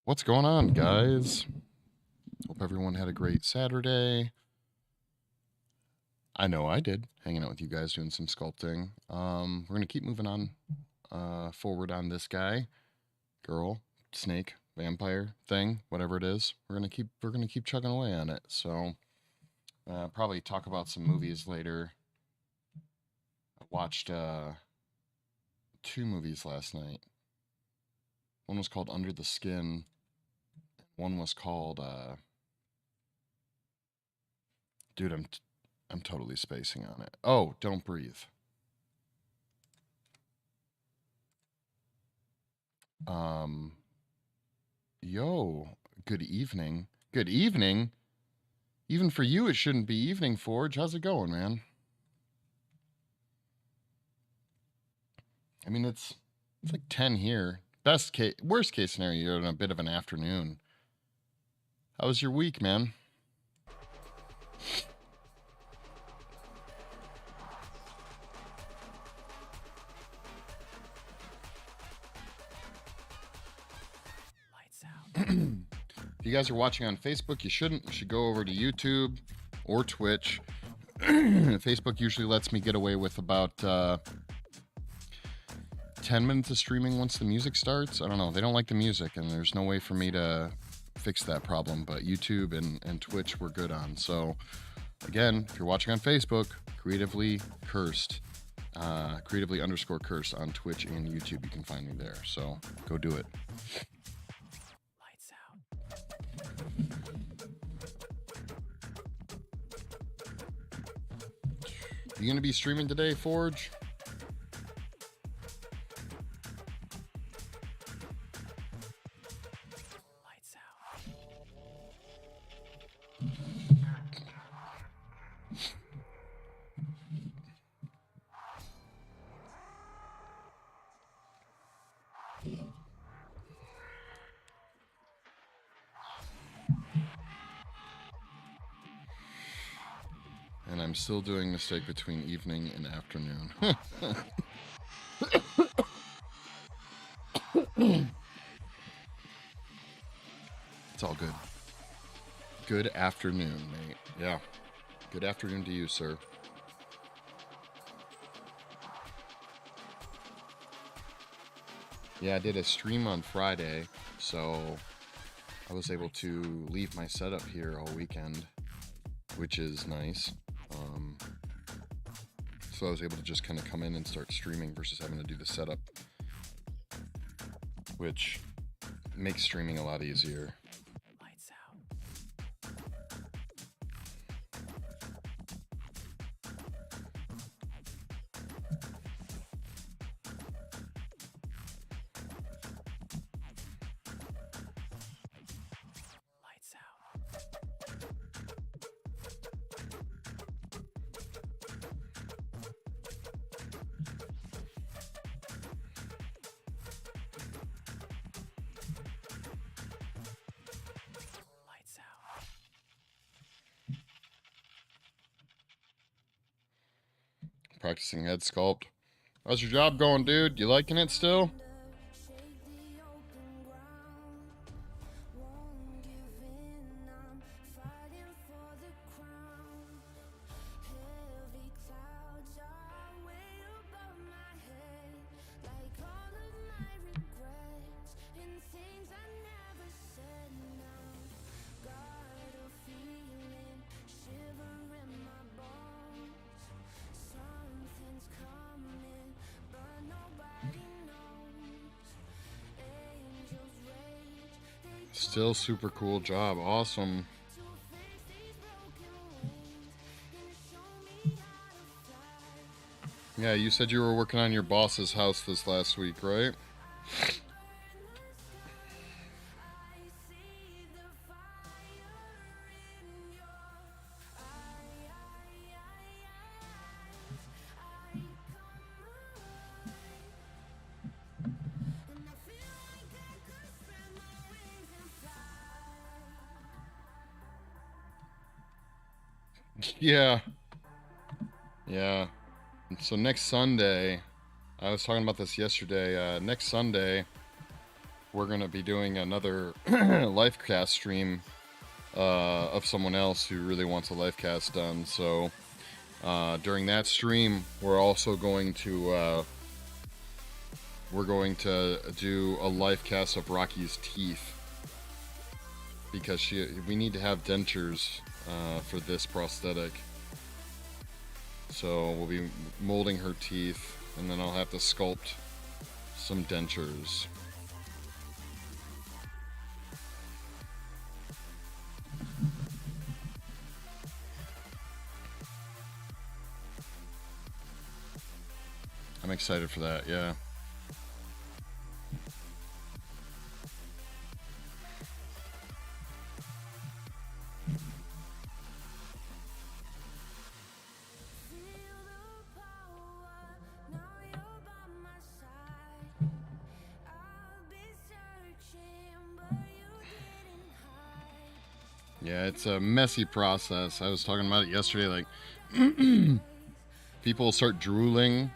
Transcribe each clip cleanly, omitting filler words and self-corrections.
What's going on, guys? Hope everyone had a great Saturday. I know I did, hanging out with you guys doing some sculpting. We're gonna keep moving on forward on this guy, girl, snake, vampire thing, whatever it is. We're gonna keep chugging away on it. So probably talk about some movies later. I watched two movies last night. One was called Under the Skin. One was called dude, I'm totally spacing on it. Oh, Don't Breathe. Um, Yo, good evening. Good evening. Even for you, it shouldn't be evening, Forge. How's it going, man? I mean, it's like 10 here. Worst case scenario, you're in a bit of an afternoon. How was your week, man? If you guys are watching on Facebook, you shouldn't. You should go over to YouTube or Twitch. Facebook usually lets me get away with about 10 minutes of streaming once the music starts. I don't know. They don't like the music, and there's no way for me to fix that problem. But YouTube and Twitch we're good on. So, again, if you're watching on Facebook, creatively cursed. Creatively underscore cursed on Twitch and YouTube. You can find me there. So, go do it. You gonna be streaming today, Forge? And I'm still doing mistake between evening and afternoon. It's all good. Good afternoon, mate. Yeah. Good afternoon to you, sir. Yeah, I did a stream on Friday, so I was able to leave my setup here all weekend, which is nice. So I was able to just kind of come in and start streaming versus having to do the setup, which makes streaming a lot easier. Practicing head sculpt. How's your job going, dude? You liking it still? Still super cool job. Awesome. Yeah, you said you were working on your boss's house this last week, right? Yeah. Yeah. So next Sunday, I was talking about this yesterday. Next Sunday, we're going to be doing another life cast stream of someone else who really wants a life cast done. So during that stream, we're also going to do a life cast of Rocky's teeth, because we need to have dentures for this prosthetic. So we'll be molding her teeth, and then I'll have to sculpt some dentures. I'm excited for that, yeah. Yeah, it's a messy process. I was talking about it yesterday, like, people start drooling,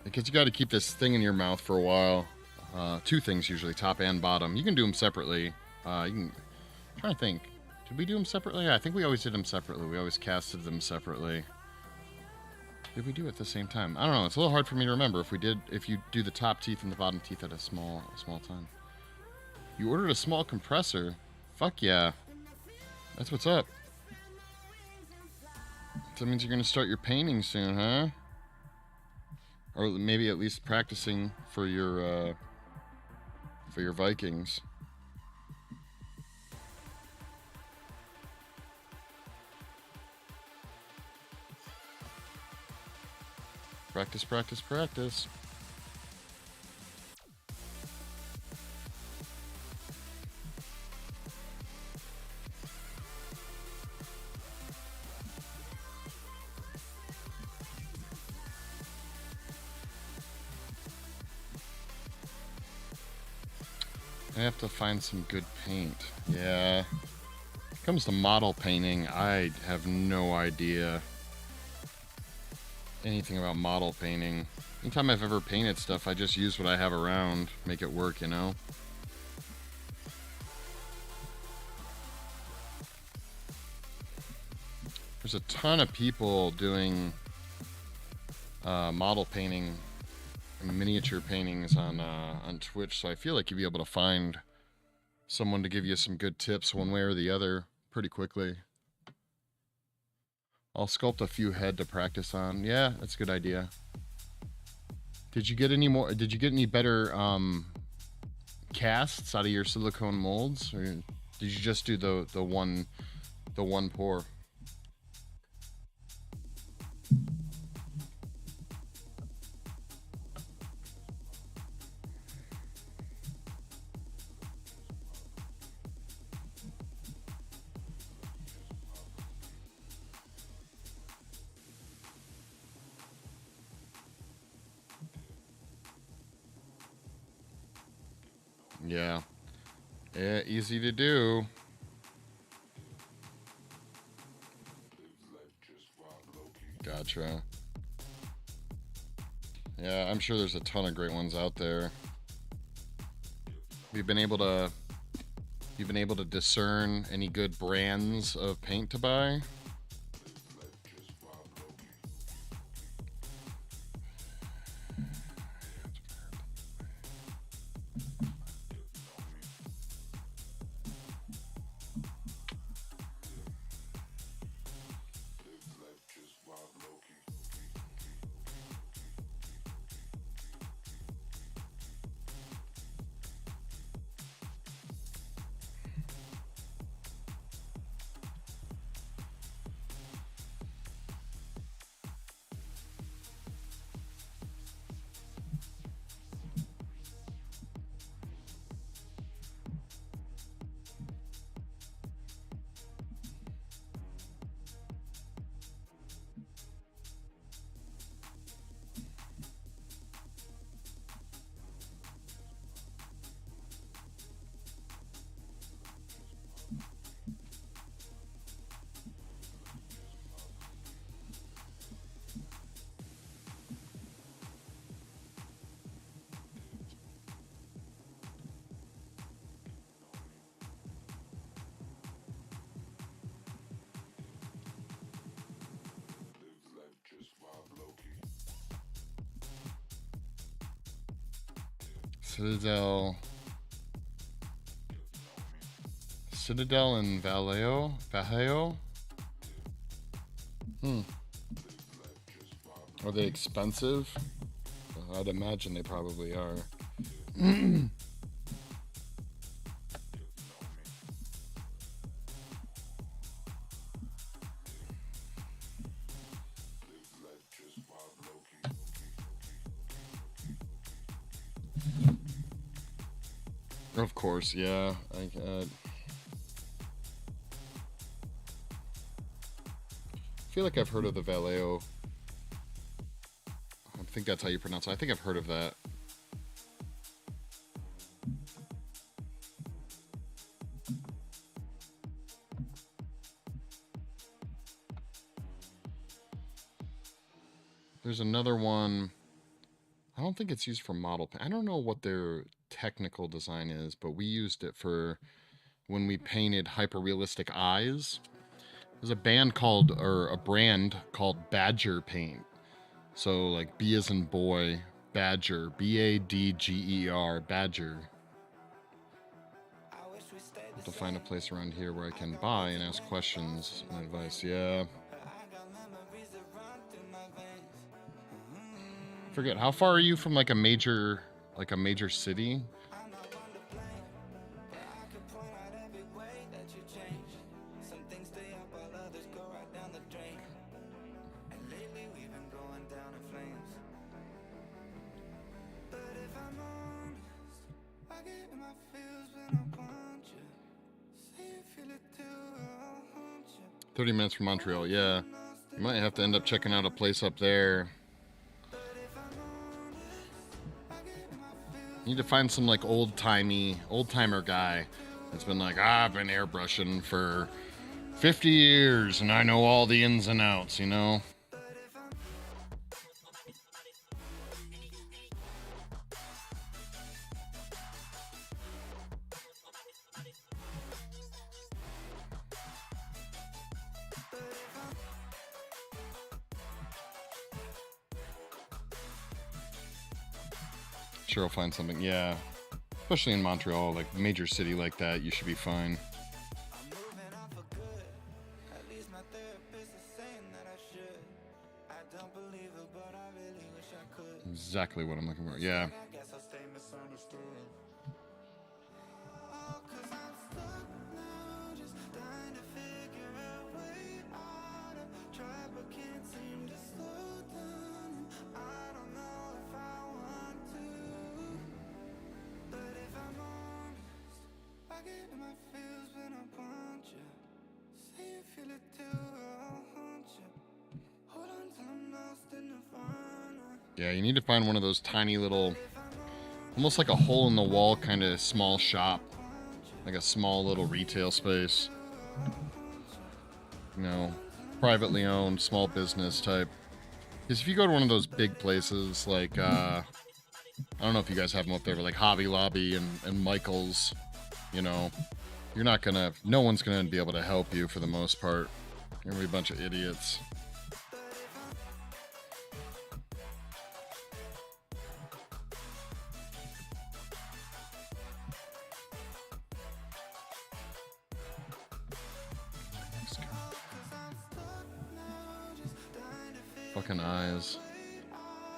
because you got to keep this thing in your mouth for a while. Two things usually, top and bottom. You can do them separately. I'm trying to think. Did we do them separately? Yeah, I think we always did them separately. We always casted them separately. Did we do it at the same time? I don't know. It's a little hard for me to remember if you do the top teeth and the bottom teeth at a small time. You ordered a small compressor? Fuck yeah. That's what's up. That means you're going to start your painting soon, huh? Or maybe at least practicing for your Vikings. Practice, practice, practice. I have to find some good paint. Yeah. When it comes to model painting, I have no idea anything about model painting. Anytime I've ever painted stuff, I just use what I have around, make it work, you know? There's a ton of people doing model painting, miniature paintings on Twitch, so I feel like you'll be able to find someone to give you some good tips one way or the other pretty quickly. I'll sculpt a few head to practice on. Yeah, that's a good idea. Did you get any better casts out of your silicone molds, or did you just do the one pour? Yeah. Yeah, easy to do. Gotcha. Yeah, I'm sure there's a ton of great ones out there. You've been able to discern any good brands of paint to buy? Citadel and Vallejo. Are they expensive? I'd imagine they probably are. Of course, yeah. I feel like I've heard of the Vallejo. I think that's how you pronounce it. I think I've heard of that. There's another one. I don't think it's used for model paint. I don't know what their technical design is, but we used it for when we painted hyper-realistic eyes. There's a brand called Badger Paint. So like B as in boy, Badger, Badger, Badger. I have to find a place around here where I can buy and ask questions and advice. Yeah. Forget, how far are you from like a major city? "30 minutes from Montreal." Yeah, you might have to end up checking out a place up there. You need to find some like old-timer guy that's been like, I've been airbrushing for 50 years and I know all the ins and outs, you know? Sure, I'll find something. Yeah, especially in Montreal, like major city like that, you should be fine. Exactly what I'm looking for. Yeah. Yeah, you need to find one of those tiny little, almost like a hole in the wall kind of small shop, like a small little retail space. You know, privately owned, small business type. Because if you go to one of those big places, like, I don't know if you guys have them up there, but like Hobby Lobby and Michael's, you know, you're not gonna, no one's gonna be able to help you for the most part. You're gonna be a bunch of idiots. Fucking eyes.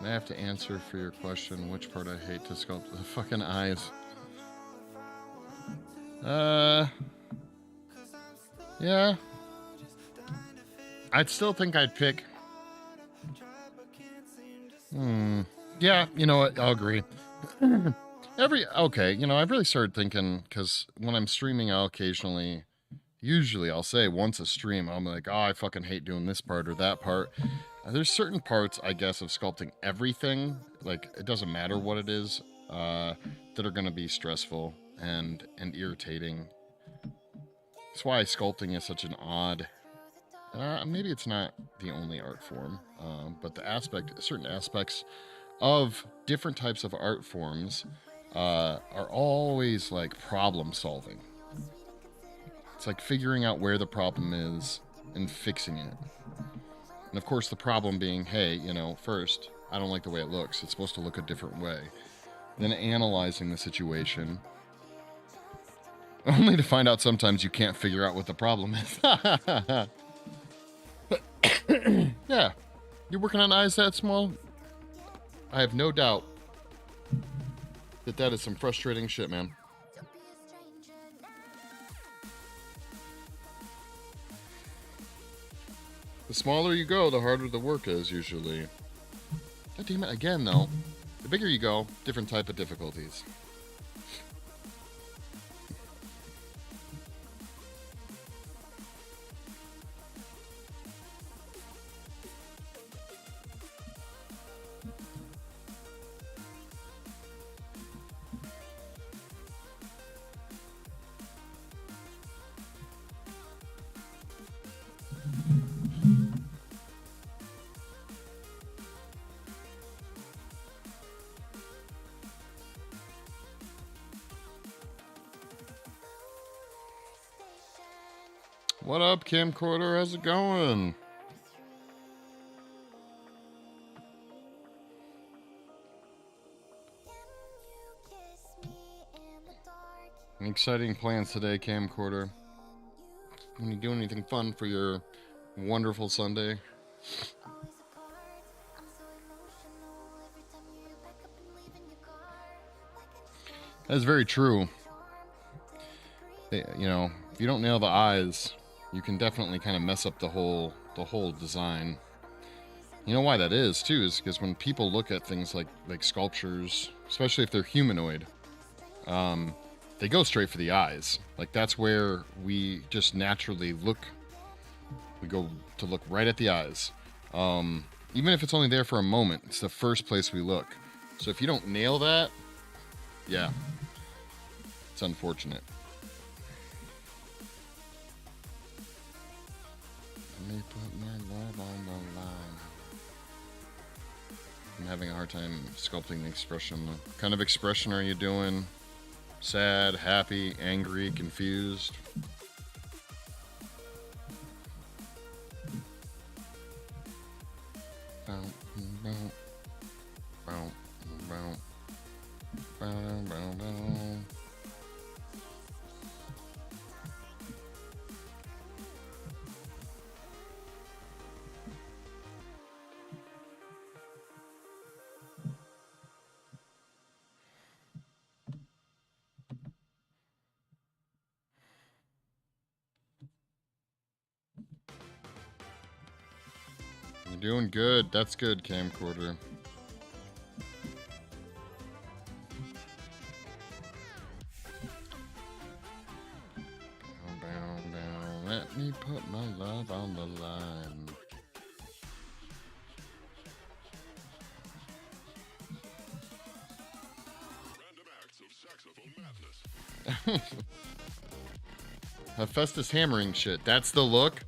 I have to answer for your question which part I hate to sculpt. The fucking eyes. Yeah. I'd still think I'd pick. Yeah, you know what? I'll agree. Okay, you know, I've really started thinking, because when I'm streaming, usually I'll say once a stream, I'm like, oh, I fucking hate doing this part or that part. There's certain parts, I guess, of sculpting everything, like, it doesn't matter what it is, that are going to be stressful and irritating. That's why sculpting is such an odd, maybe it's not the only art form, but certain aspects of different types of art forms are always like problem solving. It's like figuring out where the problem is and fixing it. And of course, the problem being, hey, you know, first, I don't like the way it looks. It's supposed to look a different way. then analyzing the situation, only to find out sometimes you can't figure out what the problem is. Yeah, you're working on eyes that small? I have no doubt that that is some frustrating shit, man. The smaller you go, the harder the work is, usually. God damn it, again, though. The bigger you go, different type of difficulties. What up, camcorder? How's it going? Any exciting plans today, camcorder? Can you do anything fun for your wonderful Sunday? That's very true. You know, if you don't nail the eyes, you can definitely kind of mess up the whole design. You know why that is too, is because when people look at things like sculptures, especially if they're humanoid, they go straight for the eyes. Like, that's where we just naturally look. We go to look right at the eyes. Even if it's only there for a moment, it's the first place we look. So if you don't nail that, yeah, it's unfortunate. Let me put my love on the line. I'm having a hard time sculpting the expression. What kind of expression are you doing? Sad, happy, angry, confused? You're doing good. That's good, camcorder. Down. Let me put my love on the line. Hephaestus hammering shit. That's the look.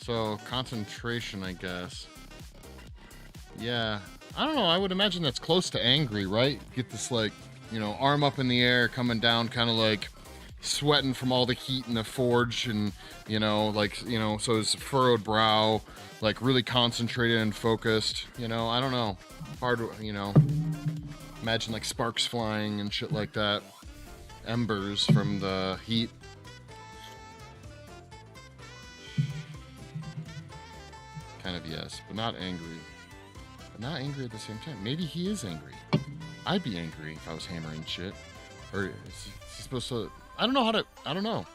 So, concentration, I guess. Yeah. I don't know. I would imagine that's close to angry, right? Get this, like, you know, arm up in the air, coming down, kind of like sweating from all the heat in the forge, and, you know, like, you know, so his furrowed brow, like, really concentrated and focused. You know, I don't know. Hard, you know. Imagine, like, sparks flying and shit like that. Embers from the heat. Kind of, yes, but not angry. But not angry at the same time. Maybe he is angry. I'd be angry if I was hammering shit. Or is he supposed to... I don't know how to... I don't know.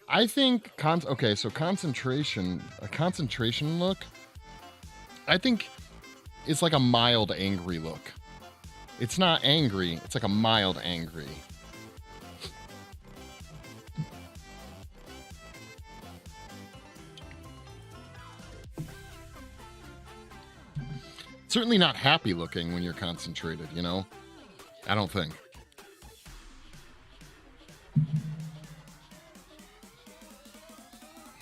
I think... Okay, so concentration... A concentration look... I think it's like a mild angry look. It's not angry. It's like a mild angry. Certainly not happy looking when you're concentrated, you know? I don't think.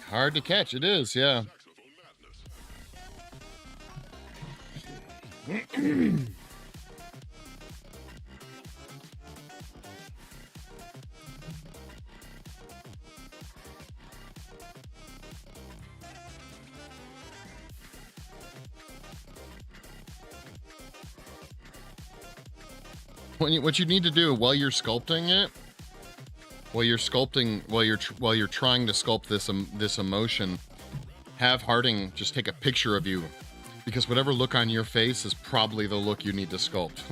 Hard to catch, it is, yeah. what you need to do while you're sculpting it, while you're trying to sculpt this emotion, have Harding just take a picture of you, because whatever look on your face is probably the look you need to sculpt.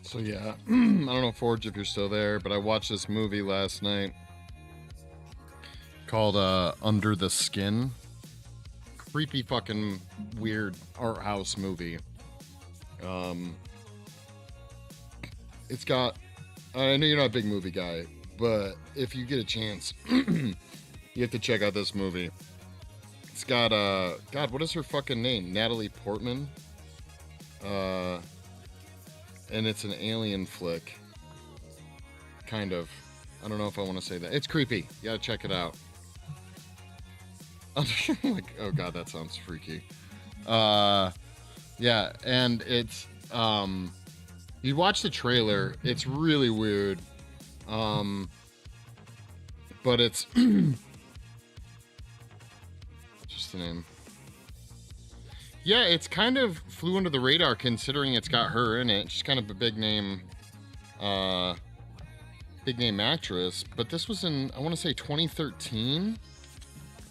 So yeah, I don't know, Forge, if you're still there, but I watched this movie last night called Under the Skin. Creepy fucking weird art house movie. Um, it's got. I know you're not a big movie guy, but if you get a chance, you have to check out this movie. It's got God, what is her fucking name? Natalie Portman. And it's an alien flick. Kind of. I don't know if I want to say that. It's creepy. You gotta check it out. Like, oh god, that sounds freaky. Yeah, and it's you watch the trailer, it's really weird. But it's just the name. Yeah, it's kind of flew under the radar considering it's got her in it. She's kind of a big name actress, but this was in, I want to say, 2013.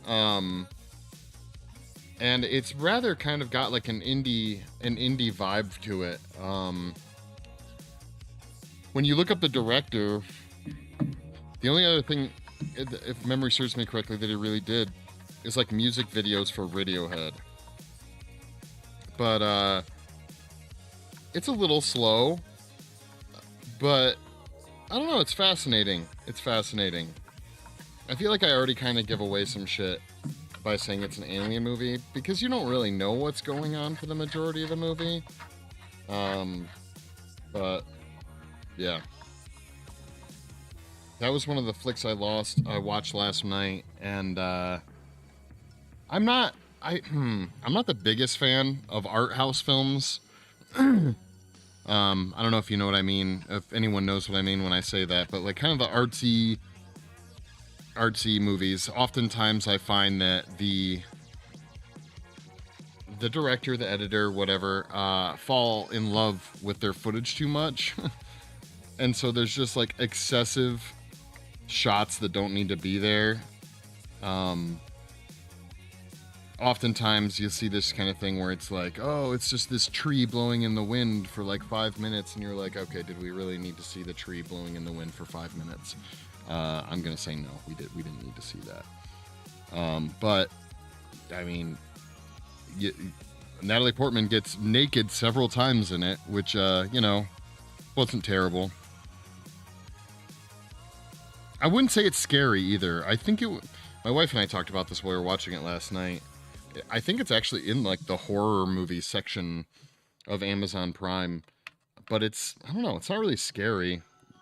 And it's rather kind of got like an indie vibe to it. When you look up the director, the only other thing, if memory serves me correctly, that he really did is like music videos for Radiohead. But it's a little slow, but I don't know, it's fascinating. It's fascinating. I feel like I already kind of give away some shit by saying it's an alien movie, because you don't really know what's going on for the majority of the movie. But yeah, that was one of the flicks I watched last night, and I'm not the biggest fan of art house films. I don't know if you know what I mean, if anyone knows what I mean when I say that, but like kind of the artsy movies, oftentimes I find that the director, the editor, whatever, fall in love with their footage too much. And so there's just like excessive shots that don't need to be there. Oftentimes you'll see this kind of thing where it's like, oh, it's just this tree blowing in the wind for like 5 minutes, and you're like, okay, did we really need to see the tree blowing in the wind for 5 minutes? I'm gonna say no, we didn't need to see that. But I mean, Natalie Portman gets naked several times in it, which wasn't terrible. I wouldn't say it's scary either. I think my wife and I talked about this while we were watching it last night. I think it's actually in like the horror movie section of Amazon Prime, but I don't know, it's not really scary.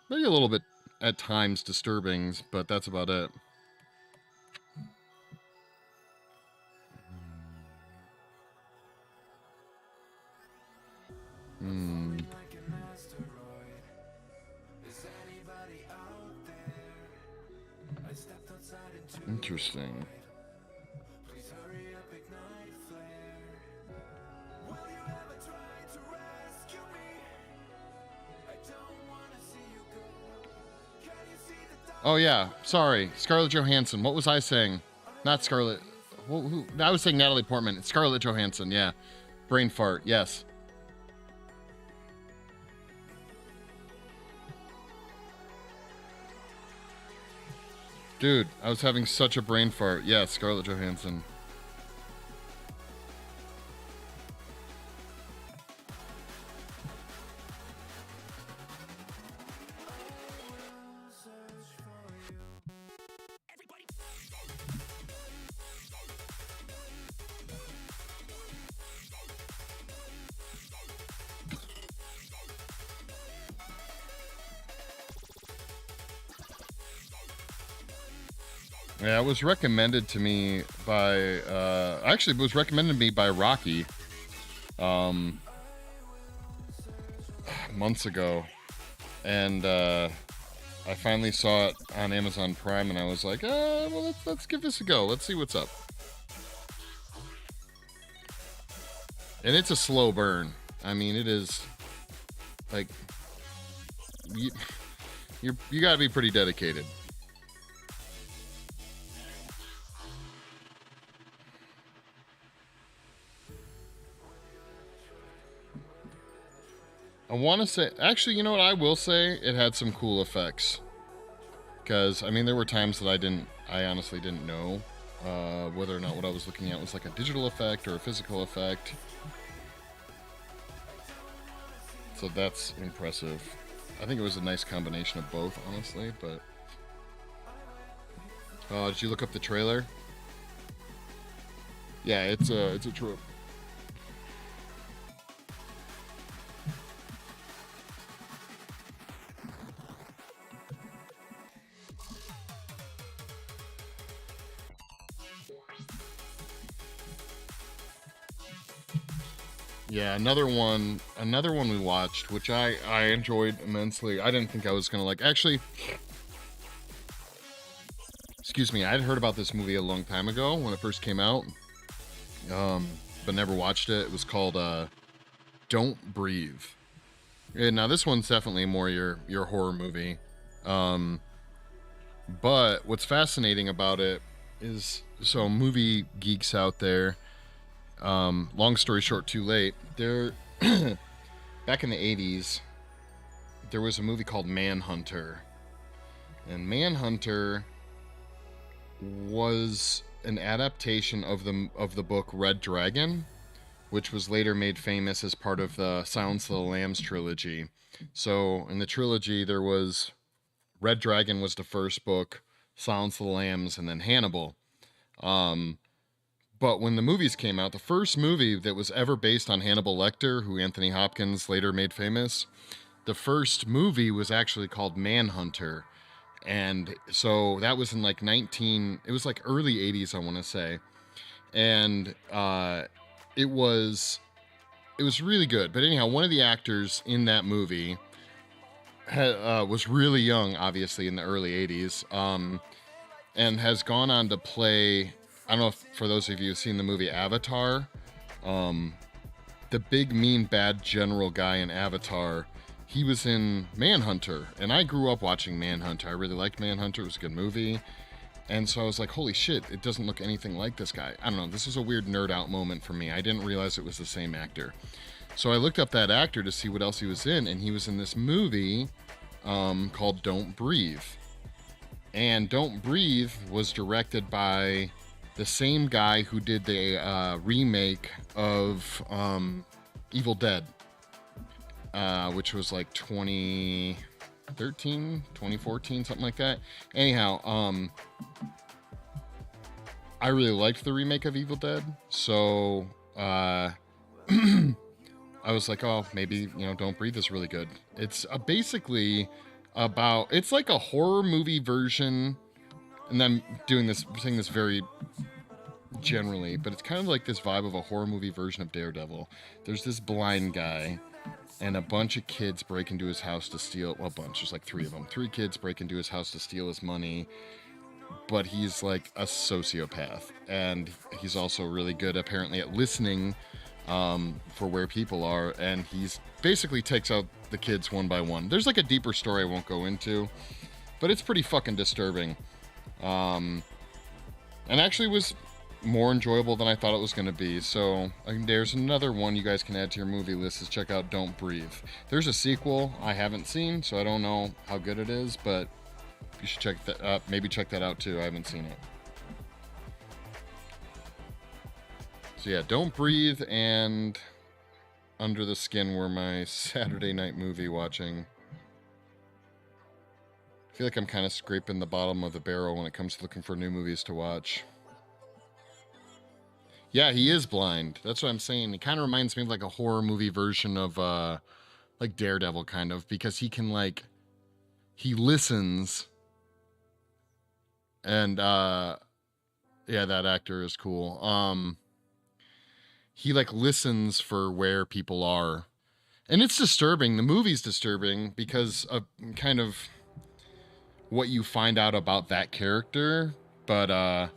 Maybe a little bit at times disturbing, but that's about it. Interesting. Oh yeah, sorry, Scarlett Johansson. What was I saying? Not Scarlett. Who? I was saying Natalie Portman. It's Scarlett Johansson. Yeah, brain fart. Yes. Dude, I was having such a brain fart. Yeah, Scarlett Johansson. Yeah, it was recommended to me by, actually, it was recommended to me by Rocky, months ago, and, I finally saw it on Amazon Prime, and I was like, well, let's give this a go. Let's see what's up. And it's a slow burn. I mean, it is, like, you gotta be pretty dedicated. I want to say, actually, you know what? I will say it had some cool effects. Because, I mean, there were times that I honestly didn't know whether or not what I was looking at was like a digital effect or a physical effect. So that's impressive. I think it was a nice combination of both, honestly, but... did you look up the trailer? Yeah, it's a trip. Yeah, another one we watched, which I enjoyed immensely. I didn't think I was gonna like. Actually, excuse me, I'd heard about this movie a long time ago when it first came out, but never watched it. It was called Don't Breathe. And now this one's definitely more your horror movie, but what's fascinating about it is, so movie geeks out there. Long story short, too late. There, back in the 80s, there was a movie called Manhunter, and Manhunter was an adaptation of the book Red Dragon, which was later made famous as part of the Silence of the Lambs trilogy. So in the trilogy, there was Red Dragon was the first book, Silence of the Lambs, and then Hannibal. But when the movies came out, the first movie that was ever based on Hannibal Lecter, who Anthony Hopkins later made famous, the first movie was actually called Manhunter. And so that was in like it was like early 80s, I want to say. And it was really good. But anyhow, one of the actors in that movie was really young, obviously, in the early 80s, and has gone on to play... I don't know if, for those of you who've seen the movie Avatar, the big, mean, bad general guy in Avatar, he was in Manhunter. And I grew up watching Manhunter. I really liked Manhunter. It was a good movie. And so I was like, holy shit, it doesn't look anything like this guy. I don't know. This was a weird nerd out moment for me. I didn't realize it was the same actor. So I looked up that actor to see what else he was in. And he was in this movie called Don't Breathe. And Don't Breathe was directed by... the same guy who did the remake of Evil Dead, which was like 2013, 2014, something like that. Anyhow, I really liked the remake of Evil Dead, so I was like, oh, maybe, Don't Breathe is really good. It's basically it's like a horror movie version. And I'm saying this very generally, but it's kind of like this vibe of a horror movie version of Daredevil. There's this blind guy, and a bunch of kids break into his house to steal... Well, a bunch. There's like 3 of them. 3 kids break into his house to steal his money, but he's like a sociopath. And he's also really good, apparently, at listening for where people are, and he's basically takes out the kids one by one. There's like a deeper story I won't go into, but it's pretty fucking disturbing. And actually was more enjoyable than I thought it was going to be. So there's another one you guys can add to your movie list, is check out Don't Breathe. There's a sequel I haven't seen, so I don't know how good it is, but you should check that maybe check that out too. I haven't seen it. So yeah, Don't Breathe and Under the Skin were my Saturday night movie watching. I feel like I'm kind of scraping the bottom of the barrel when it comes to looking for new movies to watch. Yeah, he is blind. That's what I'm saying. It kind of reminds me of like a horror movie version of like Daredevil, kind of, because he can he listens, and yeah, that actor is cool. He listens for where people are, and it's disturbing. The movie's disturbing because of kind of what you find out about that character, but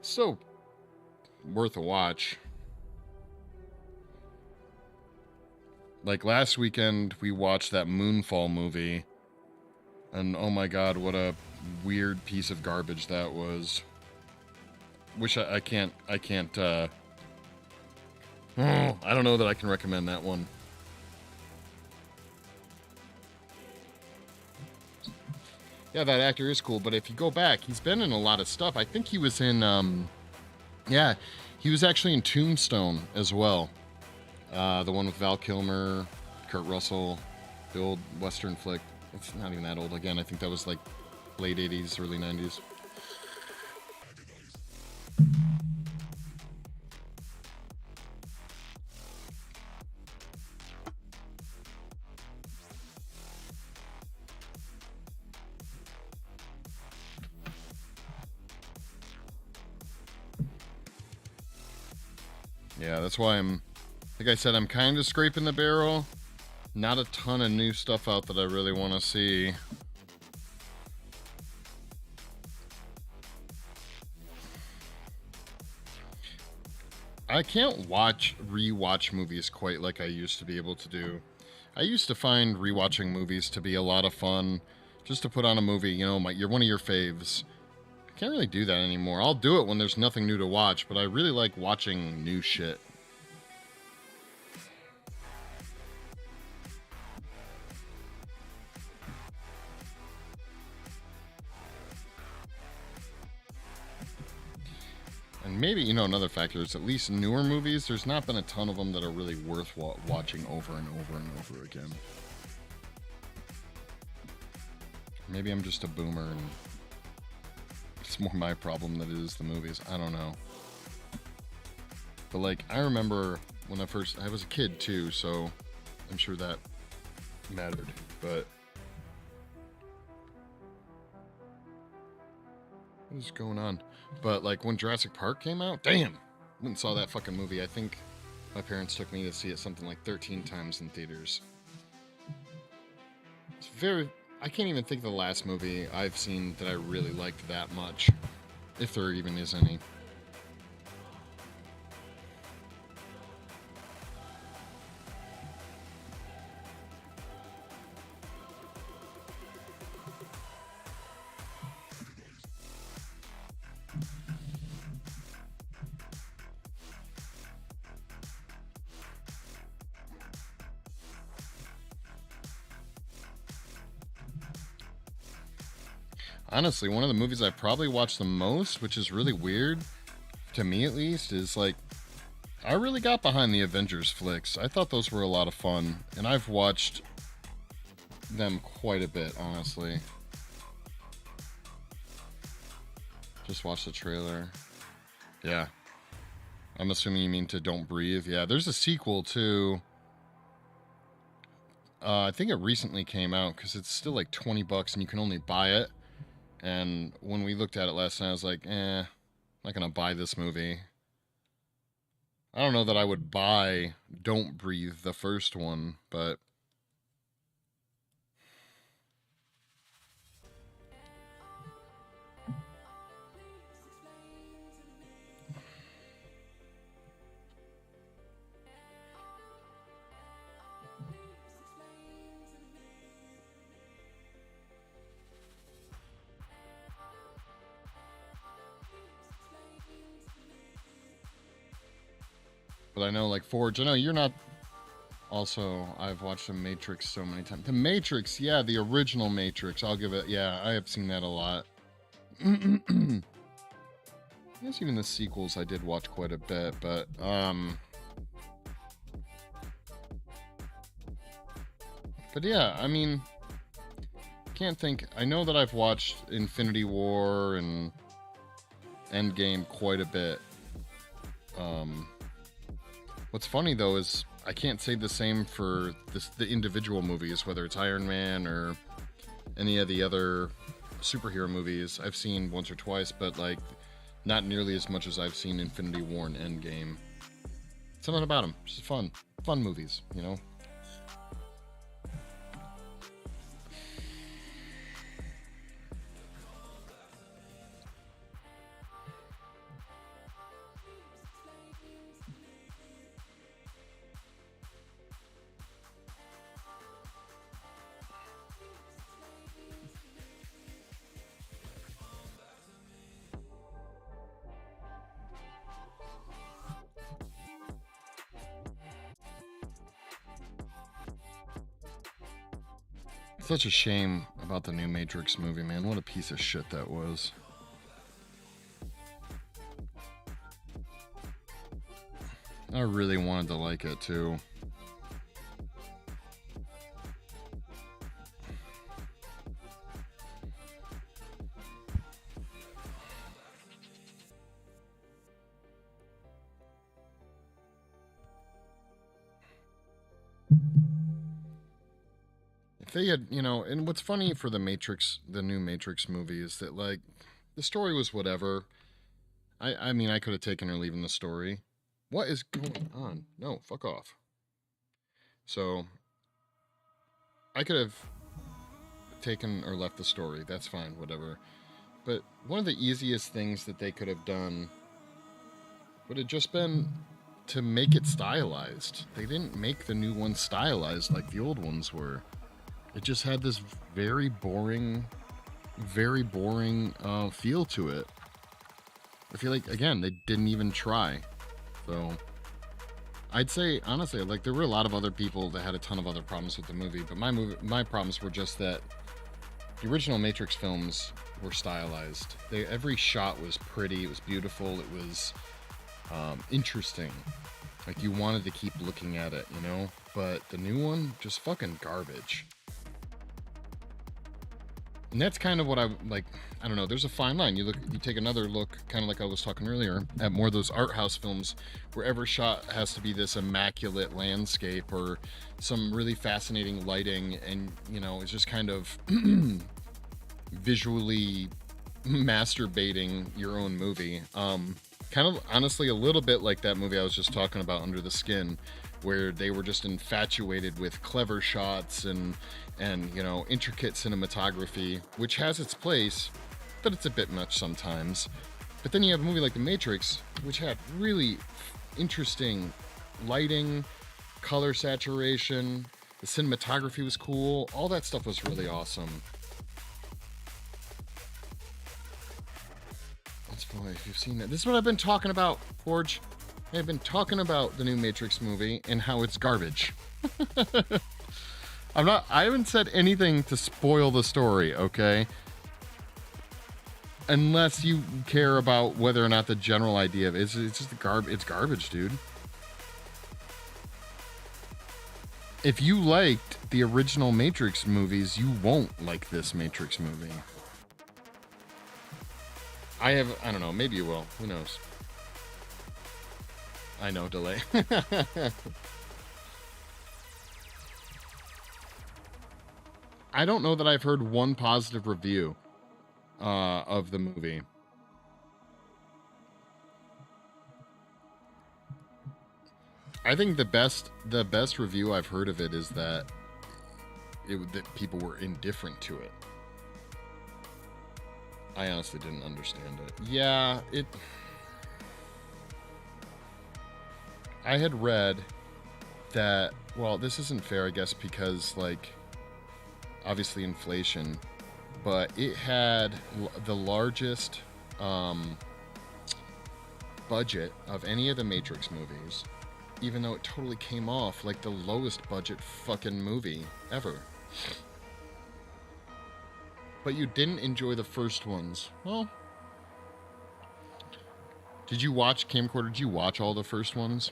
so worth a watch. Like last weekend we watched that Moonfall movie, and oh my god, what a weird piece of garbage that was. Wish I can't I don't know that I can recommend that one. Yeah, that actor is cool, but if you go back, he's been in a lot of stuff. I think he was in, yeah, he was actually in Tombstone as well. The one with Val Kilmer, Kurt Russell, the old Western flick. It's not even that old. Again, I think that was like late 80s, early 90s. Yeah, that's why like I said, I'm kind of scraping the barrel. Not a ton of new stuff out that I really want to see. I can't rewatch movies quite like I used to be able to do. I used to find rewatching movies to be a lot of fun. Just to put on a movie, you know, you're one of your faves. I can't really do that anymore. I'll do it when there's nothing new to watch, but I really like watching new shit. And maybe, you know, another factor is at least newer movies, there's not been a ton of them that are really worth watching over and over and over again. Maybe I'm just a boomer and it's more my problem than it is the movies. I don't know. But like, I remember when I was a kid too, so I'm sure that mattered. But what is going on? But like when Jurassic Park came out, damn, went and saw that fucking movie. I think my parents took me to see it something like 13 times in theaters. It's very. I can't even think of the last movie I've seen that I really liked that much, if there even is any. Honestly, one of the movies I probably watched the most, which is really weird, to me at least, is like, I really got behind the Avengers flicks. I thought those were a lot of fun, and I've watched them quite a bit, honestly. Just watched the trailer. Yeah. I'm assuming you mean to Don't Breathe. Yeah, there's a sequel too. I think it recently came out because it's still like $20 and you can only buy it. And when we looked at it last night, I was like, I'm not gonna buy this movie. I don't know that I would buy Don't Breathe, the first one, but I know like Forge. I know you're not. Also, I've watched The Matrix so many times. The Matrix, yeah, the original Matrix. I'll give it. Yeah, I have seen that a lot. I guess even the sequels I did watch quite a bit, but yeah, I mean, can't think. I know that I've watched Infinity War and Endgame quite a bit. What's funny though is I can't say the same for the individual movies, whether it's Iron Man or any of the other superhero movies. I've seen once or twice, but like not nearly as much as I've seen Infinity War and Endgame. Something about them, just fun movies, you know. Such a shame about the new Matrix movie, man. What a piece of shit that was. I really wanted to like it too. If they had, and what's funny for the Matrix, the new Matrix movie, is that like the story was whatever. I mean, I could have taken or leaving the story. What is going on? No, fuck off. So I could have taken or left the story. That's fine, whatever. But one of the easiest things that they could have done would have just been to make it stylized. They didn't make the new one stylized like the old ones were. It just had this very boring feel to it. I feel like, again, they didn't even try. So I'd say, honestly, like there were a lot of other people that had a ton of other problems with the movie, but my problems were just that the original Matrix films were stylized. Every shot was pretty, it was beautiful, it was interesting. Like you wanted to keep looking at it, But the new one, just fucking garbage. And that's kind of what I like. I don't know. There's a fine line. You take another look, kind of like I was talking earlier, at more of those art house films where every shot has to be this immaculate landscape or some really fascinating lighting, and it's just kind of visually masturbating your own movie. Kind of honestly a little bit like that movie I was just talking about, Under the Skin, where they were just infatuated with clever shots and intricate cinematography, which has its place, but it's a bit much sometimes. But then you have a movie like The Matrix, which had really interesting lighting, color saturation, the cinematography was cool, all that stuff was really awesome. Boy, if you've seen it. This is what I've been talking about, Forge. I've been talking about the new Matrix movie and how it's garbage. I haven't said anything to spoil the story, okay? Unless you care about whether or not the general idea of it. It's just it's garbage, dude. If you liked the original Matrix movies, you won't like this Matrix movie. I don't know, maybe you will. Who knows? I know, delay. I don't know that I've heard one positive review of the movie. I think the best review I've heard of it is that that people were indifferent to it. I honestly didn't understand it. Yeah, I had read that, well, this isn't fair, I guess, because, like, obviously inflation, but it had the largest budget of any of the Matrix movies, even though it totally came off like the lowest budget fucking movie ever. But you didn't enjoy the first ones. Well, did you watch Camcorder? Did you watch all the first ones?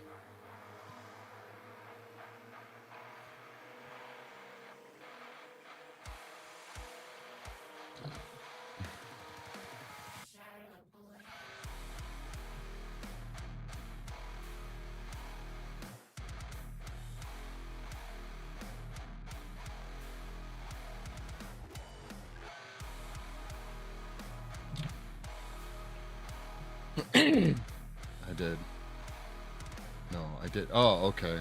I did. No, I did. Oh, okay.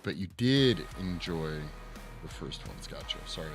But you did enjoy the first ones. Gotcha. Sorry.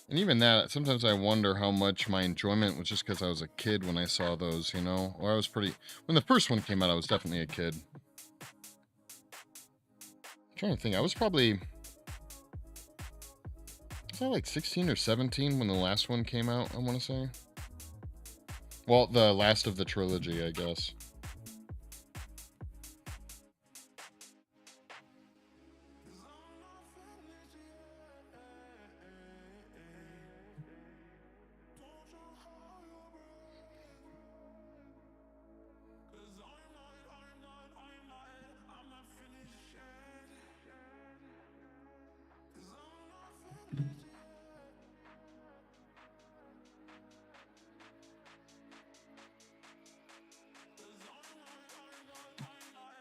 And even that, sometimes I wonder how much my enjoyment was just because I was a kid when I saw those, you know? Or I was pretty... When the first one came out, I was definitely a kid. I'm trying to think. I was probably... Was I like 16 or 17 when the last one came out, I want to say? Well, the last of the trilogy, I guess.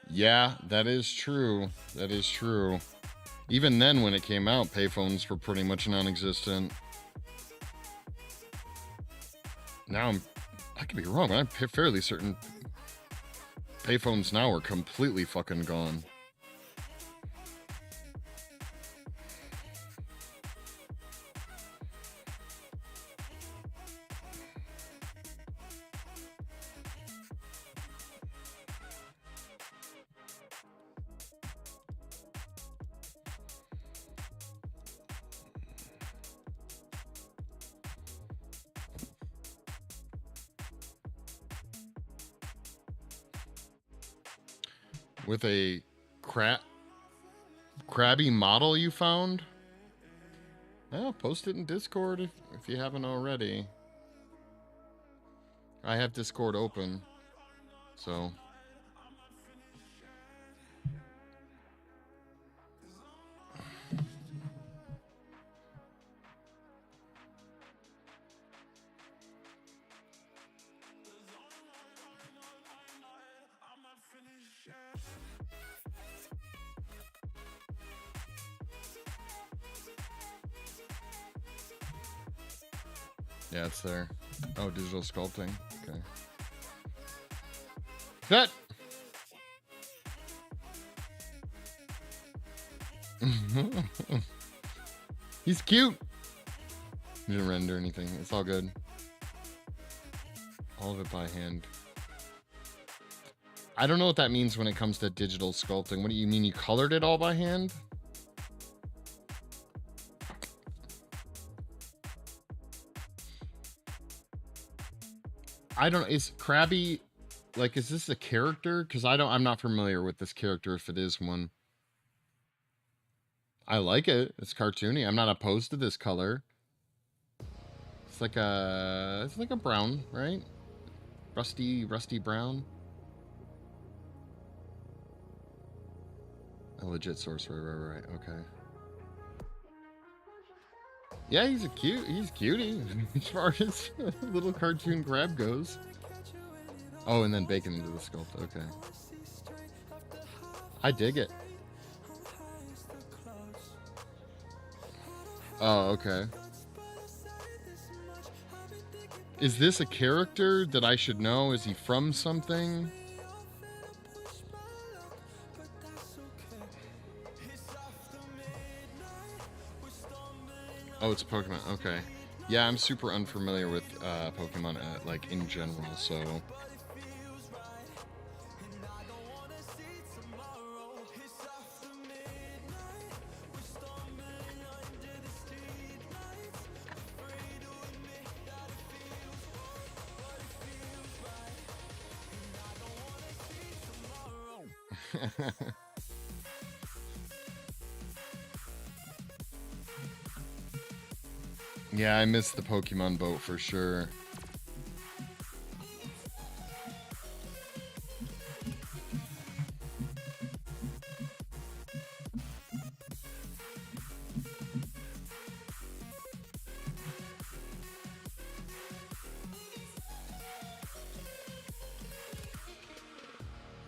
Yeah, that is true. That is true. Even then, when it came out, payphones were pretty much non-existent. Now I could be wrong, but I'm fairly certain payphones now are completely fucking gone. With a crabby model you found? Oh, post it in Discord if you haven't already. I have Discord open, so... Yeah, it's there. Oh, digital sculpting. Okay. That. He's cute. You didn't render anything. It's all good. All of it by hand. I don't know what that means when it comes to digital sculpting. What do you mean? You colored it all by hand? I don't. Is Krabby, like, is this a character? Because I'm not familiar with this character. If it is one, I like it. It's cartoony. I'm not opposed to this color. It's like a brown, right? Rusty brown. A legit source, right. Okay. Yeah, he's cutie as far as little cartoon crab goes. Oh, and then bacon into the sculpt. Okay. I dig it. Oh, okay. Is this a character that I should know? Is he from something? Oh, it's a Pokemon. Okay. Yeah, I'm super unfamiliar with Pokemon, like, in general, so... Yeah, I missed the Pokemon boat for sure.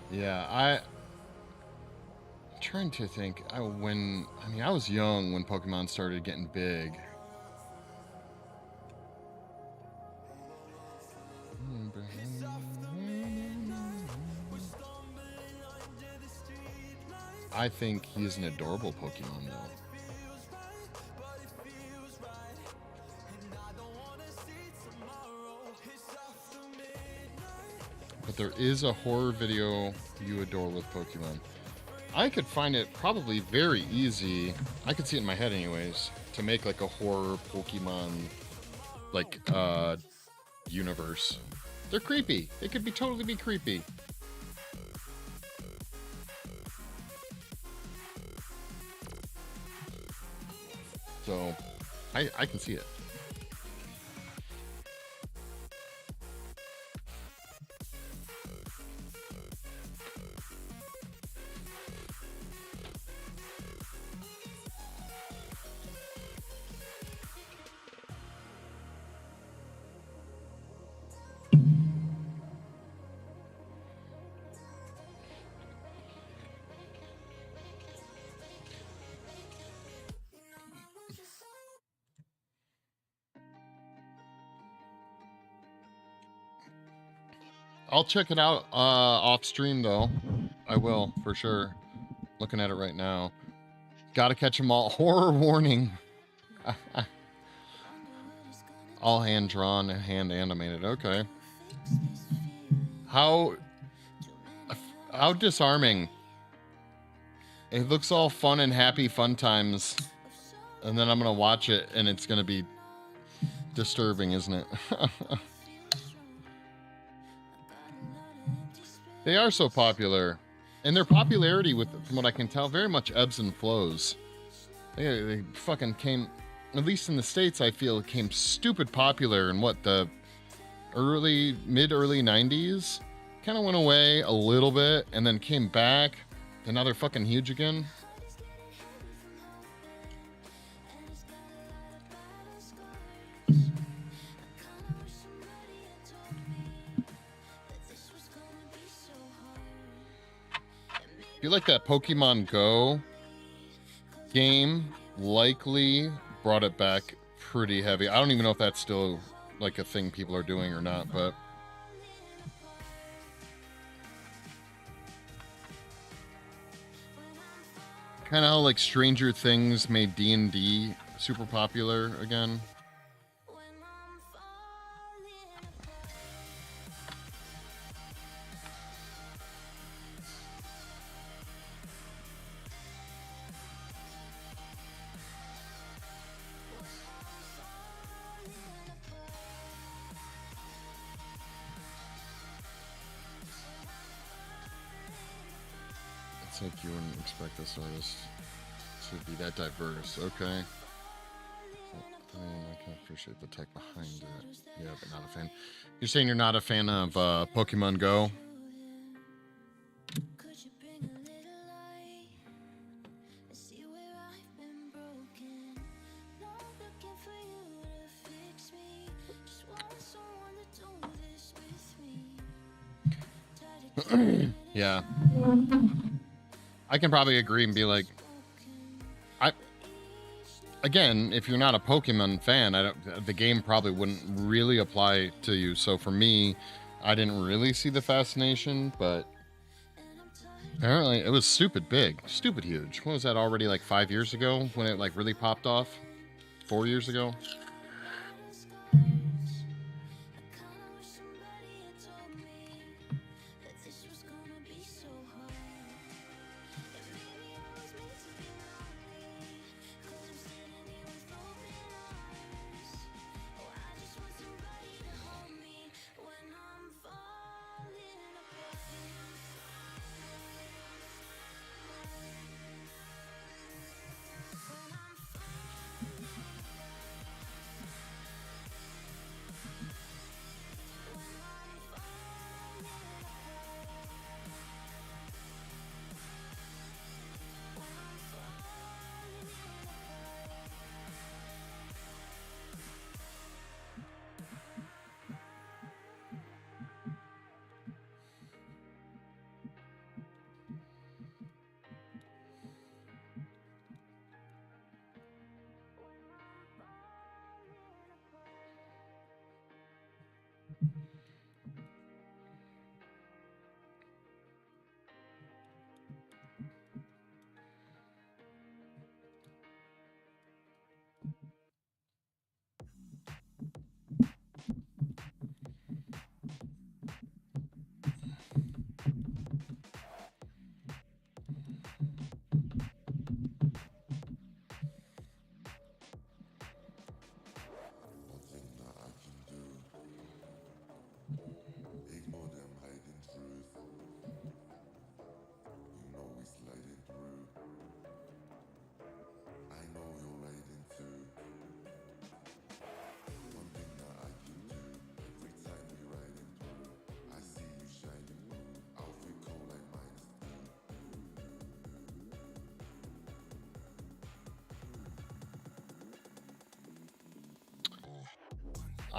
Yeah, I'm trying to think. I was young when Pokemon started getting big. I think he's an adorable Pokemon, though. there is a horror video you adore with Pokemon. I could find it probably very easy. I could see it in my head anyways, to make like a horror Pokemon like universe. They're creepy. They could be totally be creepy. So I can see it. I'll check it out off stream though. I will for sure. Looking at it right now. Gotta catch them all. Horror warning. All hand drawn and hand animated. Okay. How disarming. It looks all fun and happy fun times. And then I'm gonna watch it and it's gonna be disturbing, isn't it? They are so popular. And their popularity, from what I can tell, very much ebbs and flows. They fucking came, at least in the States, I feel, came stupid popular in what, the mid-early 90s? Kind of went away a little bit and then came back. And now they're fucking huge again. I feel like that Pokemon Go game likely brought it back pretty heavy. I don't even know if that's still like a thing people are doing or not, but kind of how like Stranger Things made D&D super popular again. It's like you wouldn't expect this artist to be that diverse. Okay. I can appreciate the tech behind it. Yeah, but not a fan. You're saying you're not a fan of Pokemon Go? Yeah. I can probably agree and be like, again, if you're not a Pokemon fan, the game probably wouldn't really apply to you. So for me, I didn't really see the fascination, but apparently it was stupid big, stupid huge. What was that, already like 5 years ago when it like really popped off? 4 years ago?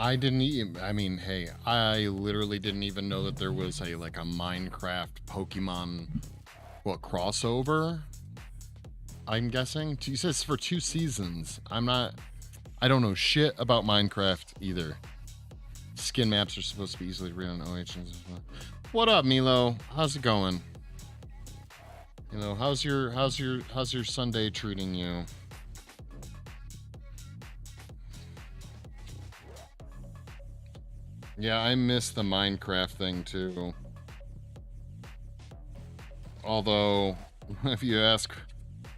I didn't even, I mean, hey, I literally didn't even know that there was a Minecraft Pokemon, what, crossover? I'm guessing. He says for 2 seasons. I don't know shit about Minecraft either. Skin maps are supposed to be easily read on OH. What up, Milo? How's it going? You know, how's your Sunday treating you? Yeah, I miss the Minecraft thing too. Although, if you ask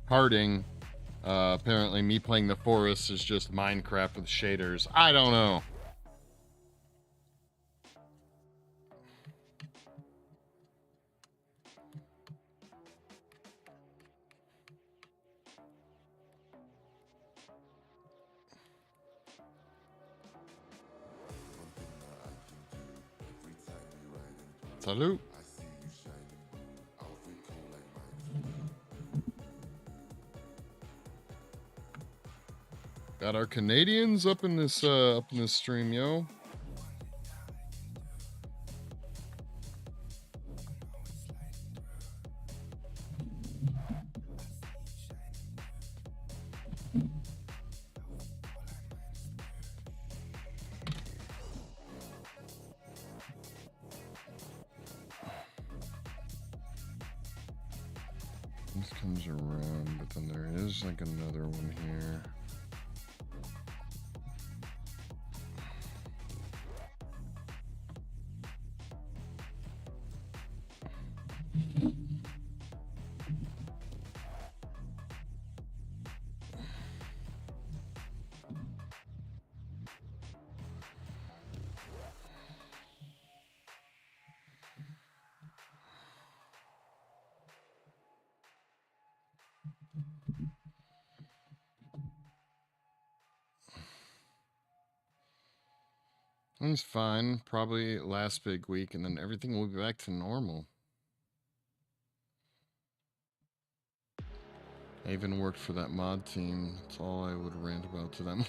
Harding, apparently me playing the forest is just Minecraft with shaders. I don't know. Salute. Got our Canadians up in this stream, yo. This comes around, but then there is like another one here. It's fine. Probably last big week, and then everything will be back to normal. I even worked for that mod team. That's all I would rant about to them.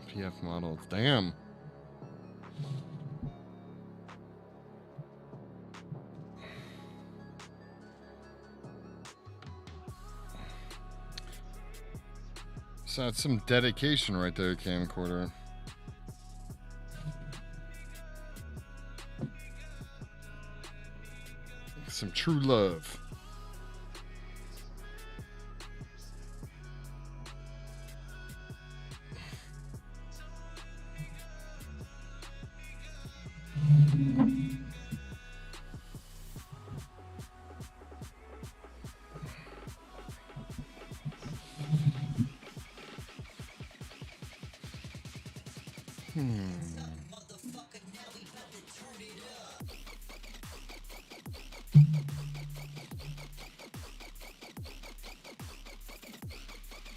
PF models. Damn. So that's some dedication right there, camcorder. Some true love.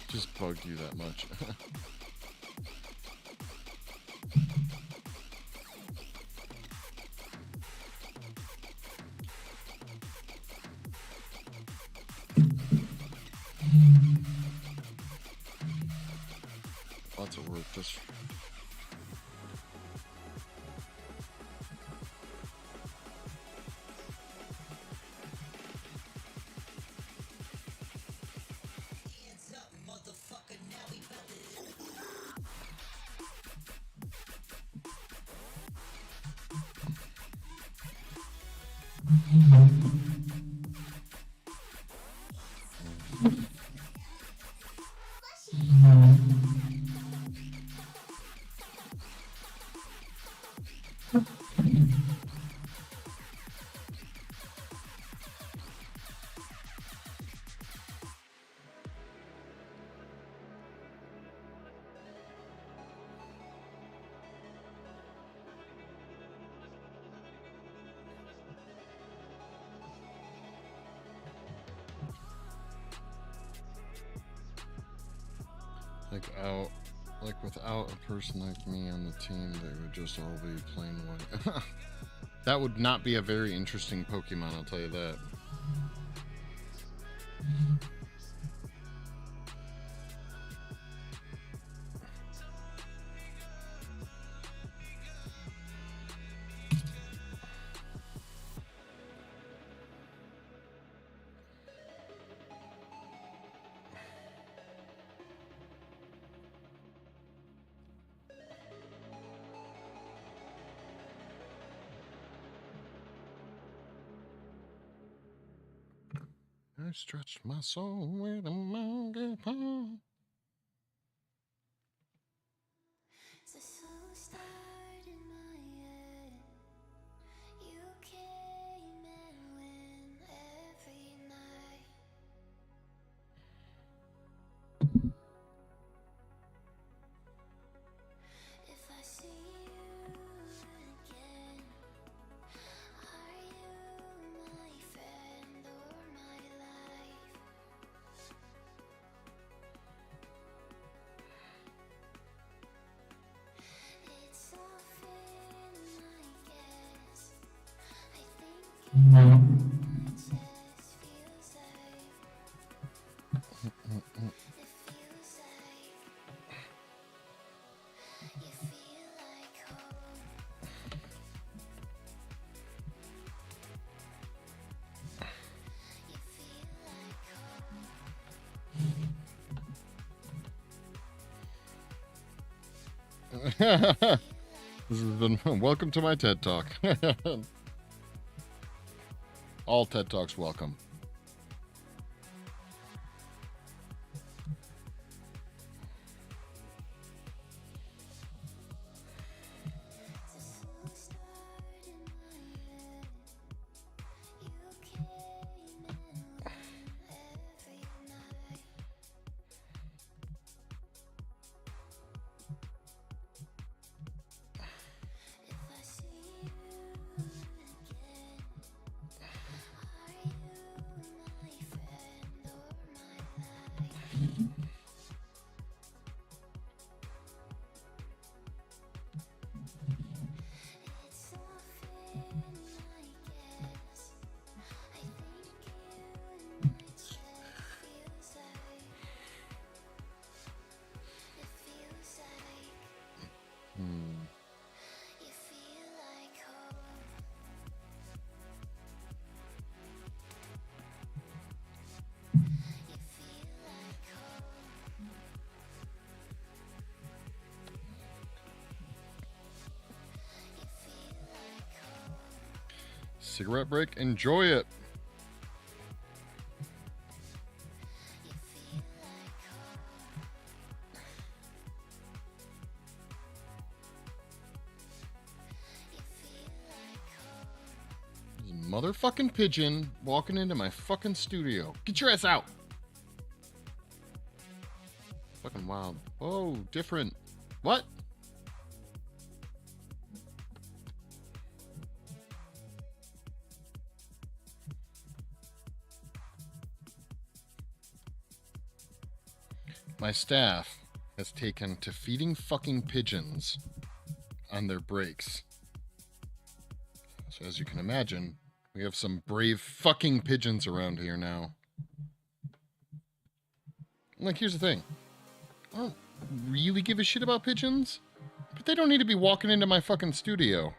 Just bugged you that much. Lots of work. Just like without a person like me on the team, they would just all be plain white. That would not be a very interesting Pokemon, I'll tell you that. I stretched my soul with a monkey paw. It's a slow start in my head. You came and went every night. If I see you again, are you my friend or my life? It's often, I guess. I think my chest feels like it feels like you feel like home. You feel like home. This has been welcome to my TED Talk. All TED Talks welcome. It's a slow start in my head. You came and went every night. If I see you again, are you my friend or my life? It's often, I guess. I think you and my chest feels like it feels like you feel like home. You feel like home. You feel like home. Cigarette break. Enjoy it. You feel like home. You feel like home. This motherfucking pigeon walking into my fucking studio. Get your ass out. Fucking wild. Oh, different. What? My staff has taken to feeding fucking pigeons on their breaks. So as you can imagine, we have some brave fucking pigeons around here now. Like, here's the thing. I don't really give a shit about pigeons, but they don't need to be walking into my fucking studio,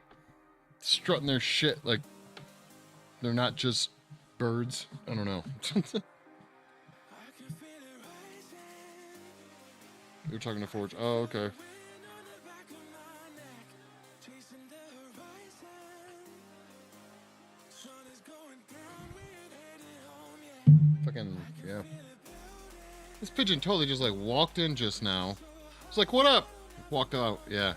strutting their shit like they're not just birds. I don't know. You're talking to Forge. Oh, okay. Fucking, yeah. This pigeon totally just like walked in just now. It's like, what up? Walked out, yeah.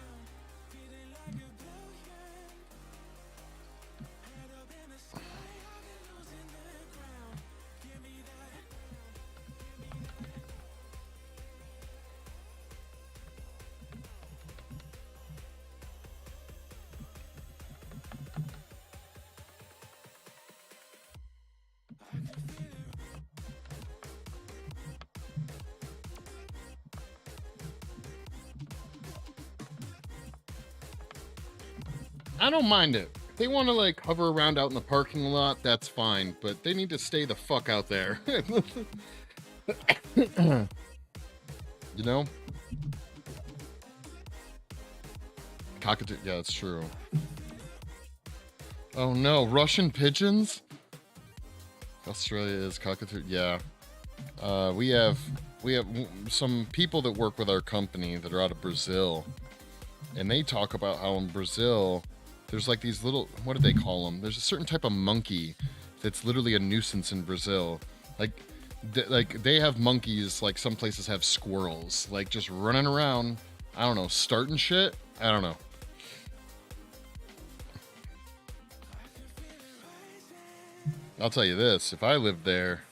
I don't mind it. they want to like hover around out in the parking lot, that's fine, but they need to stay the fuck out there. You know? Cockatoo, yeah, that's true. Oh no, Russian pigeons? Australia is cockatoo, yeah. We have some people that work with our company that are out of Brazil, and they talk about how in Brazil there's like these little, what do they call them? There's a certain type of monkey that's literally a nuisance in Brazil. Like, they have monkeys like some places have squirrels, like just running around. I don't know, starting shit. I don't know. I'll tell you this: if I lived there,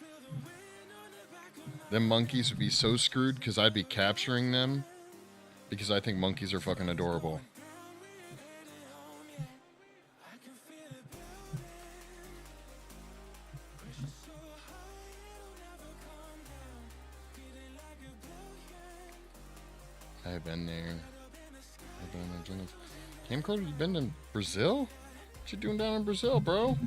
them monkeys would be so screwed because I'd be capturing them because I think monkeys are fucking adorable. I've been there. I've been in the jungles. Camcorder, you been in Brazil? What you doing down in Brazil, bro?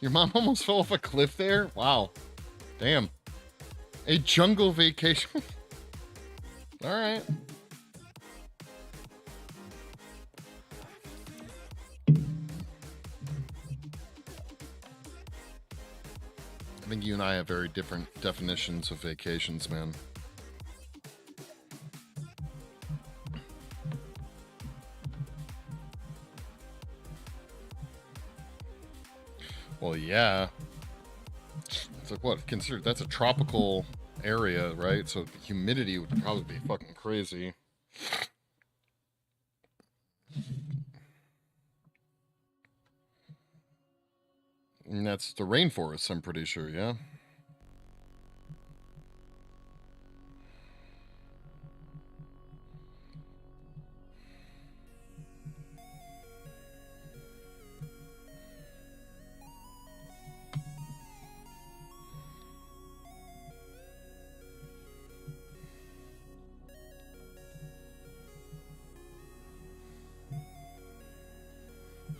Your mom almost fell off a cliff there? Wow. Damn. A jungle vacation. Alright. I think you and I have very different definitions of vacations, man. Well, yeah. It's like what? Consider that's a tropical area, right? So the humidity would probably be fucking crazy. And that's the rainforest, I'm pretty sure, yeah?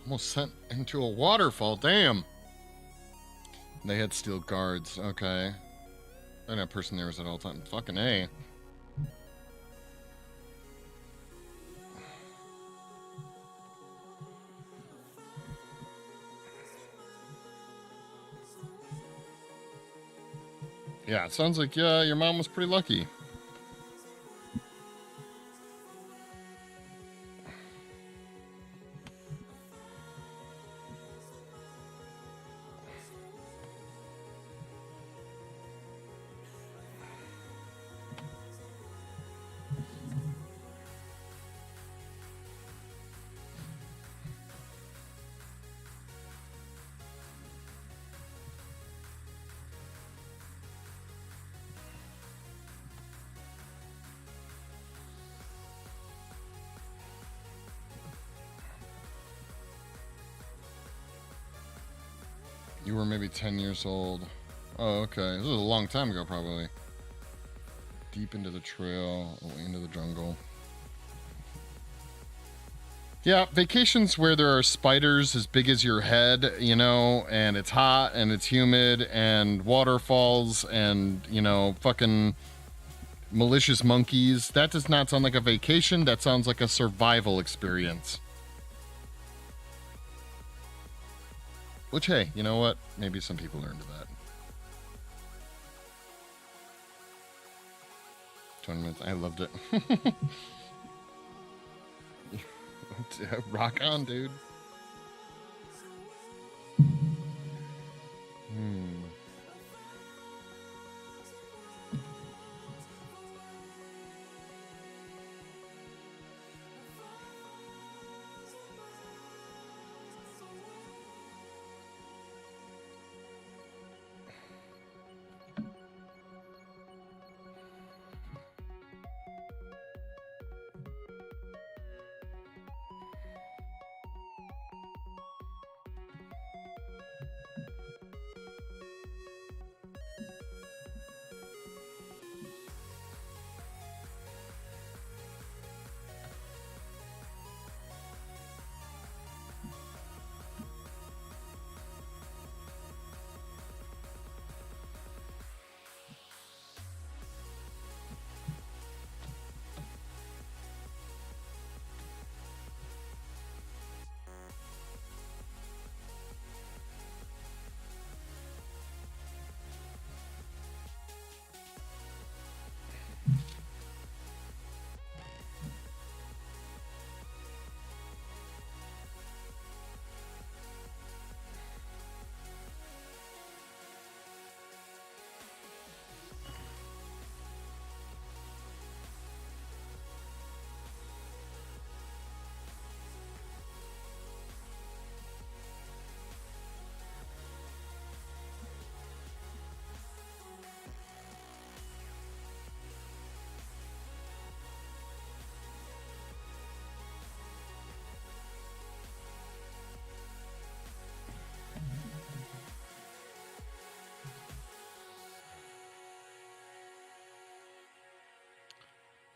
Almost sent into a waterfall, damn! They had steel guards, okay. And that person there was at all times. Fucking A. Yeah, it sounds like, yeah, your mom was pretty lucky. You were maybe 10 years old. Oh, okay. This was a long time ago, probably. Deep into the trail, away into the jungle. Yeah, vacations where there are spiders as big as your head, you know, and it's hot and it's humid and waterfalls and, you know, fucking malicious monkeys. That does not sound like a vacation. That sounds like a survival experience. Which, hey, you know what? Maybe some people are into that. 20 minutes. I loved it. Rock on, dude.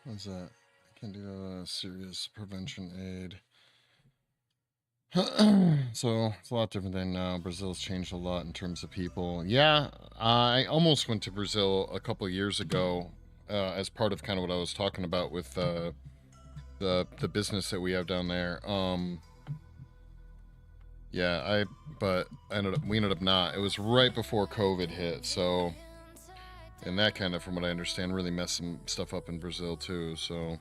What's that? I can't do a serious prevention aid. So it's a lot different than now. Brazil's changed a lot in terms of people. Yeah, I almost went to Brazil a couple years ago as part of kind of what I was talking about with the business that we have down there. Yeah, but we ended up not. It was right before COVID hit, so and that kind of, from what I understand, really messed some stuff up in Brazil too. So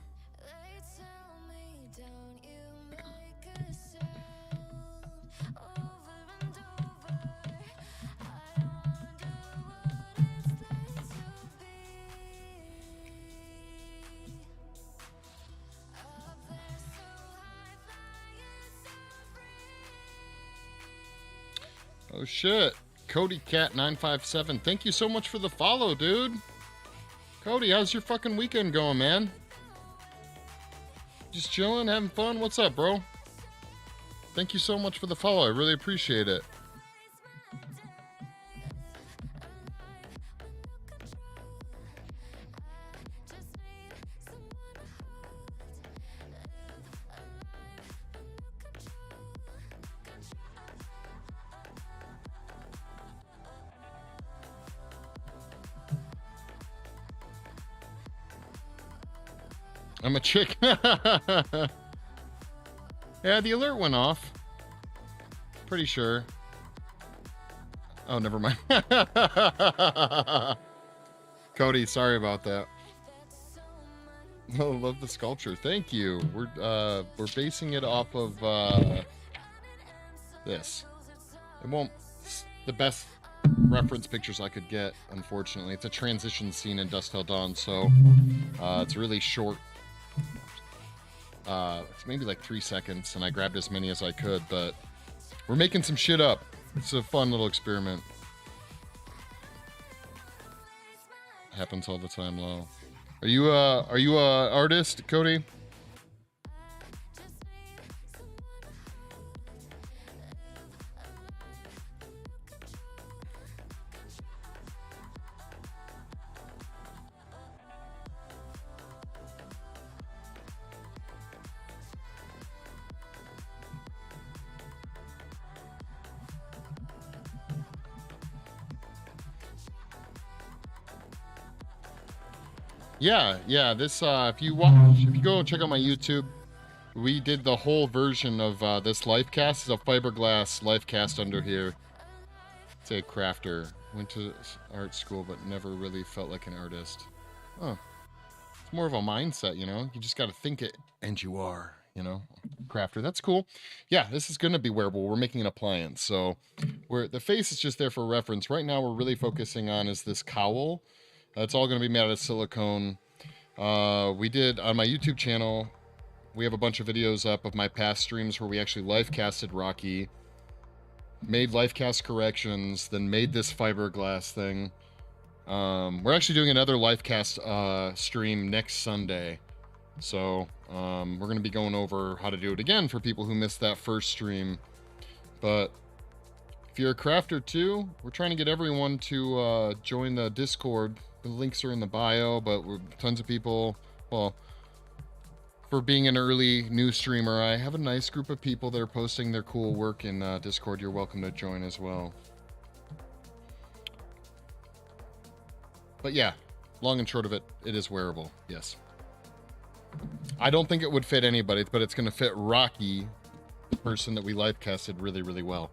oh shit. Cody Cat 957. Thank you so much for the follow, dude. Cody, how's your fucking weekend going, man? Just chilling, having fun? What's up, bro? Thank you so much for the follow. I really appreciate it. I'm a chick. Yeah, the alert went off. Pretty sure. Oh, never mind. Cody, sorry about that. Oh, love the sculpture. Thank you. We're basing it off of this. It won't the best reference pictures I could get, unfortunately. It's a transition scene in Dusk Till Dawn, so it's really short. It's maybe like 3 seconds, and I grabbed as many as I could, but we're making some shit up. It's a fun little experiment. Happens all the time, Lo. Are you a artist, Cody? Yeah. This if you go check out my YouTube, we did the whole version of this life cast. It's a fiberglass life cast under here. It's a crafter. Went to art school, but never really felt like an artist. Oh, it's more of a mindset, you know. You just got to think it, and you are, you know. Crafter. That's cool. Yeah, this is gonna be wearable. We're making an appliance, so the face is just there for reference. Right now, we're really focusing on is this cowl. It's all going to be made out of silicone. We did on my YouTube channel, we have a bunch of videos up of my past streams where we actually live casted Rocky, made life cast corrections, then made this fiberglass thing. We're actually doing another life cast stream next Sunday. So we're going to be going over how to do it again for people who missed that first stream. But if you're a crafter too, we're trying to get everyone to join the Discord. The links are in the bio, but we're tons of people. Well, for being an early new streamer, I have a nice group of people that are posting their cool work in Discord. You're welcome to join as well. But yeah, long and short of it, it is wearable. Yes. I don't think it would fit anybody, but it's going to fit Rocky, the person that we live casted, really, really well.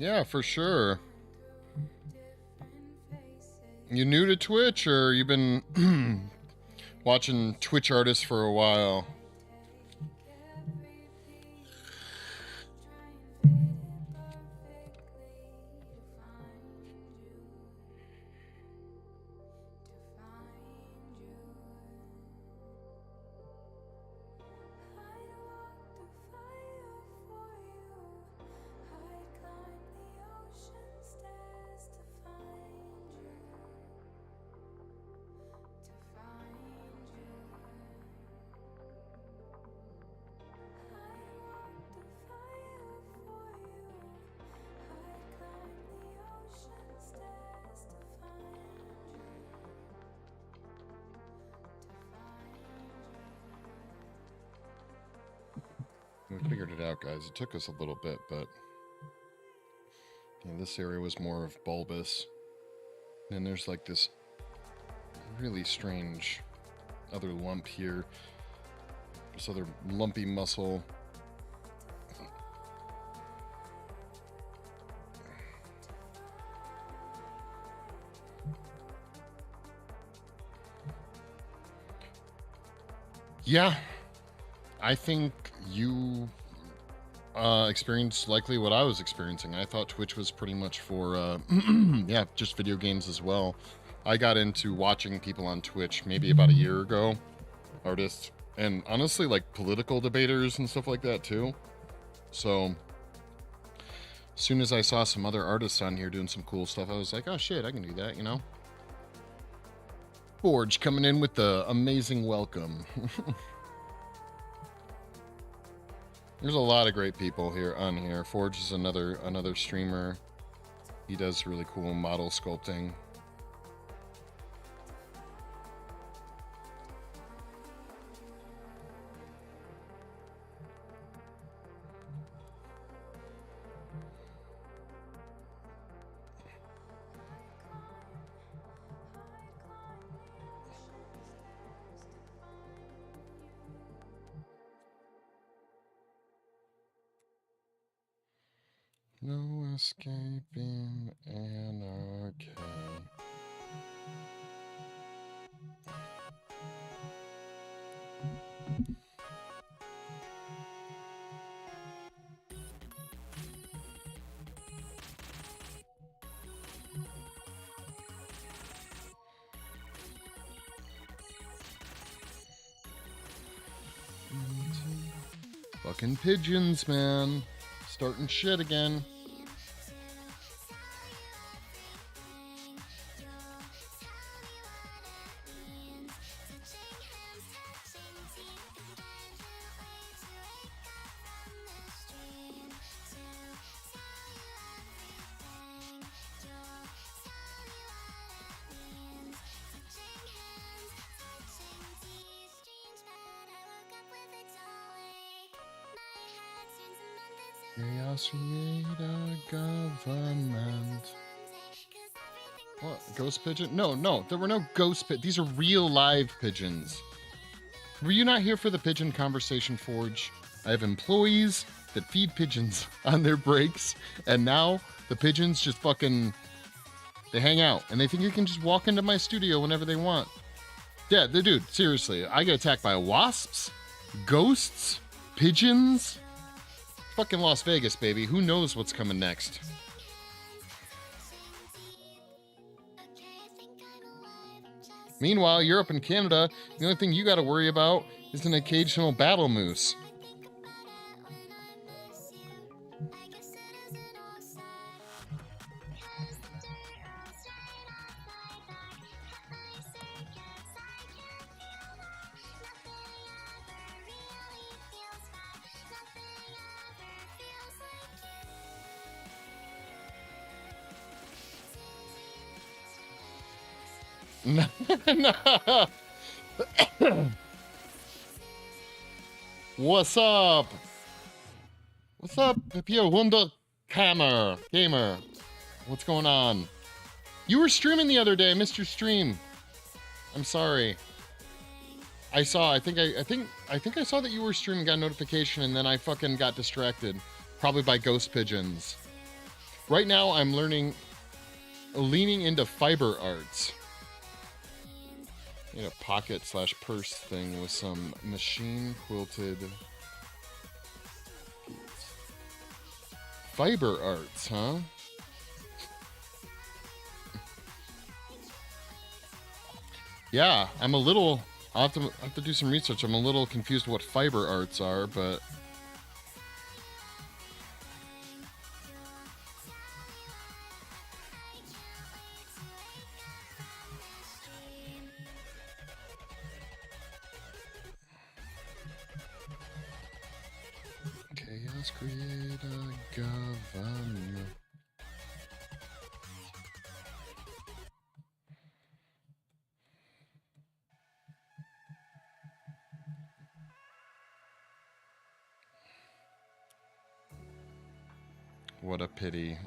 Yeah, for sure. You new to Twitch, or you've been watching Twitch artists for a while? We figured it out, guys. It took us a little bit, but yeah, this area was more of bulbous. And there's like this really strange other lump here. This other lumpy muscle. Yeah, I think you experienced likely what I was experiencing. I thought Twitch was pretty much for, yeah, just video games as well. I got into watching people on Twitch maybe about a year ago, artists, and honestly, like political debaters and stuff like that too. So, as soon as I saw some other artists on here doing some cool stuff, I was like, oh shit, I can do that, you know? Forge coming in with the amazing welcome. There's a lot of great people here on here. Forge is another streamer. He does really cool model sculpting. No escaping anarchy. Fucking pigeons, man. Starting shit again. Chaos create a government. What? Ghost pigeon? No, no, there were no ghost pigeons. These are real live pigeons. Were you not here for the pigeon conversation, Forge? I have employees that feed pigeons on their breaks, and now the pigeons just fucking, they hang out, and they think you can just walk into my studio whenever they want. Yeah, dude, seriously, I get attacked by wasps, ghosts, pigeons. Fucking Las Vegas, baby. Who knows what's coming next? Meanwhile, Europe and Canada, the only thing you got to worry about is an occasional battle moose. No. What's up? What's up, Pio Wunder Gamer? What's going on? You were streaming the other day. I missed your stream. I'm sorry. I saw. I think I saw that you were streaming. Got a notification, and then I fucking got distracted, probably by ghost pigeons. Right now, I'm leaning into fiber arts. Made a pocket/purse thing with some machine quilted fiber arts, huh? Yeah, I'm a little. I'll have to do some research. I'm a little confused what fiber arts are, but chaos create a government. What a pity.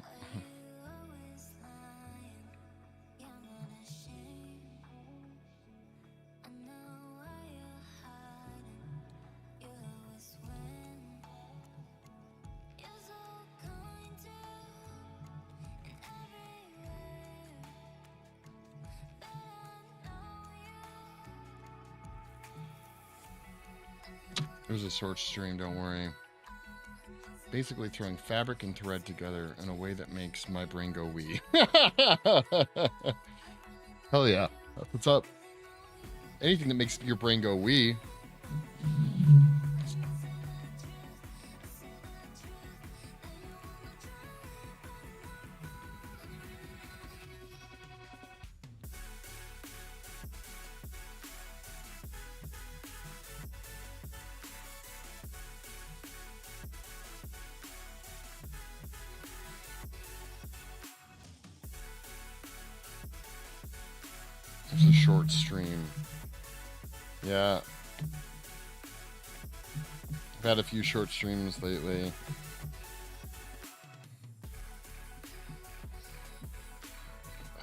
There's a short stream, don't worry. Basically throwing fabric and thread together in a way that makes my brain go wee. Hell yeah. What's up? Anything that makes your brain go wee. It's a short stream. Yeah. I've had a few short streams lately.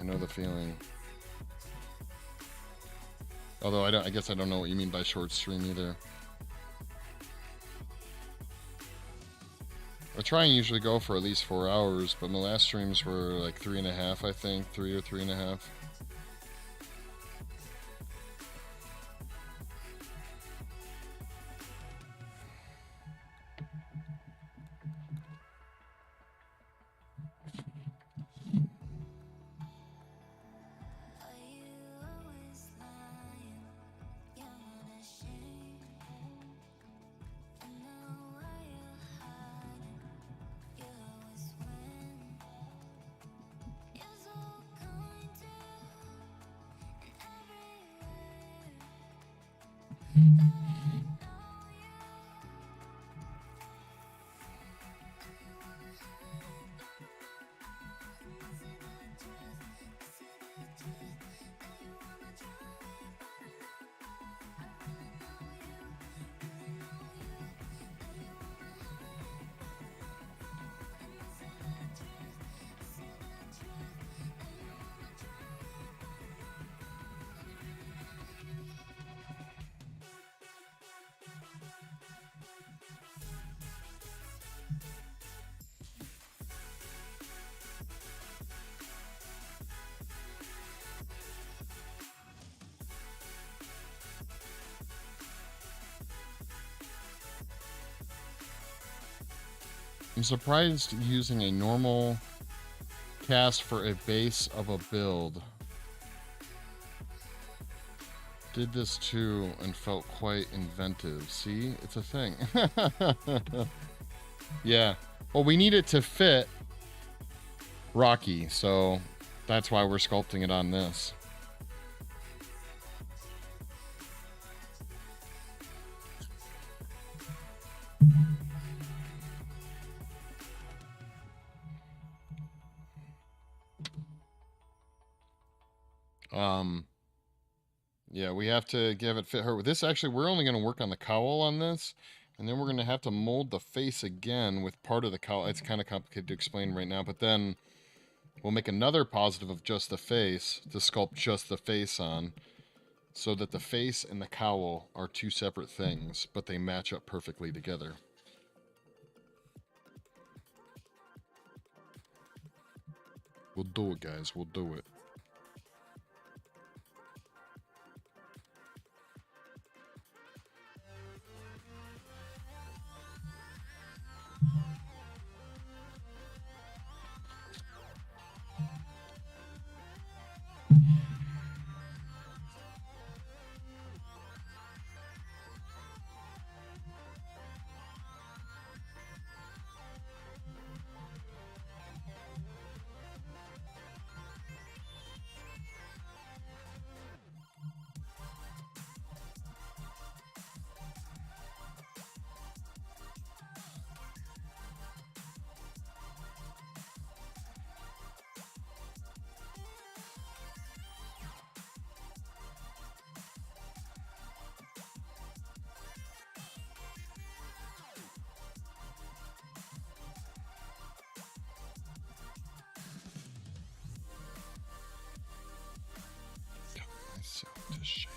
I know the feeling. Although I guess I don't know what you mean by short stream either. I try and usually go for at least 4 hours, but my last streams were like 3.5, I think. 3 or 3.5. I'm surprised using a normal cast for a base of a build did this too and felt quite inventive. See, it's a thing. Yeah. Well, we need it to fit Rocky, so that's why we're sculpting it on this. Yeah, we have to give it fit her. This actually, we're only going to work on the cowl on this, and then we're going to have to mold the face again with part of the cowl. It's kind of complicated to explain right now, but then we'll make another positive of just the face to sculpt just the face on, so that the face and the cowl are two separate things, but they match up perfectly together. We'll do it, guys. We'll do it. to shame.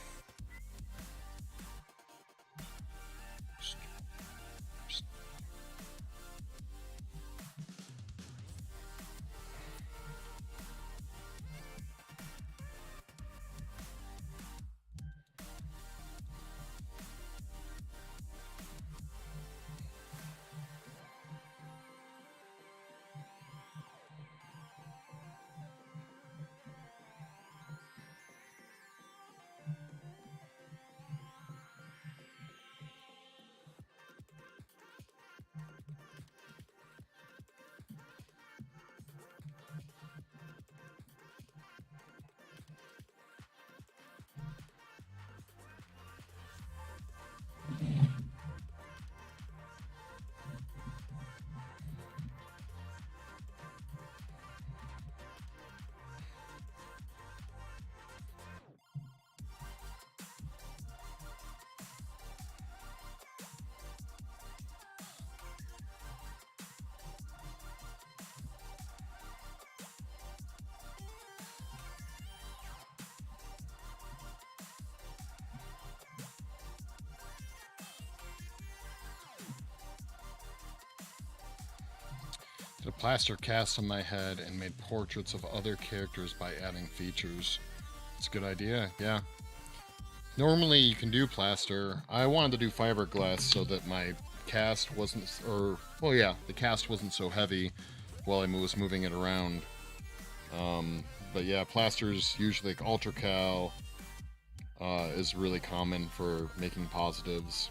Did a plaster cast on my head and made portraits of other characters by adding features. It's a good idea, yeah. Normally you can do plaster. I wanted to do fiberglass so that my cast wasn't, the cast wasn't so heavy while I was moving it around. But yeah, plaster's usually like ultracal is really common for making positives.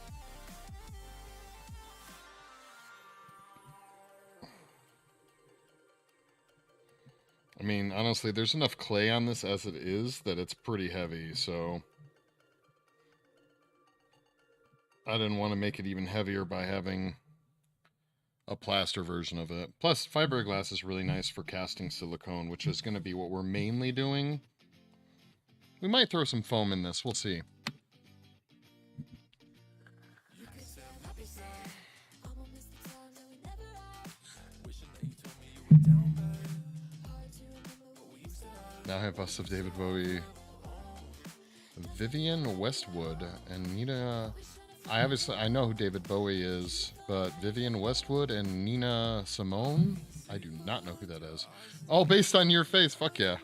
I mean, honestly, there's enough clay on this as it is that it's pretty heavy, so I didn't want to make it even heavier by having a plaster version of it. Plus, fiberglass is really nice for casting silicone, which is going to be what we're mainly doing. We might throw some foam in this, we'll see. Now I have busts of David Bowie, Vivienne Westwood, and Nina. I know who David Bowie is, but Vivienne Westwood and Nina Simone? I do not know who that is. Oh, based on your face, fuck yeah.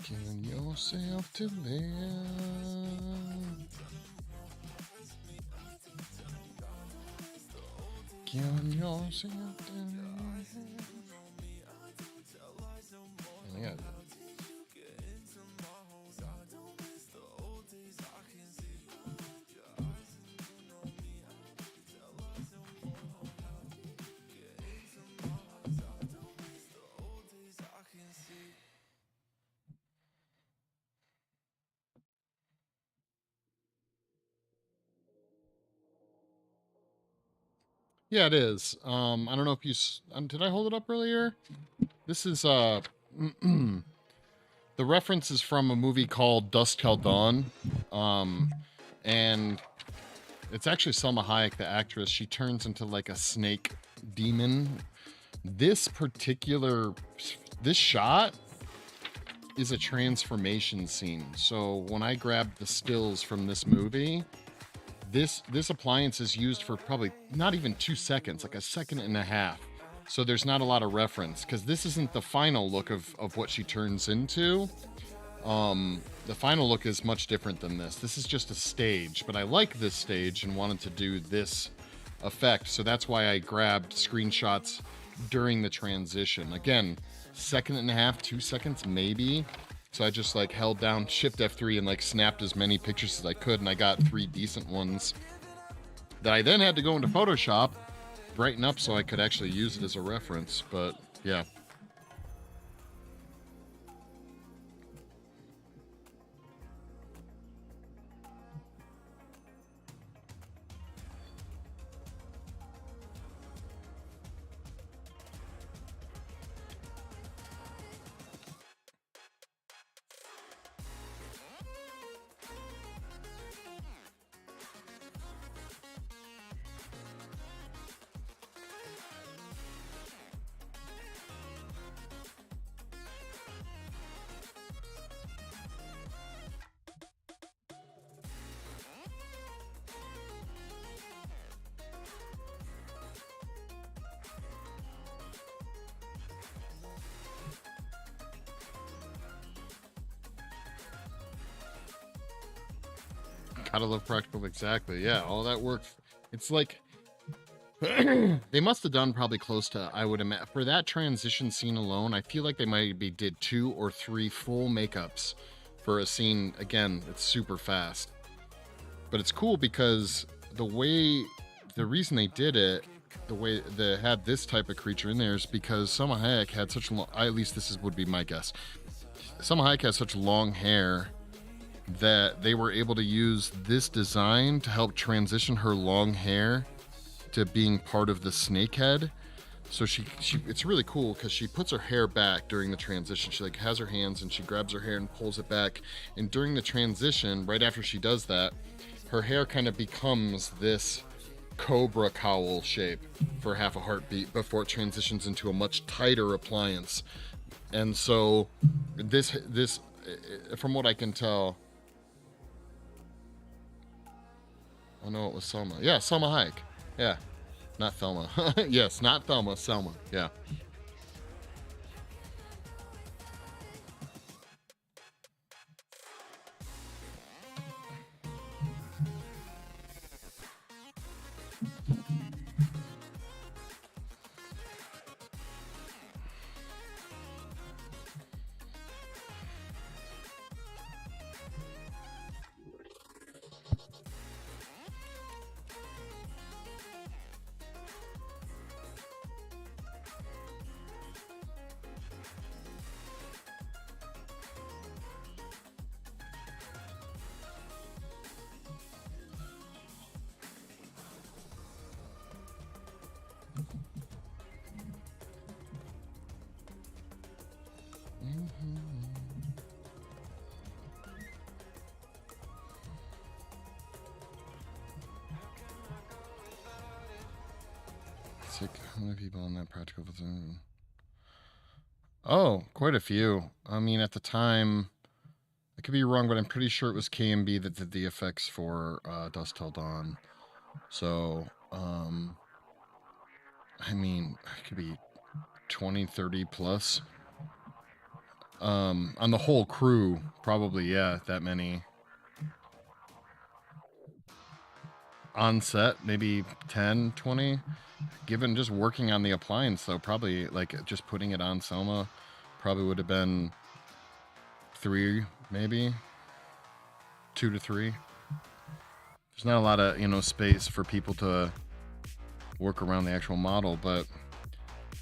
Killing yourself to live. Killing yourself to live. Yeah. Yeah, it is. I don't know if you did I hold it up earlier? This is the reference is from a movie called Dusk Till Dawn, and it's actually Selma Hayek, the actress. She turns into like a snake demon. This shot is a transformation scene. So when I grabbed the stills from this movie, this appliance is used for probably not even 2 seconds, like a second and a half. So there's not a lot of reference, because this isn't the final look of what she turns into. The final look is much different than this. This is just a stage, but I like this stage and wanted to do this effect. So that's why I grabbed screenshots during the transition. Again, second and a half, 2 seconds maybe. So I just like held down Shift F3 and like snapped as many pictures as I could, and I got 3 decent ones that I then had to go into Photoshop, brighten up so I could actually use it as a reference. But yeah. Gotta love practical, exactly. Yeah, all that work. It's like they must have done probably close to, I would imagine, for that transition scene alone. I feel like they maybe did 2 or 3 full makeups for a scene. Again, it's super fast, but it's cool because the reason they did it, the way they had this type of creature in there, is because Selma Hayek had such long, at least would be my guess. Selma Hayek has such long hair that they were able to use this design to help transition her long hair to being part of the snake head. So she it's really cool because she puts her hair back during the transition. She like has her hands and she grabs her hair and pulls it back. And during the transition, right after she does that, her hair kind of becomes this cobra cowl shape for half a heartbeat before it transitions into a much tighter appliance. And so this from what I can tell, oh no, it was Selma. Yeah, Selma Hayek. Yeah, not Thelma. Yes, not Thelma, Selma. Yeah. How many people on that practical? Oh, quite a few. I mean, at the time, I could be wrong, but I'm pretty sure it was KMB that did the effects for Dusk Till Dawn. So, I mean, it could be 20, 30 plus. On the whole crew, probably, yeah, that many. On set, maybe 10, 20. Given just working on the appliance, though, probably like just putting it on Selma probably would have been 3, maybe 2 to 3. There's not a lot of space for people to work around the actual model, but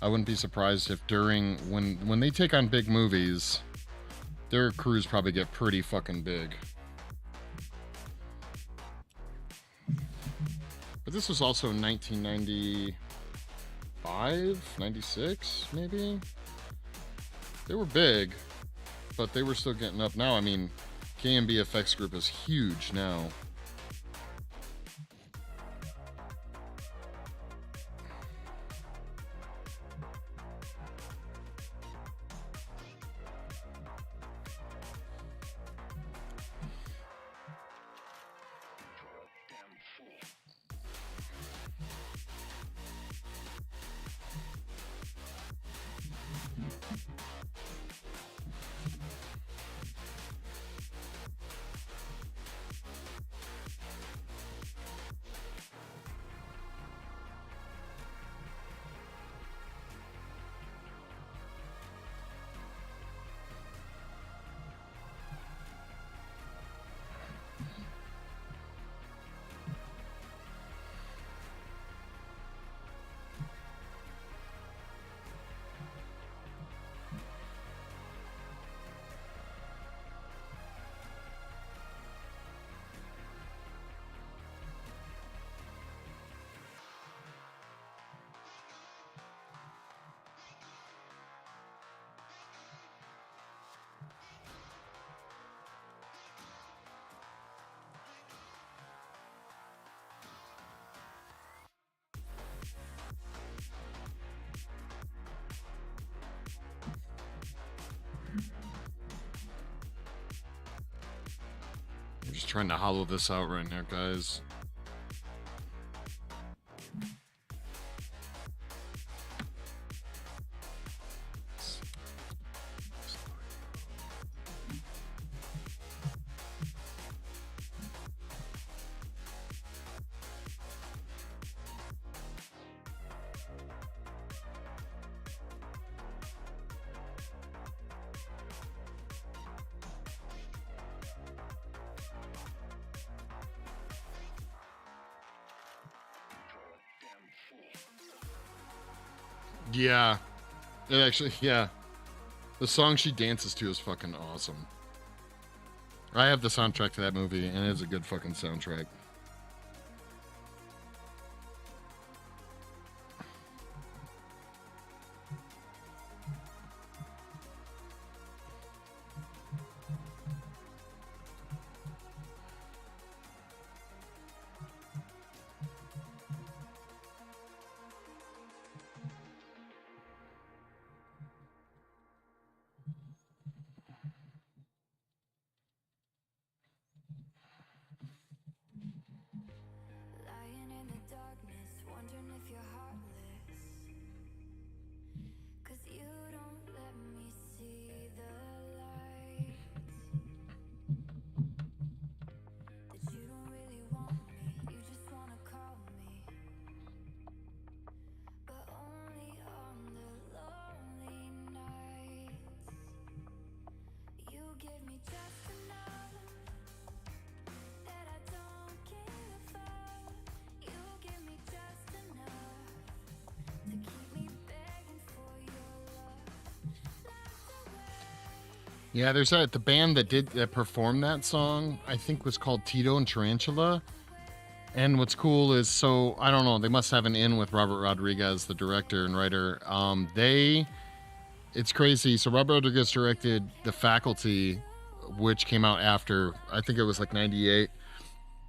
I wouldn't be surprised if during when they take on big movies, their crews probably get pretty fucking big. But this was also 1995, 96, maybe? They were big, but they were still getting up. Now, I mean, KMB Effects Group is huge now. trying to hollow this out right now, guys. Yeah. It actually, yeah. The song she dances to is fucking awesome. I have the soundtrack to that movie, and it's a good fucking soundtrack. Lying in the darkness, wondering if you're heartless. 'Cause you don't let me see the light. That you don't really want me, you just wanna call me. But only on the lonely nights. You give me just enough that I don't give up. You give me just enough to keep me begging for your love. Locked away. Yeah, there's the band that performed that song, I think was called Tito and Tarantula. And what's cool is, so I don't know, they must have an in with Robert Rodriguez, the director and writer. It's crazy. So Robert Rodriguez directed The Faculty, which came out after, I think it was like 98.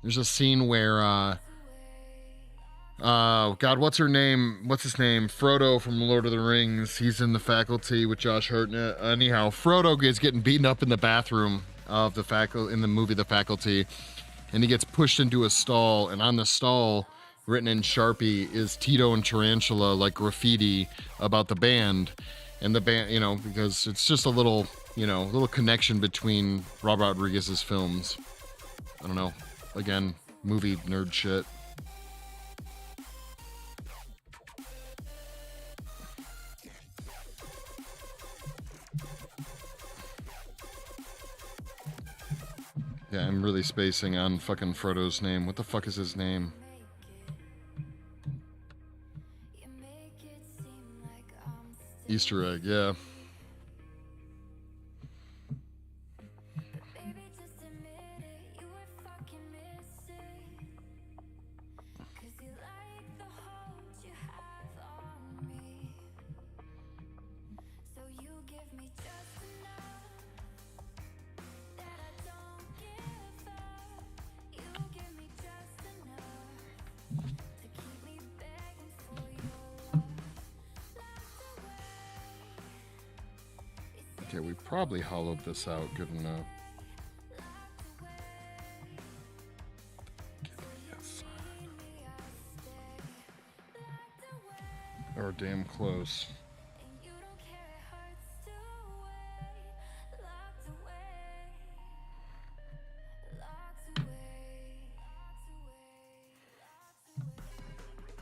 There's a scene where God, what's her name? What's his name? Frodo from Lord of the Rings. He's in The Faculty with Josh Hartnett. Anyhow, Frodo is getting beaten up in the bathroom of in the movie The Faculty, and he gets pushed into a stall, and on the stall, written in Sharpie, is Tito and Tarantula, like graffiti about the band. And the band, because it's just a little connection between Robert Rodriguez's films. I don't know. Again, movie nerd shit. Yeah, I'm really spacing on fucking Frodo's name. What the fuck is his name? You make it seem like I'm still, Easter egg, yeah. but baby, just admit it, you were fucking missing. 'Cause you like the hold you have on me. So you give me just enough that I don't give up. You give me just enough to keep me begging for your love. Locked away. Okay, we probably hollowed this out good enough. Yes. Or damn close. And you don't care, it hurts to wait. Locked away. Locked away. Locked away.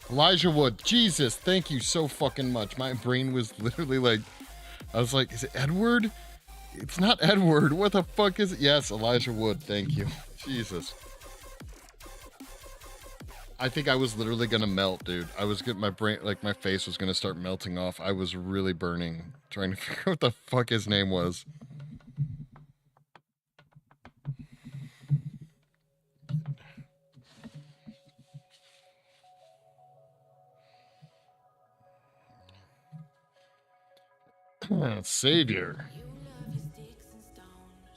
Elijah Wood, Jesus, thank you so fucking much. My brain was literally like, I was like, is it Edward? It's not Edward. What the fuck is it? Yes, Elijah Wood, thank you. Jesus. I think I was literally gonna melt, dude. I was getting my brain, like my face was gonna start melting off. I was really burning, trying to figure out what the fuck his name was. Savior. You love your sticks and stones.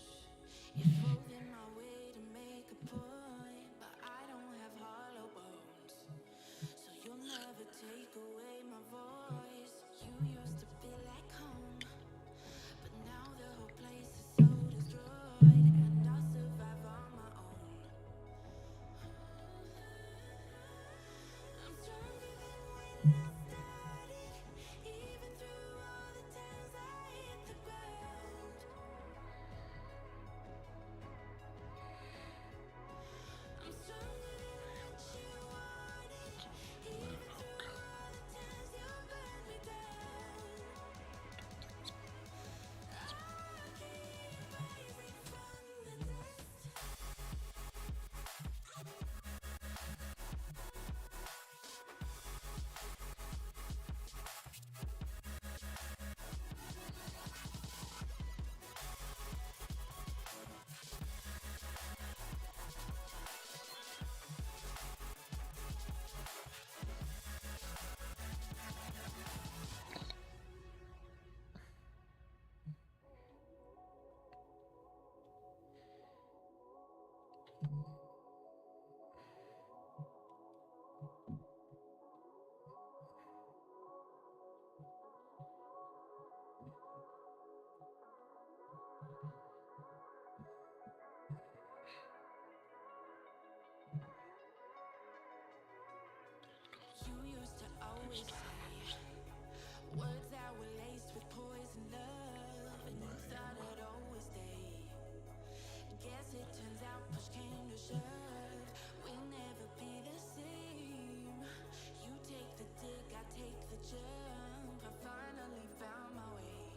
You throw them my way to make a point, but I don't have hollow bones, so you'll never take away my voice. You used to be like home, but now the whole place is so destroyed, and I survive on my own. I'm stronger than when I started, even through all the times I hit the ground. I'm stronger than what you wanted, even through all the times you burned me down. I'll keep rising from the dust. You used to always say words that were laced with poison love, and you thought I'd always stay. Guess it turns out push came to shove, we'll never be the same. You take the dig, I take the jump, I finally found my way.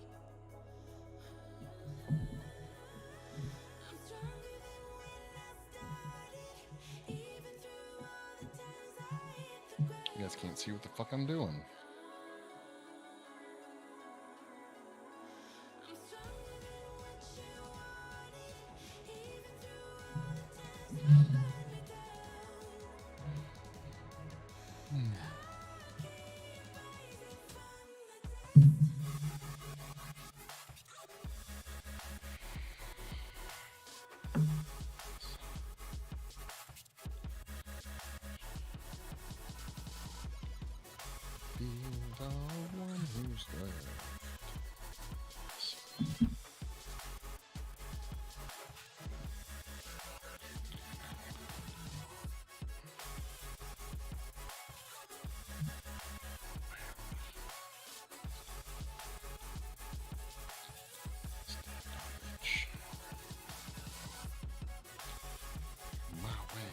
I'm stronger than when I started, even through all the times I hit the ground. You guys can't see what the fuck I'm doing. I'm stronger than what you wanted, even through all the times you burned me down. I'll keep rising from the dust. Be the one who's left. My way.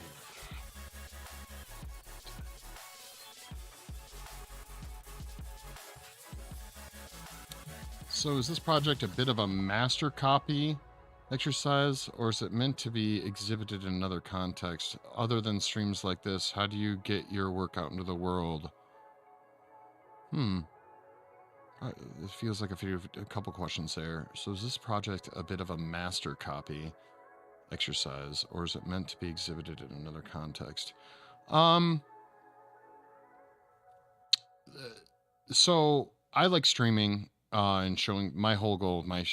So is this project a bit of a master copy exercise, or is it meant to be exhibited in another context? Other than streams like this, how do you get your work out into the world? It feels like a couple questions there. So is this project a bit of a master copy exercise, or is it meant to be exhibited in another context? So I like streaming and showing. My whole goal of my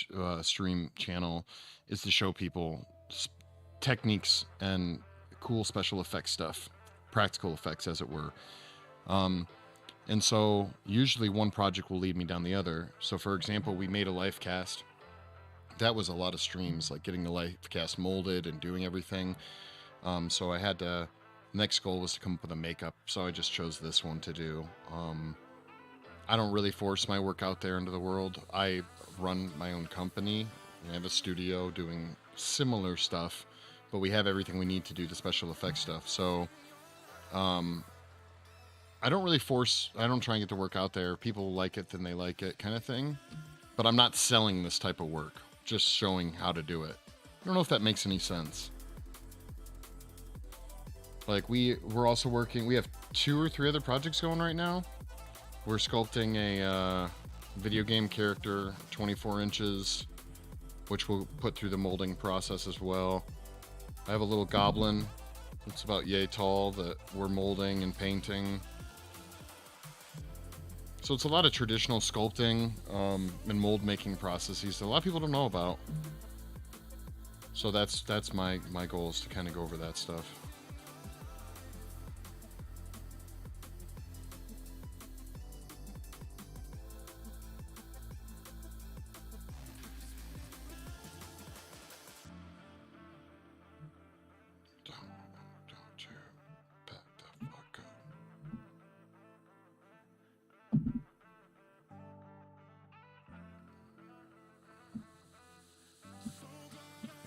stream channel is to show people techniques and cool special effects stuff, practical effects, as it were. And so usually one project will lead me down the other. So for example, we made a life cast. That was a lot of streams, like getting the life cast molded and doing everything. So I had to, next goal was to come up with a makeup. So I just chose this one to do. I don't really force my work out there into the world. I run my own company. I have a studio doing similar stuff, but we have everything we need to do the special effects stuff. So, I don't really force, I don't try and get the work out there. People like it, then they like it kind of thing. But I'm not selling this type of work, just showing how to do it. I don't know if that makes any sense. Like we're also working, we have 2 or 3 other projects going right now. We're sculpting a video game character, 24 inches, which we'll put through the molding process as well. I have a little goblin that's about yay tall that we're molding and painting. So it's a lot of traditional sculpting and mold making processes that a lot of people don't know about. So that's my goal, is to kind of go over that stuff. Don't you back the fuck up.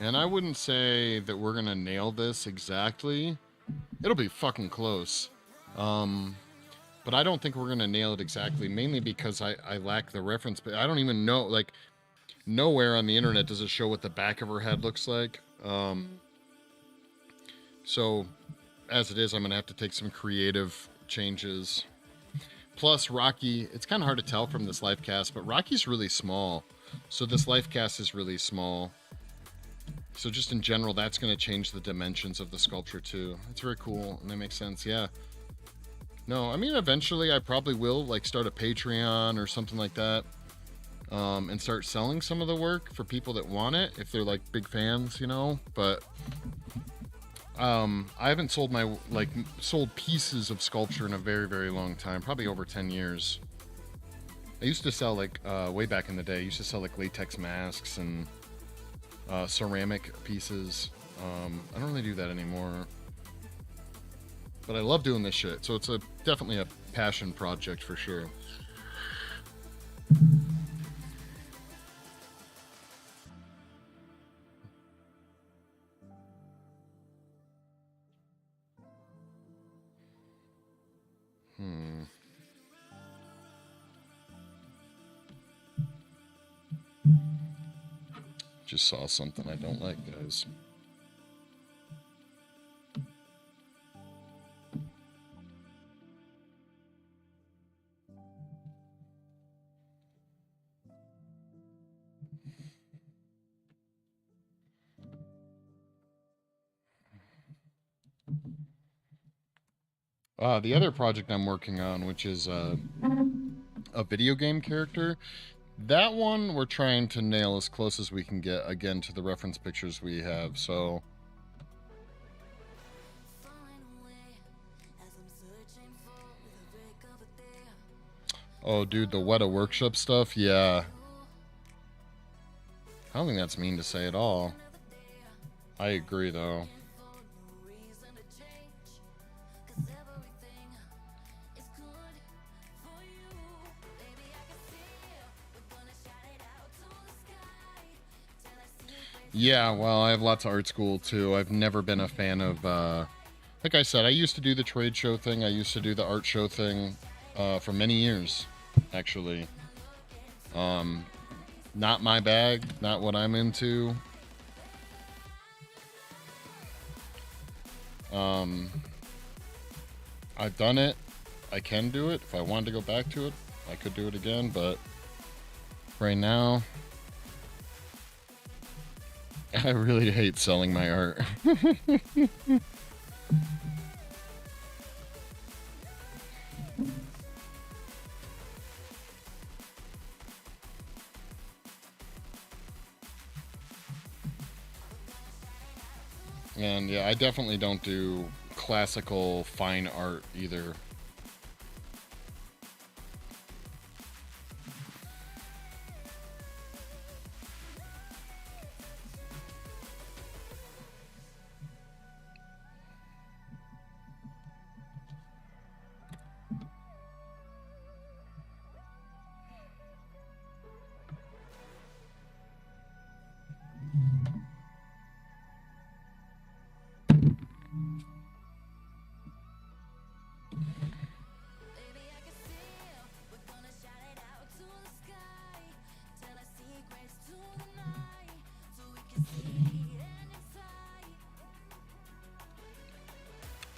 And I wouldn't say that we're gonna nail this exactly. It'll be fucking close. But I don't think we're gonna nail it exactly, mainly because I lack the reference. But I don't even know, like, nowhere on the internet does it show what the back of her head looks like. So as it is, I'm gonna have to take some creative changes. Plus, Rocky, it's kind of hard to tell from this life cast, but Rocky's really small. So this life cast is really small. So just in general, that's going to change the dimensions of the sculpture too. That's very cool, and that makes sense. Yeah. No, I mean, eventually I probably will like start a Patreon or something like that, and start selling some of the work for people that want it, if they're like big fans, you know. But I haven't sold sold pieces of sculpture in a very, very long time, probably over 10 years. I used to sell like way back in the day. I used to sell like latex masks and ceramic pieces. I don't really do that anymore, but I love doing this shit. So it's definitely a passion project for sure. Just saw something I don't like, guys. The other project I'm working on, which is a video game character, that one we're trying to nail as close as we can get, again, to the reference pictures we have. So oh dude, the Weta Workshop stuff, yeah, I don't think that's mean to say at all. I agree though. Yeah, well, I have lots of art school too. I've never been a fan of, like I said, I used to do the trade show thing. I used to do the art show thing for many years, actually. Not my bag, not what I'm into. I've done it. I can do it. If I wanted to go back to it, I could do it again, but right now, I really hate selling my art. And yeah, I definitely don't do classical fine art either.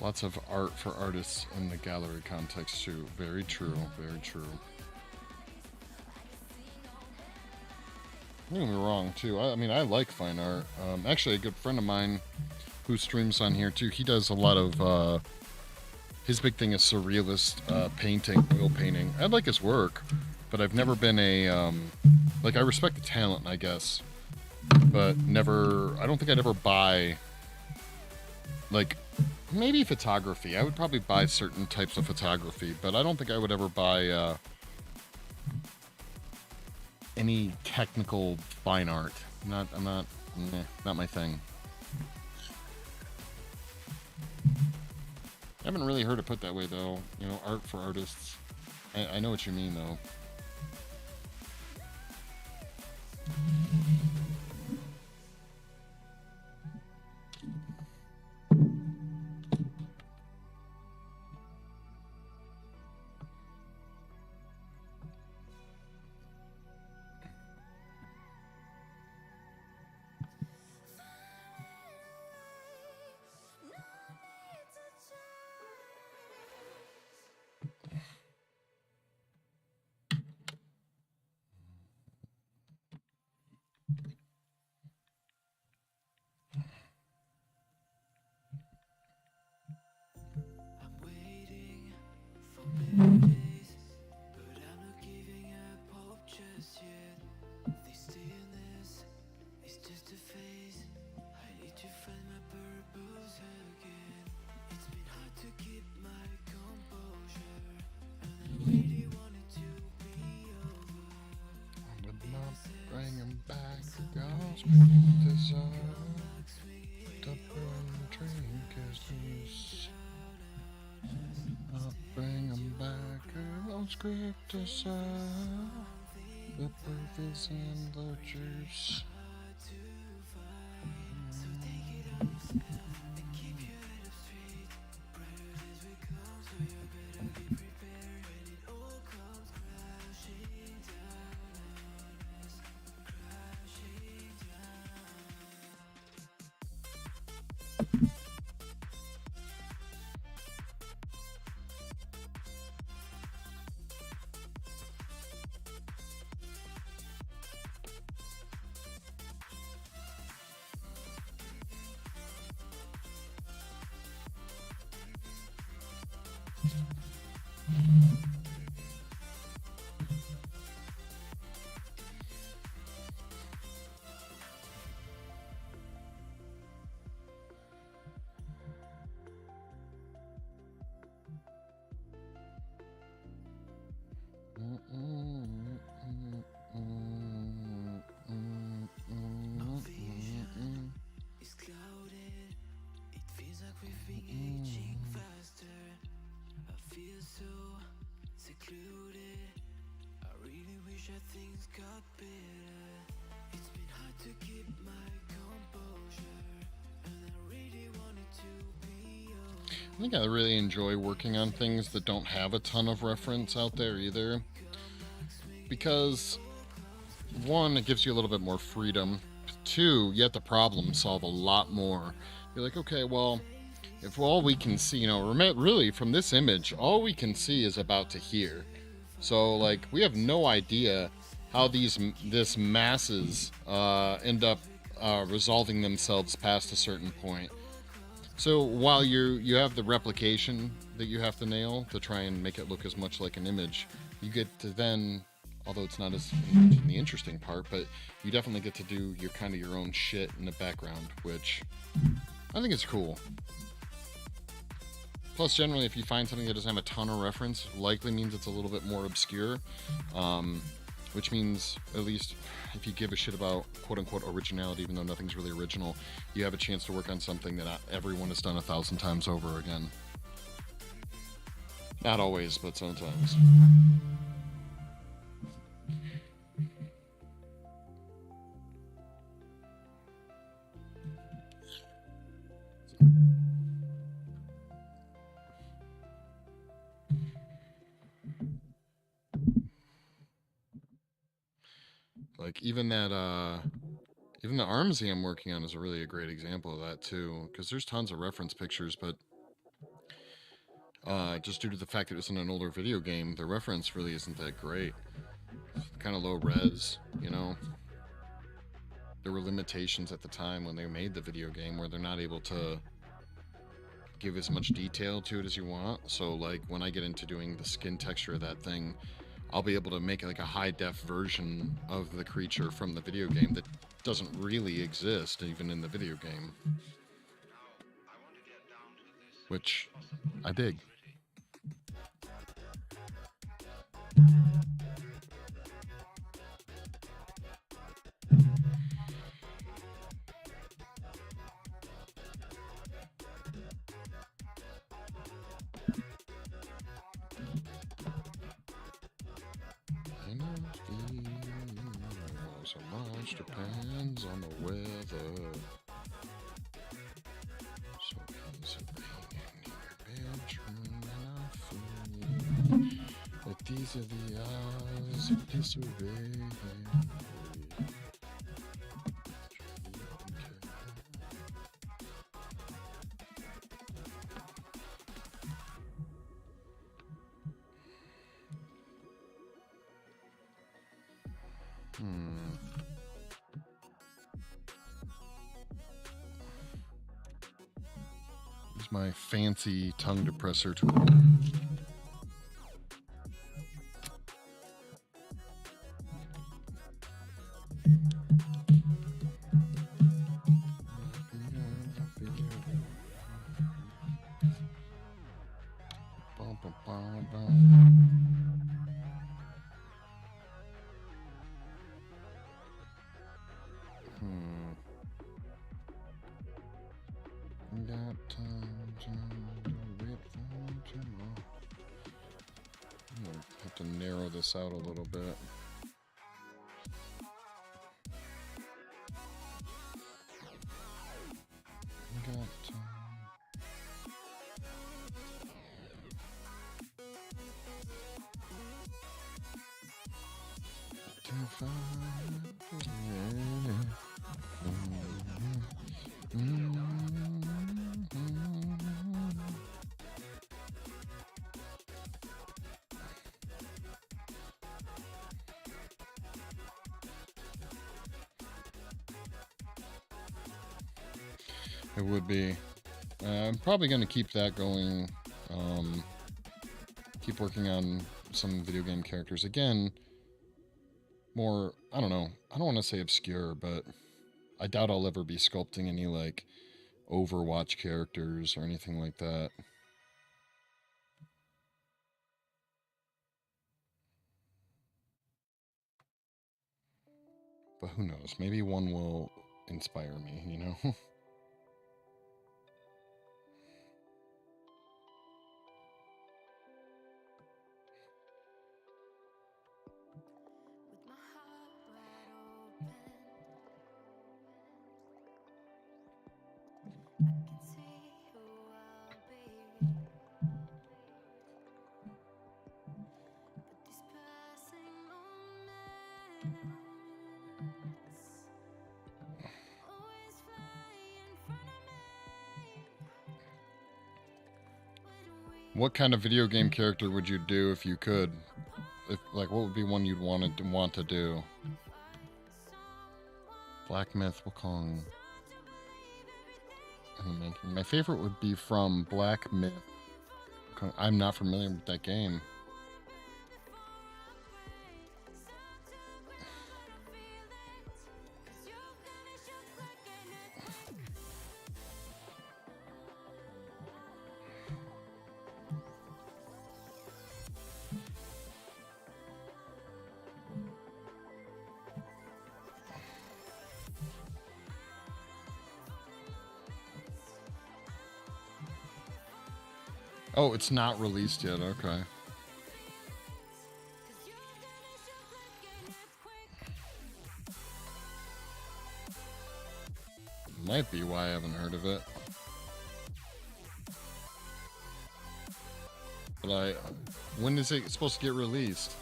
Lots of art for artists in the gallery context too. Very true, very true. Don't get me wrong too. I mean, I like fine art. Actually, a good friend of mine who streams on here too, he does a lot of his big thing is surrealist painting, oil painting. I like his work, but I've never been a like I respect the talent, I guess, but never. I don't think I'd ever buy like maybe photography. I would probably buy certain types of photography, but I don't think I would ever buy any technical fine art. I'm not, not my thing. I haven't really heard it put that way though. You know, art for artists. I know what you mean though. Script aside, the proof is in the juice. I think I really enjoy working on things that don't have a ton of reference out there either. Because, one, it gives you a little bit more freedom. Two, you have to problem solve a lot more. You're like, okay, well, if all we can see, you know, really from this image, all we can see is about to here. So, like, we have no idea how this masses end up resolving themselves past a certain point. So while you have the replication that you have to nail to try and make it look as much like an image, you get to then, although it's not as the interesting part, but you definitely get to do your kind of your own shit in the background, which I think is cool. Plus, generally, if you find something that doesn't have a ton of reference, likely means it's a little bit more obscure, which means, at least if you give a shit about quote-unquote originality, even though nothing's really original, you have a chance to work on something that everyone has done 1,000 times over again. Not always, but sometimes. Like even the Armsy I'm working on is a great example of that too, because there's tons of reference pictures, but just due to the fact that it's in an older video game, the reference really isn't that great. Kind of low res, you know. There were limitations at the time when they made the video game where they're not able to give as much detail to it as you want. So like when I get into doing the skin texture of that thing, I'll be able to make like a high def version of the creature from the video game that doesn't really exist even in the video game, which I dig. So much depends on the weather. So is it raining in your bedroom and I feel that these are the eyes of disarray. Use my fancy tongue depressor tool. Got time to wait for tomorrow. I'm gonna have to narrow this out a little bit. Got time. To find It would be. I'm probably going to keep that going. Keep working on some video game characters. Again, more, I don't know. I don't want to say obscure, but I doubt I'll ever be sculpting any, like, Overwatch characters or anything like that. But who knows? Maybe one will inspire me, you know? With my heart wide open, I can see who I'll be. But these passing moments always fly in front of me. What kind of video game character would you do if you could? If, like, what would be one you'd want to do? Black Myth Wukong. My favorite would be from Black Myth. I'm not familiar with that game. Oh, it's not released yet. Okay. Might be why I haven't heard of it. But when is it supposed to get released?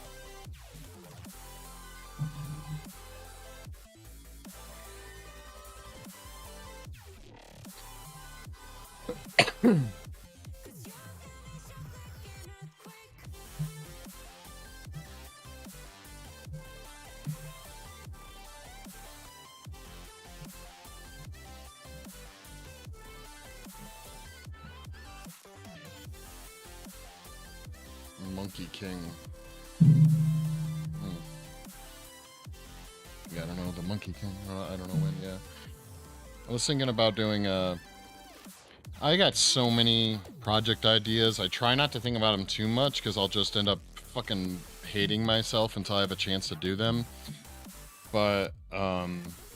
Monkey King. Hmm. Yeah, I don't know, the Monkey King. I don't know when, yeah. I was thinking about doing I got so many project ideas. I try not to think about them too much because I'll just end up fucking hating myself until I have a chance to do them. But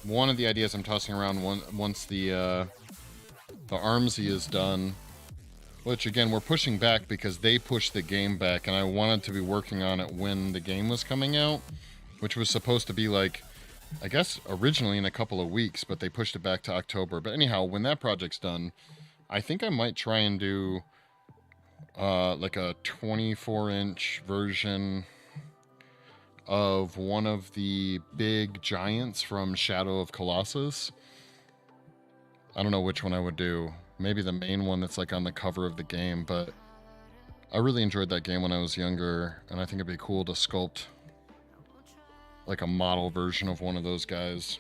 one of the ideas I'm tossing around once the Armsy is done, which again we're pushing back because they pushed the game back, and I wanted to be working on it when the game was coming out, which was supposed to be like, I guess originally in a couple of weeks, but they pushed it back to October. But anyhow, when that project's done, I think I might try and do like a 24-inch version of one of the big giants from Shadow of Colossus. I don't know which one I would do. Maybe the main one that's like on the cover of the game, but I really enjoyed that game when I was younger, and I think it'd be cool to sculpt like a model version of one of those guys.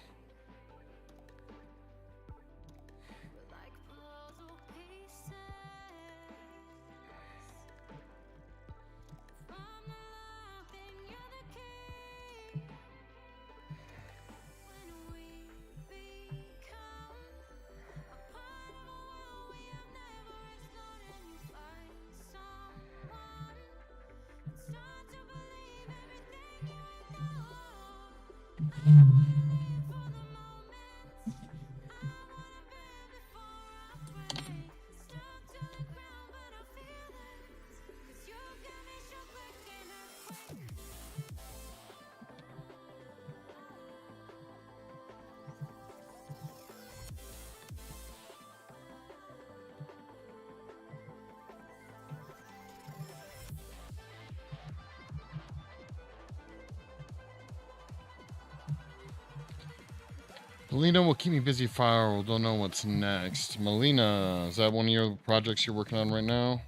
Melina will keep me busy, Fire. Don't know what's next. Melina, is that one of your projects you're working on right now?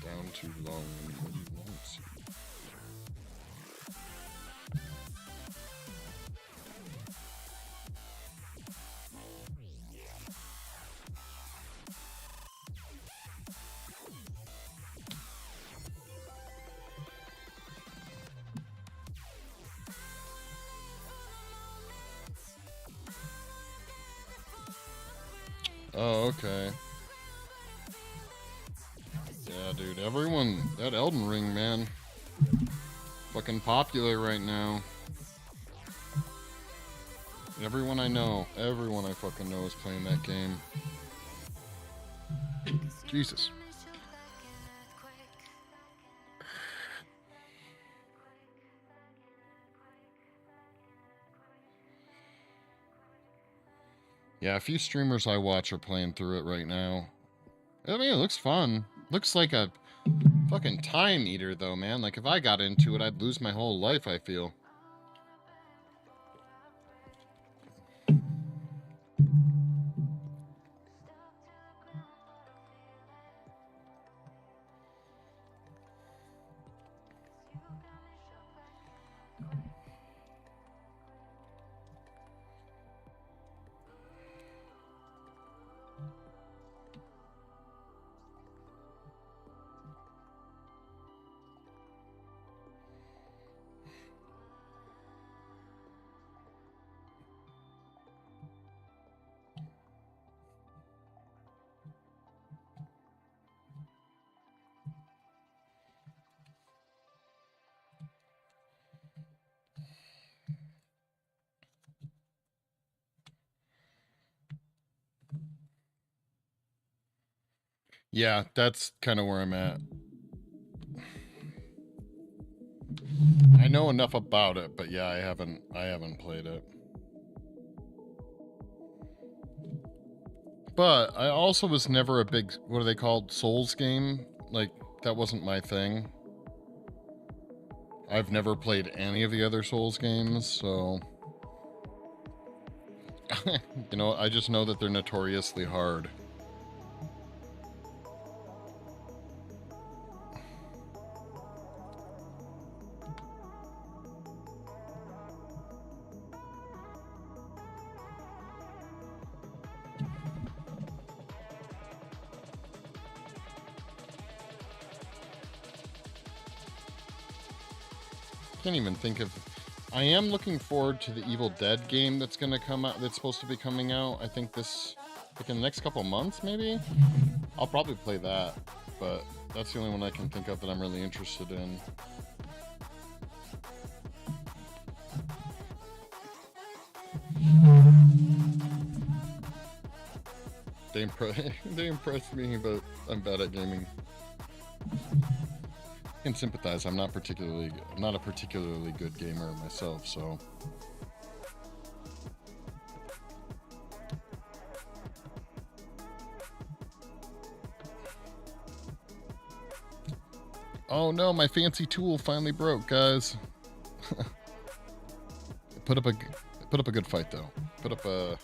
Down too long. What do you want to see? Oh, okay. Yeah, dude, everyone, that Elden Ring, man, fucking popular right now. Everyone I know, everyone I fucking know is playing that game. Jesus. Yeah, a few streamers I watch are playing through it right now. I mean, it looks fun. Looks like a fucking time eater, though, man. Like, if I got into it, I'd lose my whole life, I feel. Yeah, that's kind of where I'm at. I know enough about it, but yeah, I haven't played it. But I also was never a big, what are they called, Souls game? Like, that wasn't my thing. I've never played any of the other Souls games, so you know, I just know that they're notoriously hard. can't even think of. I am looking forward to the Evil Dead game that's gonna come out. That's supposed to be coming out. I think like in the next couple months, maybe. I'll probably play that, but that's the only one I can think of that I'm really interested in. They they impressed me, but I'm bad at gaming. I can sympathize. I'm not a particularly good gamer myself, so. Oh no, my fancy tool finally broke, guys. Put up a good fight though. Put up a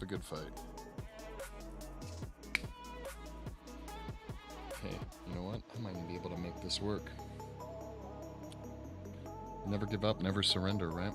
good fight. Hey, you know what? I might even be able to make this work. Never give up, never surrender, right?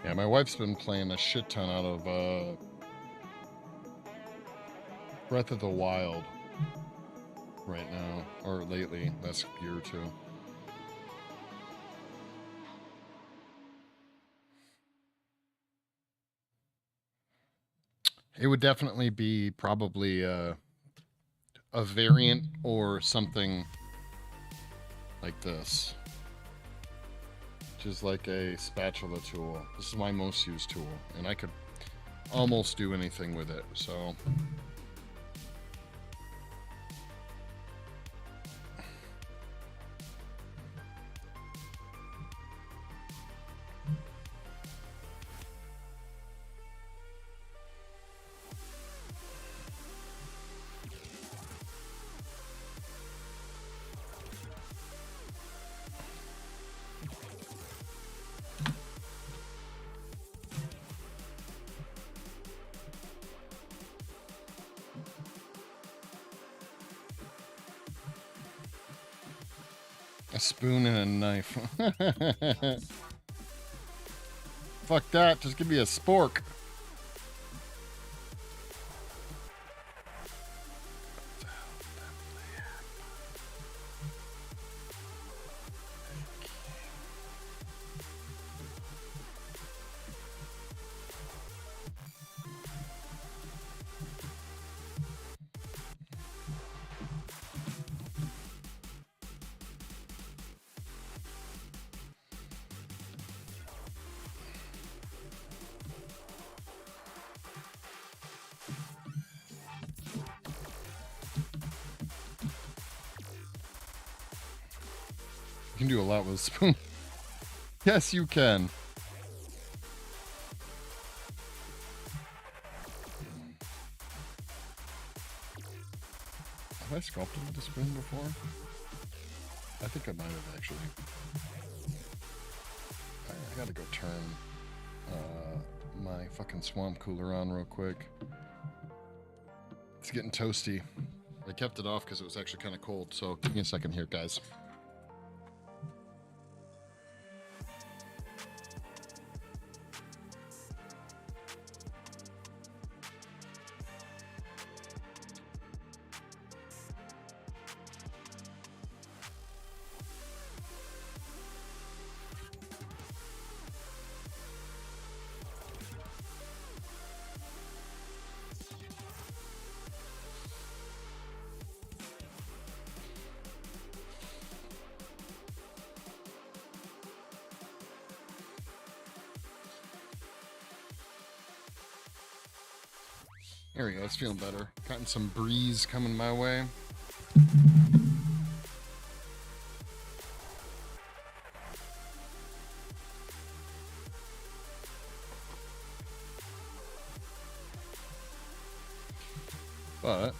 Yeah, my wife's been playing a shit ton out of Breath of the Wild right now, or lately, last year or two. It would definitely be probably a variant or something like this. Which is like a spatula tool. This is my most used tool, and I could almost do anything with it, so. A spoon and a knife. Fuck that, just give me a spork. You can do a lot with a spoon. Yes, you can. Have I sculpted with a spoon before? I think I might have actually. I gotta go turn my fucking swamp cooler on real quick. It's getting toasty. I kept it off because it was actually kind of cold, so give me a second here, guys. There we go. It's feeling better. Gotten some breeze coming my way. But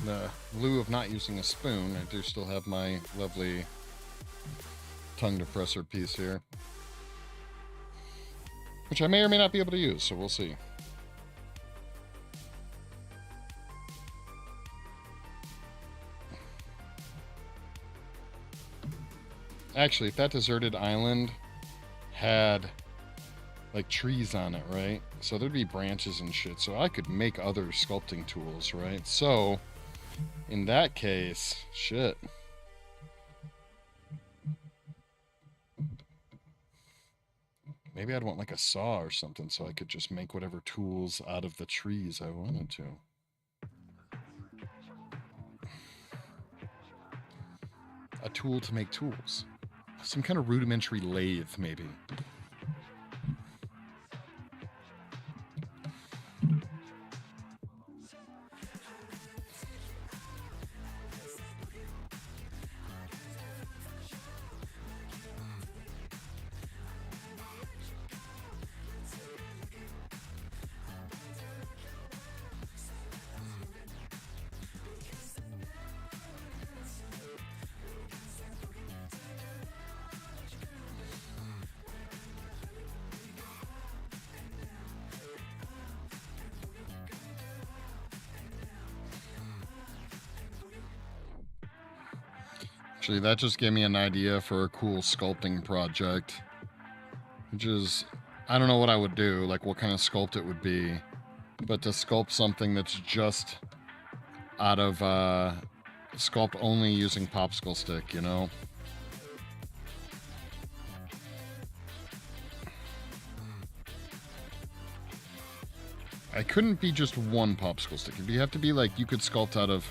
in lieu of not using a spoon, I do still have my lovely tongue depressor piece here, which I may or may not be able to use, so we'll see. Actually, if that deserted island had like trees on it, right? So there'd be branches and shit, so I could make other sculpting tools, right? So in that case, shit. Maybe I'd want like a saw or something so I could just make whatever tools out of the trees I wanted to. A tool to make tools. Some kind of rudimentary lathe, maybe. Actually, that just gave me an idea for a cool sculpting project. Which is, I don't know what I would do, like what kind of sculpt it would be. But to sculpt something that's just out of, sculpt only using popsicle stick, you know? I couldn't be just one popsicle stick. It'd have to be like you could sculpt out of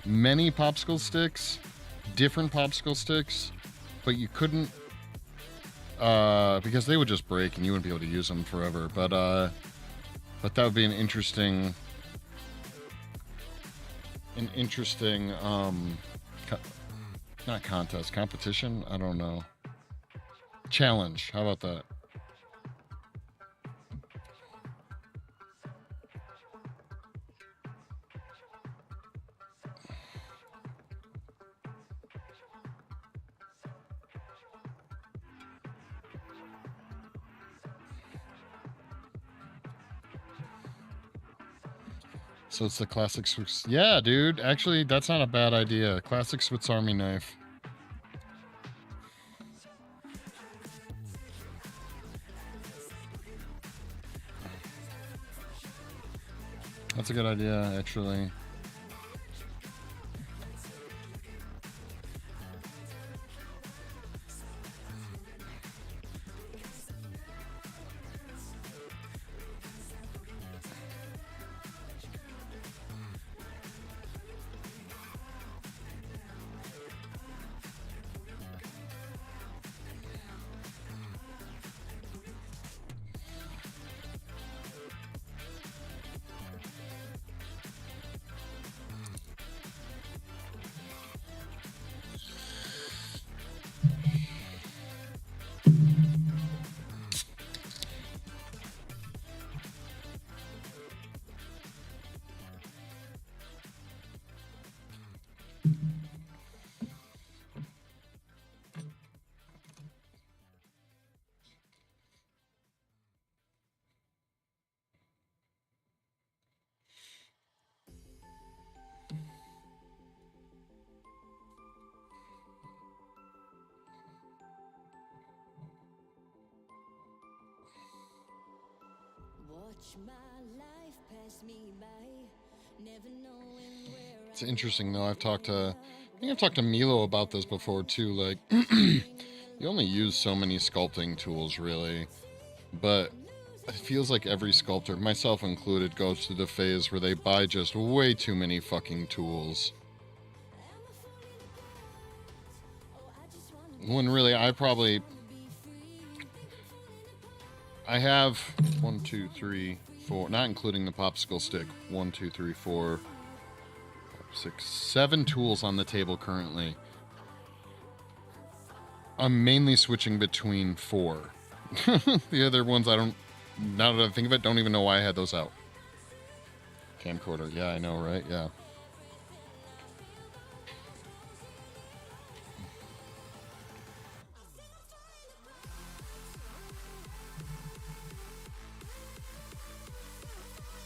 many popsicle sticks, different popsicle sticks, but you couldn't, because they would just break and you wouldn't be able to use them forever. But that would be an interesting, not contest, competition. I don't know. Challenge. How about that? So it's the classic Swiss. Yeah, dude. Actually, that's not a bad idea. Classic Swiss Army knife. That's a good idea, actually. It's interesting though. I think I've talked to Milo about this before too. Like, you only use so many sculpting tools, really, but it feels like every sculptor, myself included, goes through the phase where they buy just way too many fucking tools. When really, I have 1, 2, 3, 4, not including the popsicle stick. 1, 2, 3, 4, 5, 6, 7 tools on the table currently. I'm mainly switching between 4. The other ones I don't, now that I think of it, don't even know why I had those out. Camcorder, yeah, I know, right? Yeah.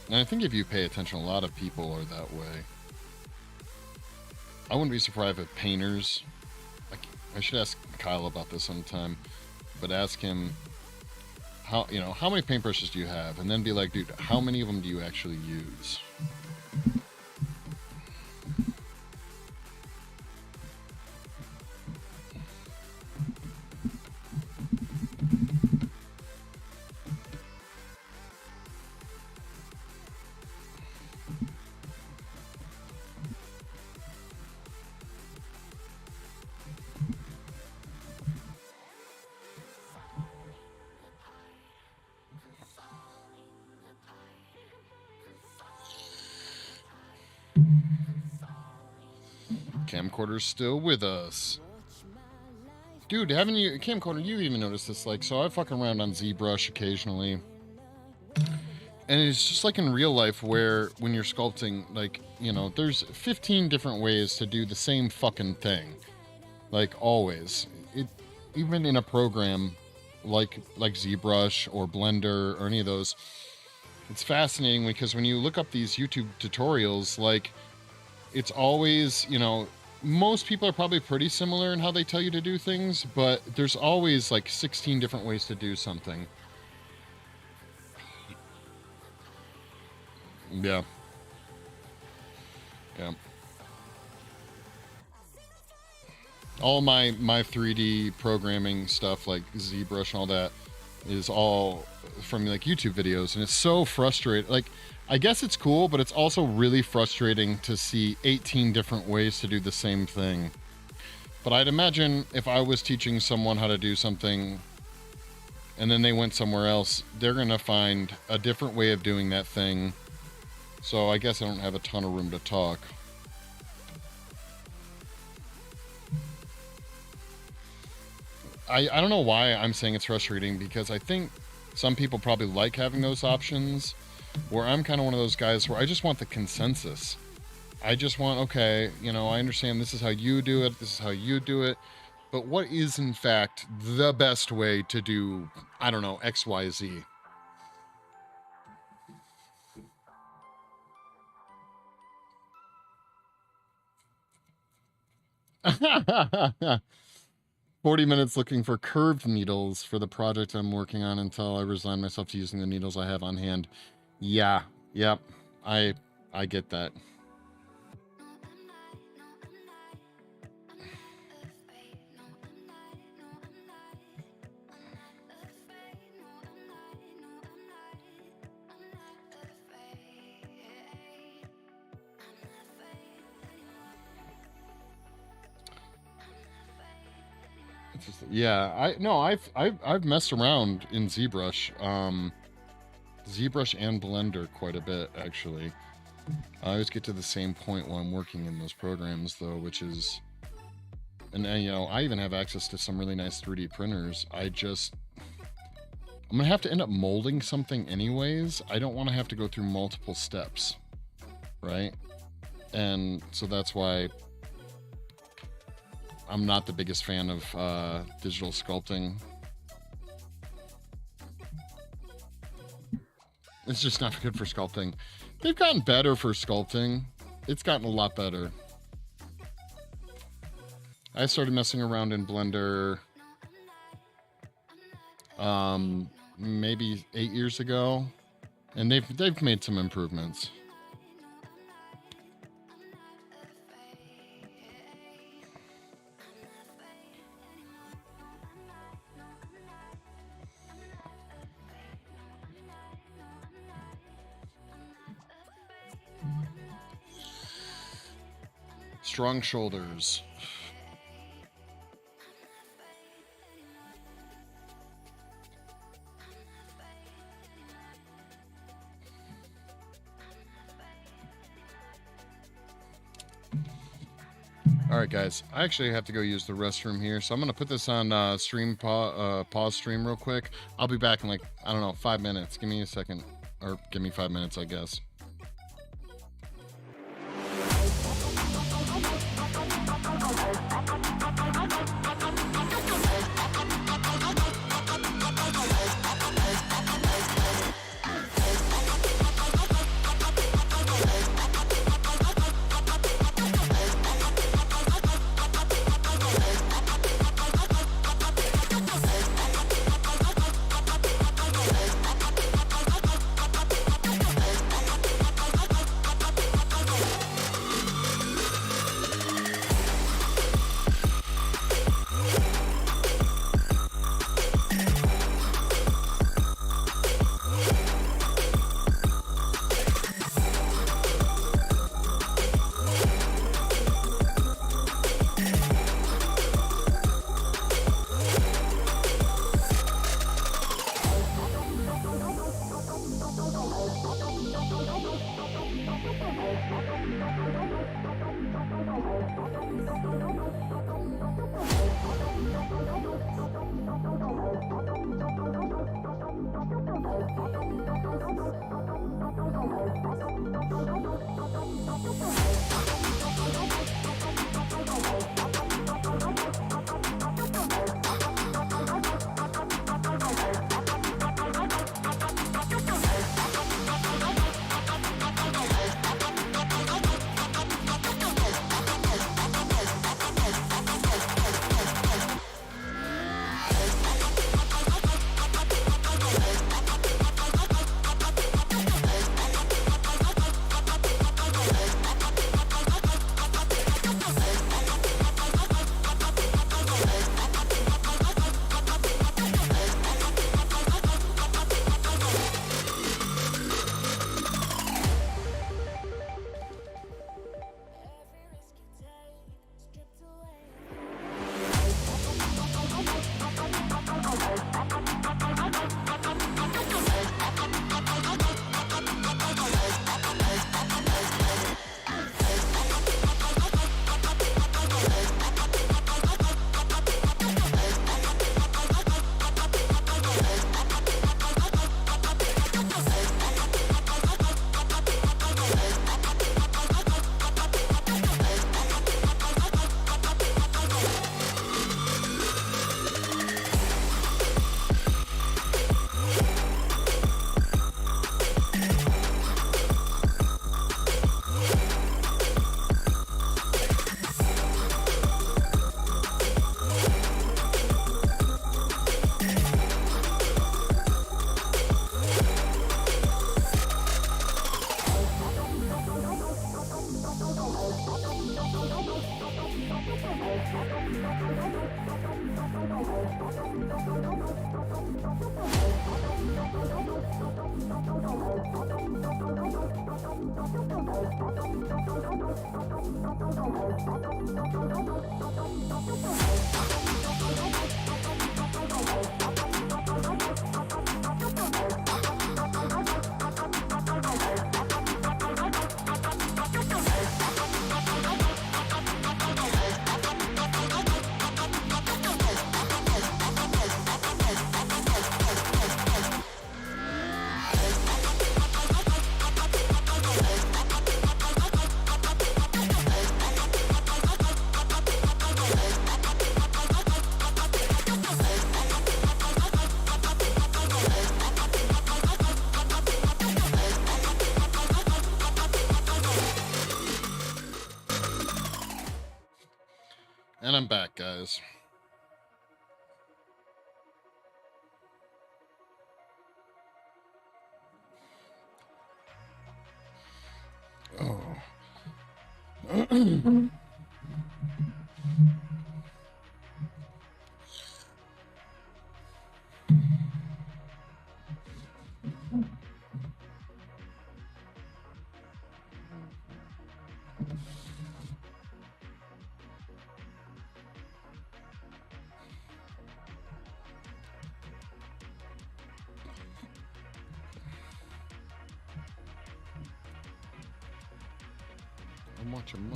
And I think if you pay attention, a lot of people are that way. I wouldn't be surprised if painters, I should ask Kyle about this sometime, but ask him how many paintbrushes do you have, and then be like, dude, how many of them do you actually use? Camcorder's still with us. Dude, haven't you, Camcorder, you even noticed this, like, so I fuck around on ZBrush occasionally. And it's just like in real life where when you're sculpting, like, there's 15 different ways to do the same fucking thing. Like, always. Even in a program like ZBrush or Blender or any of those, it's fascinating because when you look up these YouTube tutorials, like, it's always, most people are probably pretty similar in how they tell you to do things, but there's always like 16 different ways to do something. Yeah. Yeah. All my 3D programming stuff, like ZBrush and all that, is all from like YouTube videos, and it's so frustrating. Like, I guess it's cool, but it's also really frustrating to see 18 different ways to do the same thing. But I'd imagine if I was teaching someone how to do something and then they went somewhere else, they're going to find a different way of doing that thing. So I guess I don't have a ton of room to talk. I don't know why I'm saying it's frustrating, because I think some people probably like having those options, where I'm kind of one of those guys where I just want the consensus. I just want, okay, I understand this is how you do it, this is how you do it, but what is in fact the best way to do, I don't know, X, Y, Z? "40 minutes looking for curved needles for the project I'm working on until I resign myself to using the needles I have on hand." Yeah, yep, I get that. Yeah, I've messed around in ZBrush, ZBrush and Blender quite a bit, actually. I always get to the same point while I'm working in those programs, though, which is, and I even have access to some really nice 3D printers. I'm gonna have to end up molding something anyways. I don't want to have to go through multiple steps, right? And so that's why I'm not the biggest fan of digital sculpting. It's just not good for sculpting. They've gotten better for sculpting. It's gotten a lot better. I started messing around in Blender maybe 8 years ago, and they've made some improvements. Strong shoulders. All right, guys. I actually have to go use the restroom here, so I'm gonna put this on pause stream real quick. I'll be back in like, I don't know, 5 minutes. Give me a second, or give me 5 minutes, I guess. And I'm back, guys. Oh. I'm watching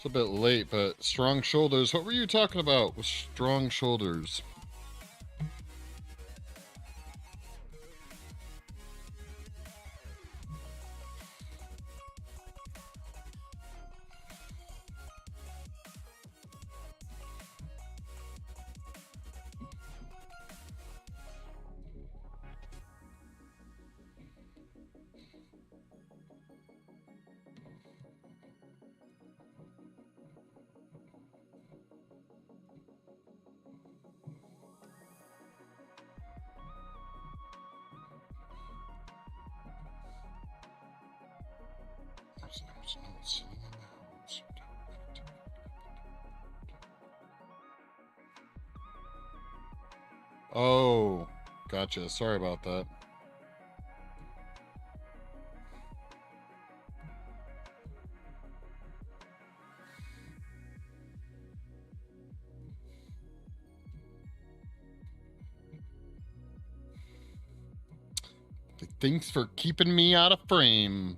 It's a bit late, but strong shoulders. What were you talking about with strong shoulders? Oh, gotcha. Sorry about that. Thanks for keeping me out of frame.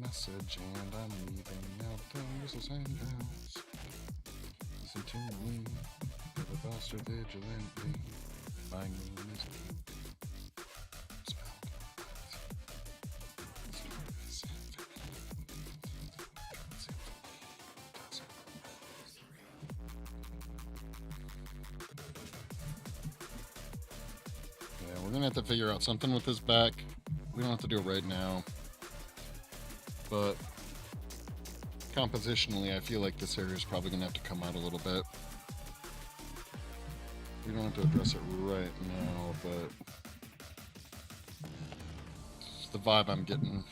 Message and I'm leaving out the whistles and bells. Listen to me, you're the bastard vigilante. My name is yeah, we're gonna have to figure out something with his back. We don't have to do it right now. But compositionally, I feel like this area is probably going to have to come out a little bit. We don't have to address it right now, but it's the vibe I'm getting.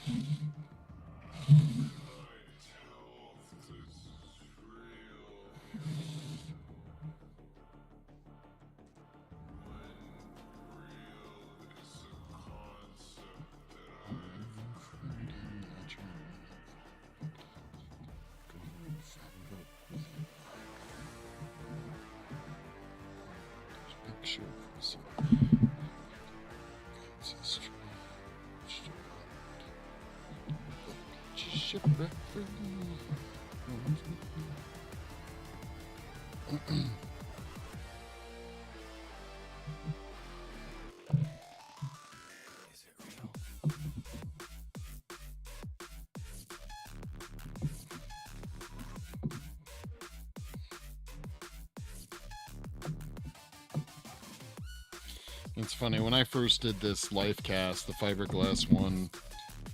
It's funny, when I first did this life cast, the fiberglass one,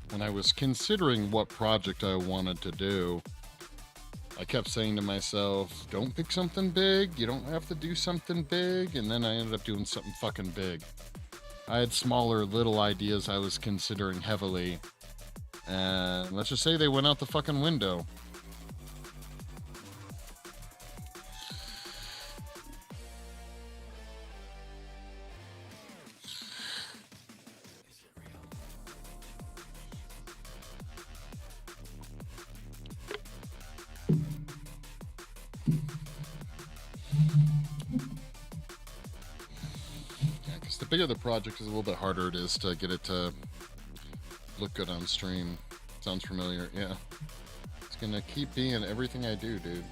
when I was considering what project I wanted to do, I kept saying to myself, don't pick something big, you don't have to do something big, and then I ended up doing something fucking big. I had smaller little ideas I was considering heavily, and let's just say they went out the fucking window. The bigger the project is, a little bit harder it is to get it to look good on stream. Sounds familiar, yeah. It's gonna keep being everything I do, dude.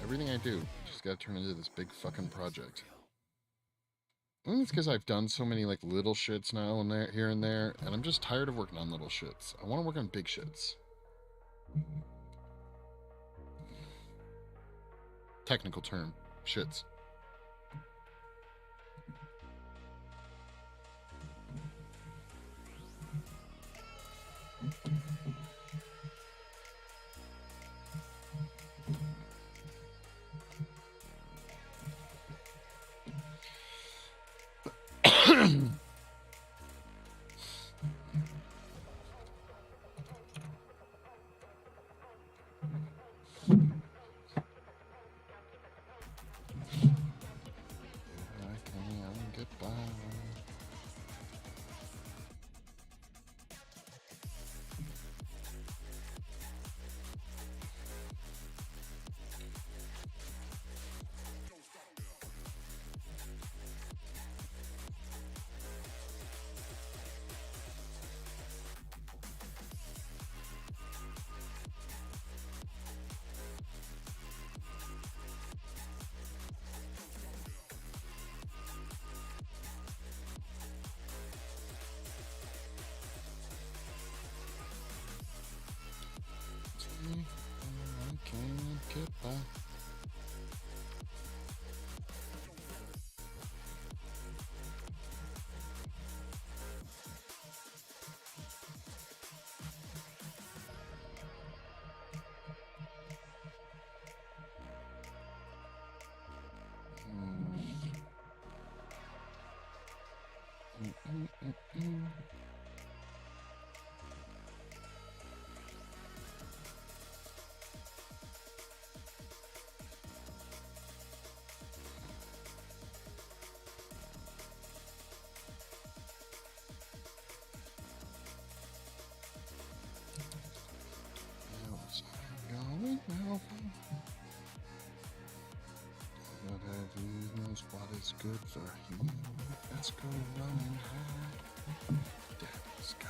Everything I do. Just gotta turn into this big fucking project. I think it's because I've done so many like little shits now and there, here and there, and I'm just tired of working on little shits. I want to work on big shits. Technical term, shits. Can't get by. Going now. But who knows what is good for you? Let's go running high. Daddy's got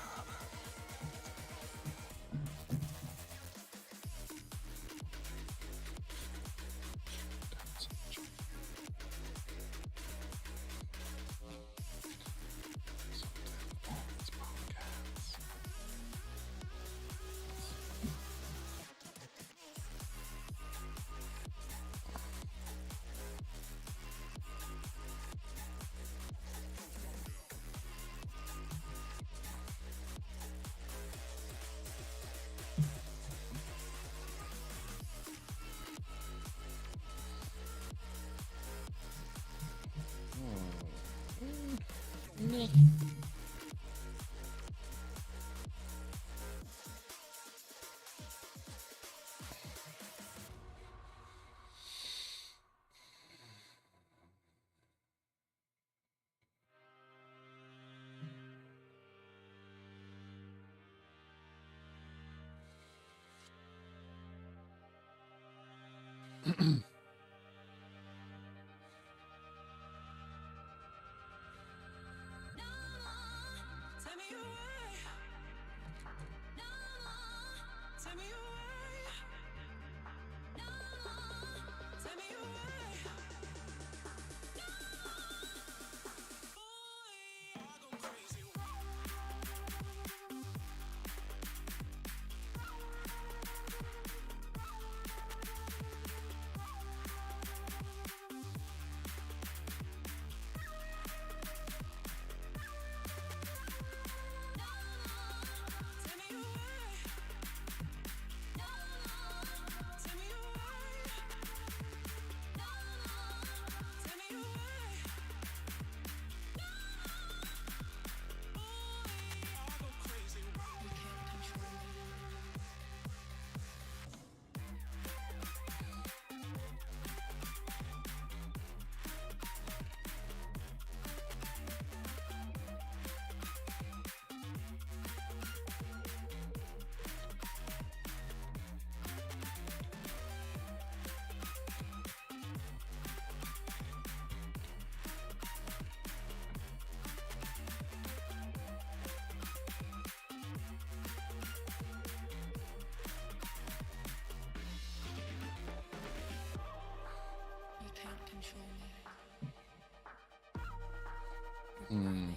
Mm.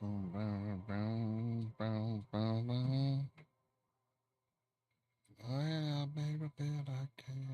I made a bed I can.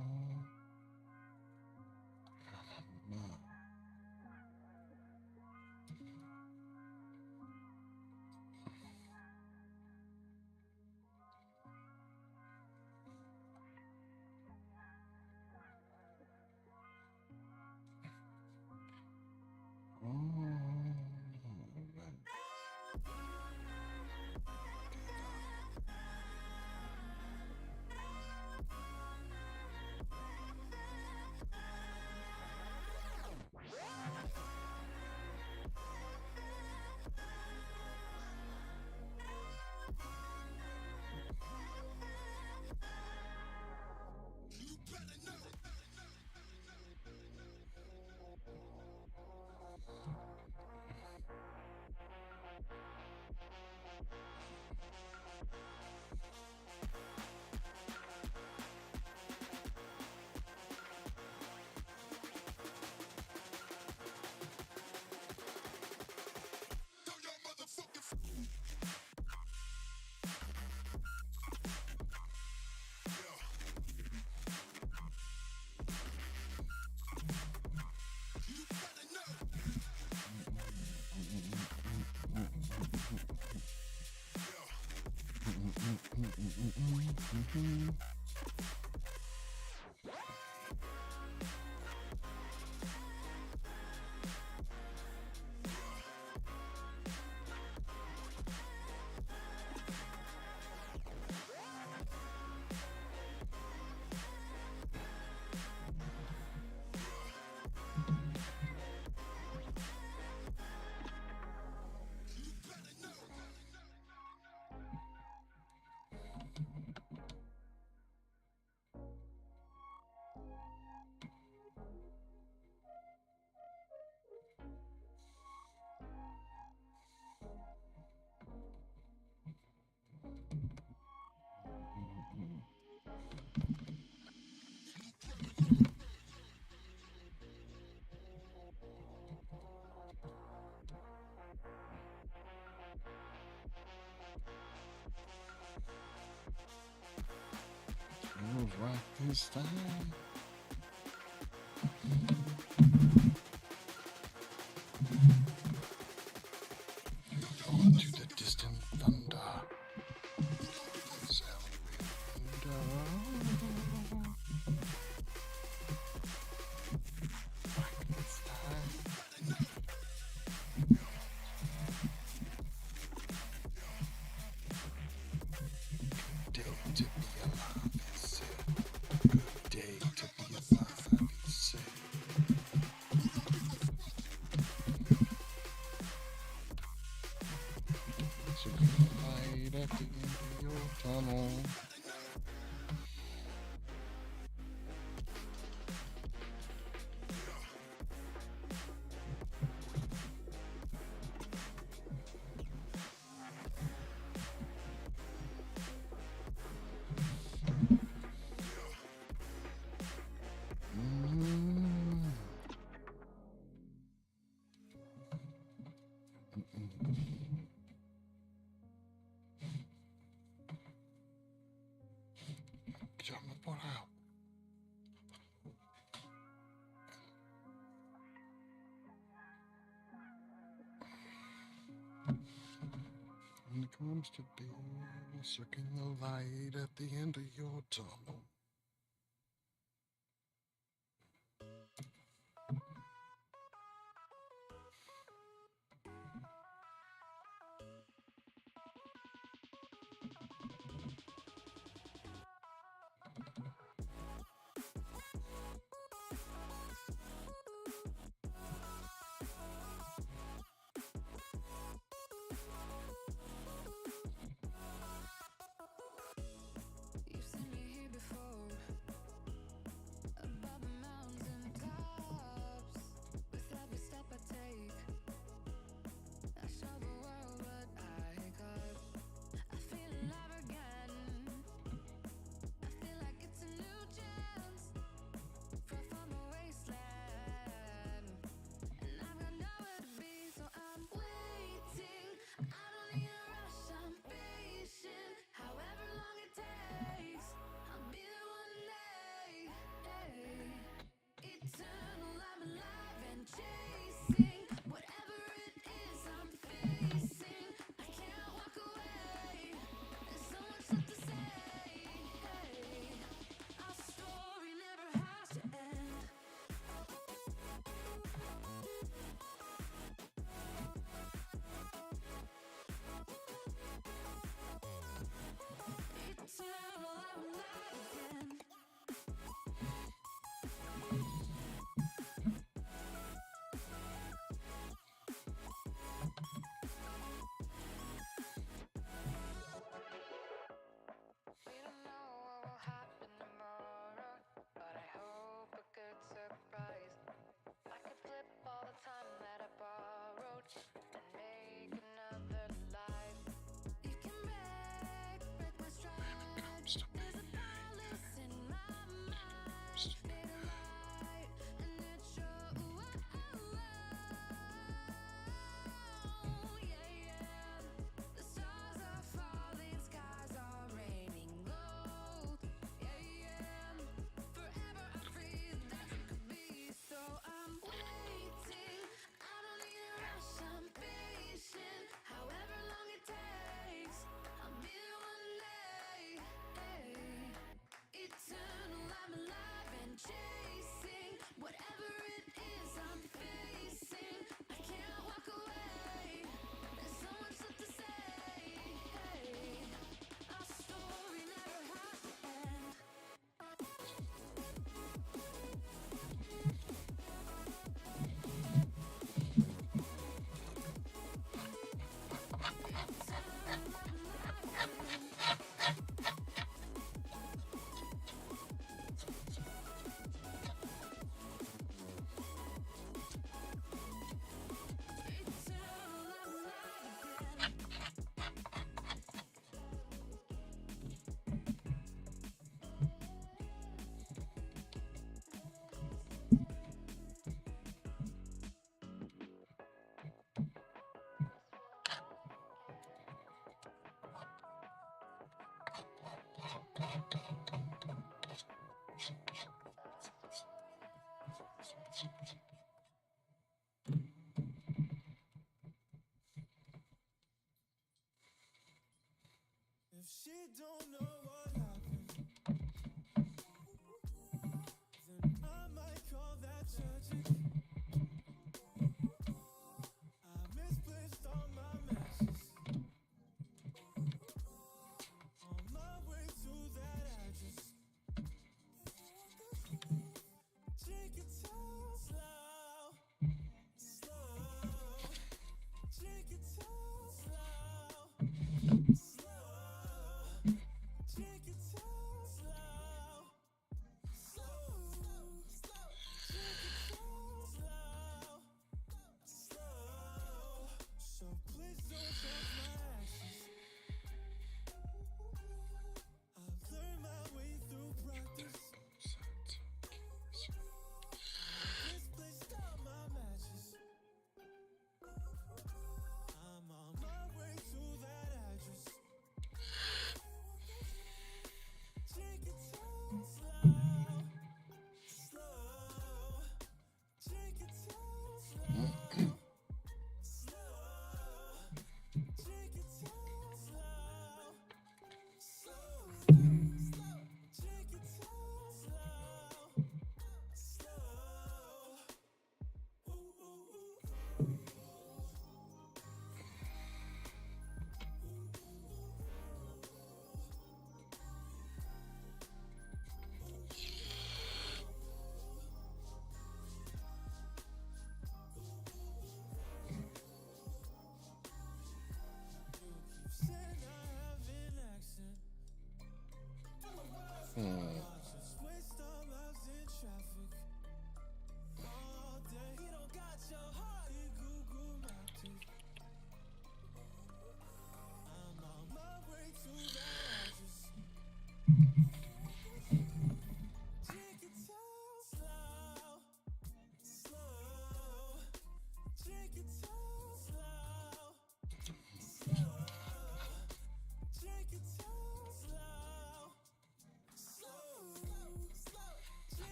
Move right this time. On to the distant thunder. Sound right this time. Day to be alive, it's a good day to be alive, it's a it's a good light at the end of your tunnel. Jump por out. When it comes to be sucking the light at the end of your tunnel. You've seen me here before.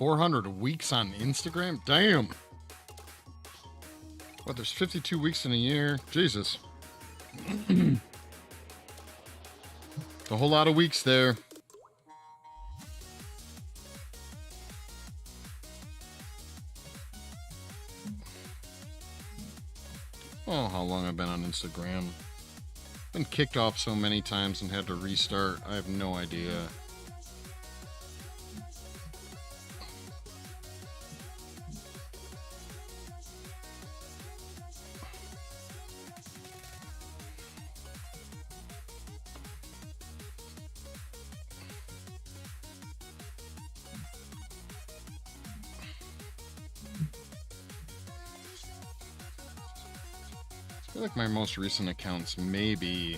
400 weeks on Instagram? Damn. What, there's 52 weeks in a year? Jesus. A whole lot of weeks there. Oh, how long I've been on Instagram. Been kicked off so many times and had to restart. I have no idea. I feel like my most recent account's maybe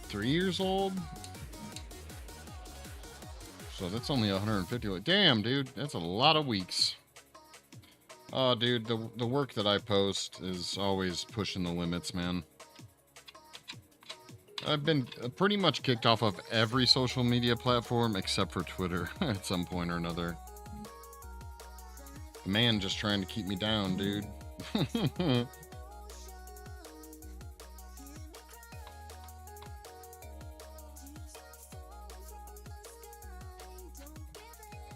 3 years old. So that's only 150. Damn, dude, that's a lot of weeks. Oh, dude, the work that I post is always pushing the limits, man. I've been pretty much kicked off of every social media platform except for Twitter at some point or another. The man just trying to keep me down, dude.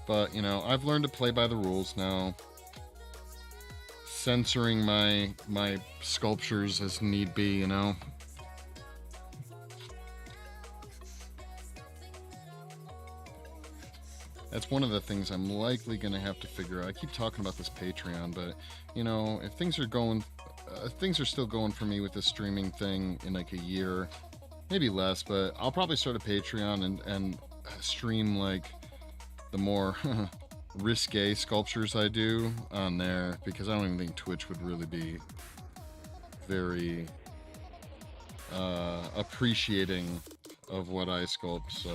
But, you know, I've learned to play by the rules now. Censoring my sculptures as need be, you know. That's one of the things I'm likely going to have to figure out. I keep talking about this Patreon, but, you know, if things are still going for me with this streaming thing in like a year, maybe less, but I'll probably start a Patreon and stream like the more risque sculptures I do on there, because I don't even think Twitch would really be very appreciating of what I sculpt, so...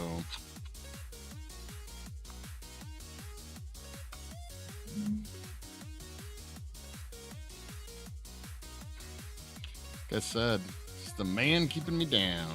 Like I said, it's the man keeping me down.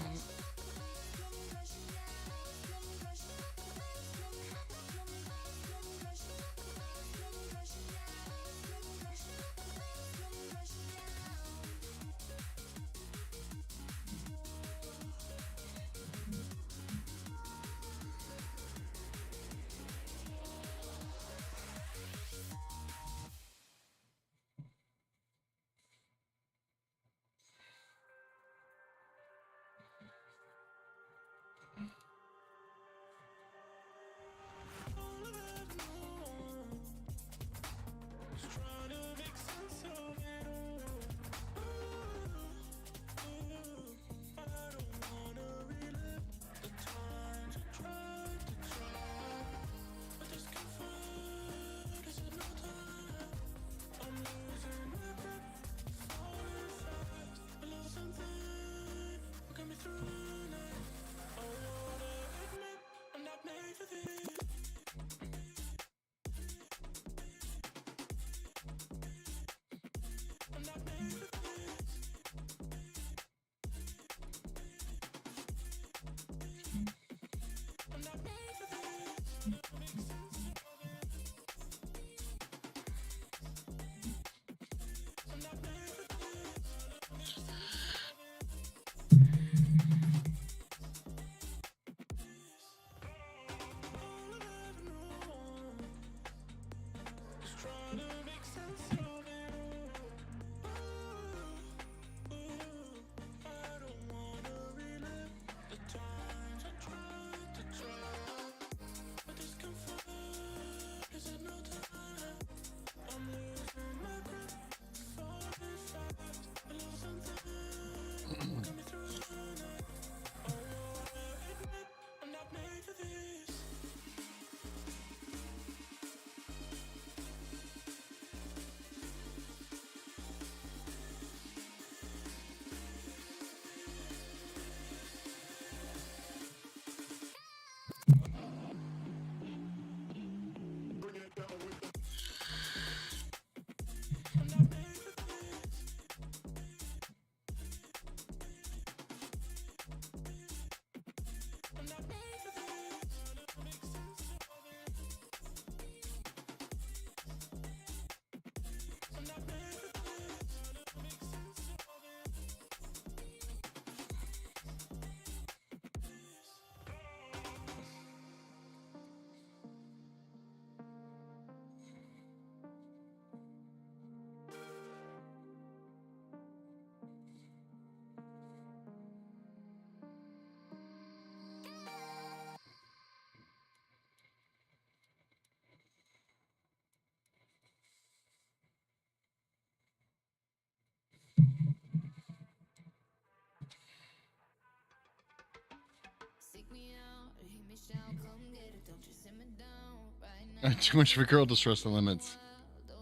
Too much of a girl to stress the limits.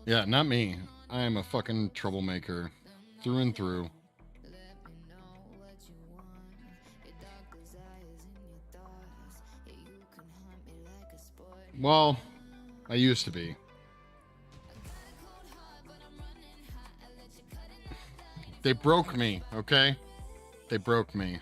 Yeah, not me. I am a fucking troublemaker. Through and through. Well, I used to be. They broke me, okay? They broke me.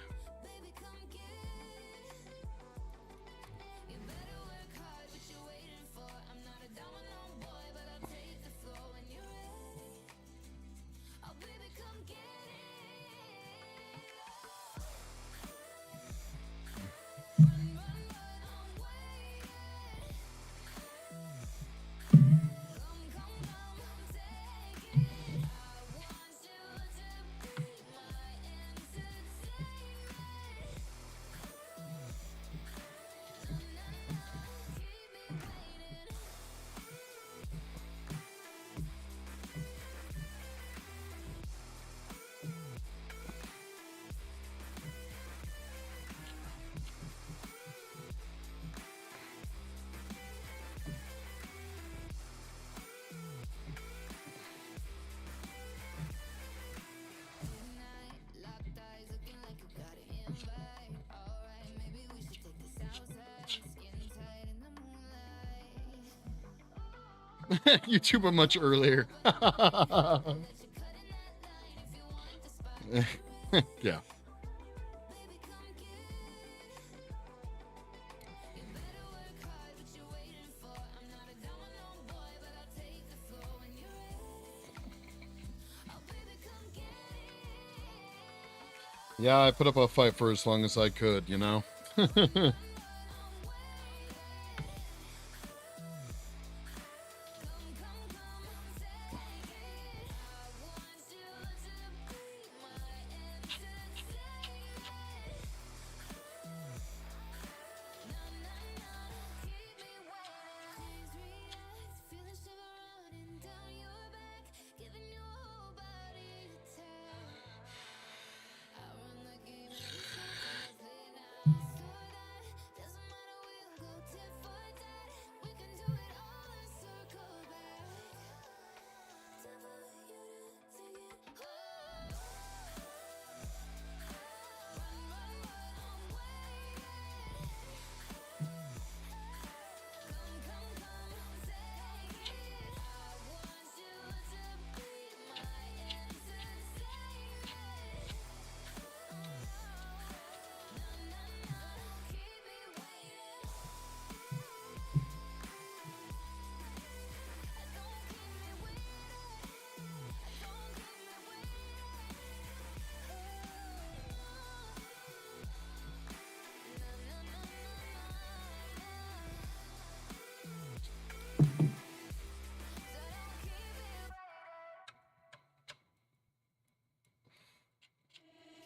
YouTube a much earlier. Yeah. Yeah, I put up a fight for as long as I could, you know?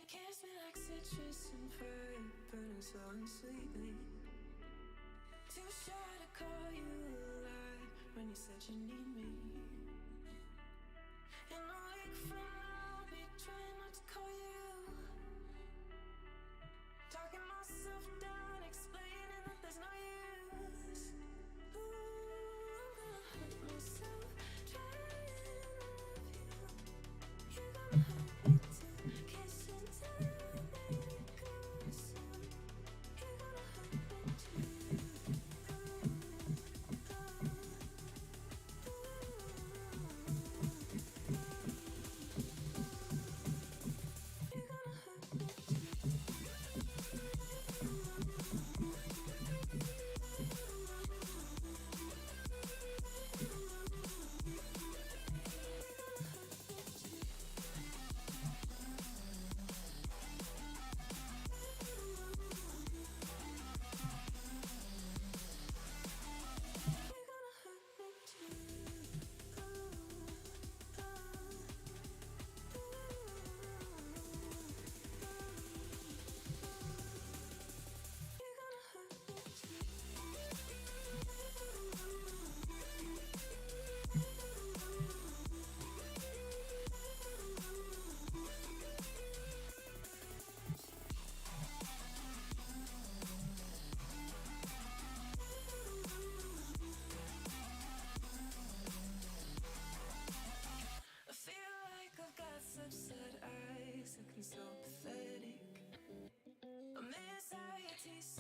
Kiss me like citrus and fire, burning slow and sweetly. Too shy to call you alive when you said you need me. In a week from now, I'll be trying not to call you. Talking myself down, explaining that there's no use. Ooh, I'm gonna hurt myself trying to love you. You're gonna hurt me too. Kiss and tell me it goes soon. You're gonna hurt me too.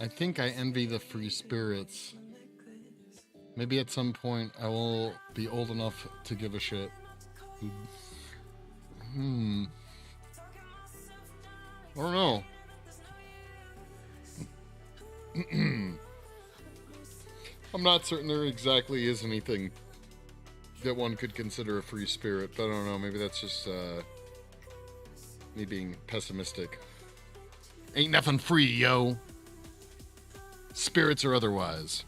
I think I envy the free spirits. Maybe at some point I will be old enough to give a shit. Hmm. I don't know. I'm not certain there exactly is anything that one could consider a free spirit, but I don't know. Maybe that's just me being pessimistic. Ain't nothing free, yo. Spirits or otherwise.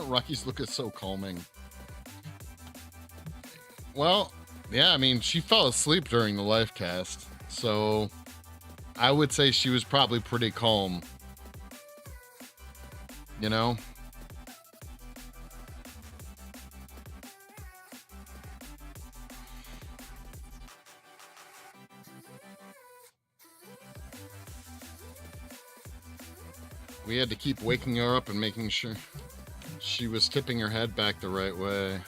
Rocky's look is so calming. Well, yeah, I mean, she fell asleep during the live cast, so I would say she was probably pretty calm. You know? We had to keep waking her up and making sure she was tipping her head back the right way.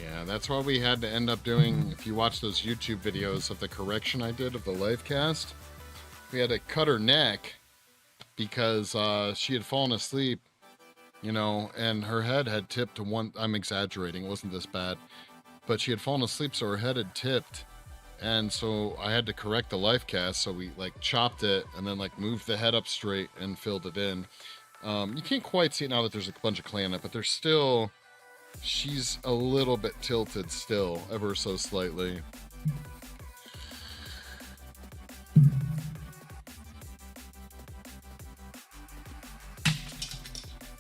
Yeah, that's why we had to end up doing, if you watch those YouTube videos of the correction I did of the live cast, we had to cut her neck because she had fallen asleep, you know, and her head had tipped to one. I'm exaggerating, it wasn't this bad, but she had fallen asleep, so her head had tipped. And so I had to correct the life cast, so we like chopped it and then like moved the head up straight and filled it in. You can't quite see it now that there's a bunch of clay on it, but there's still, she's a little bit tilted still, ever so slightly.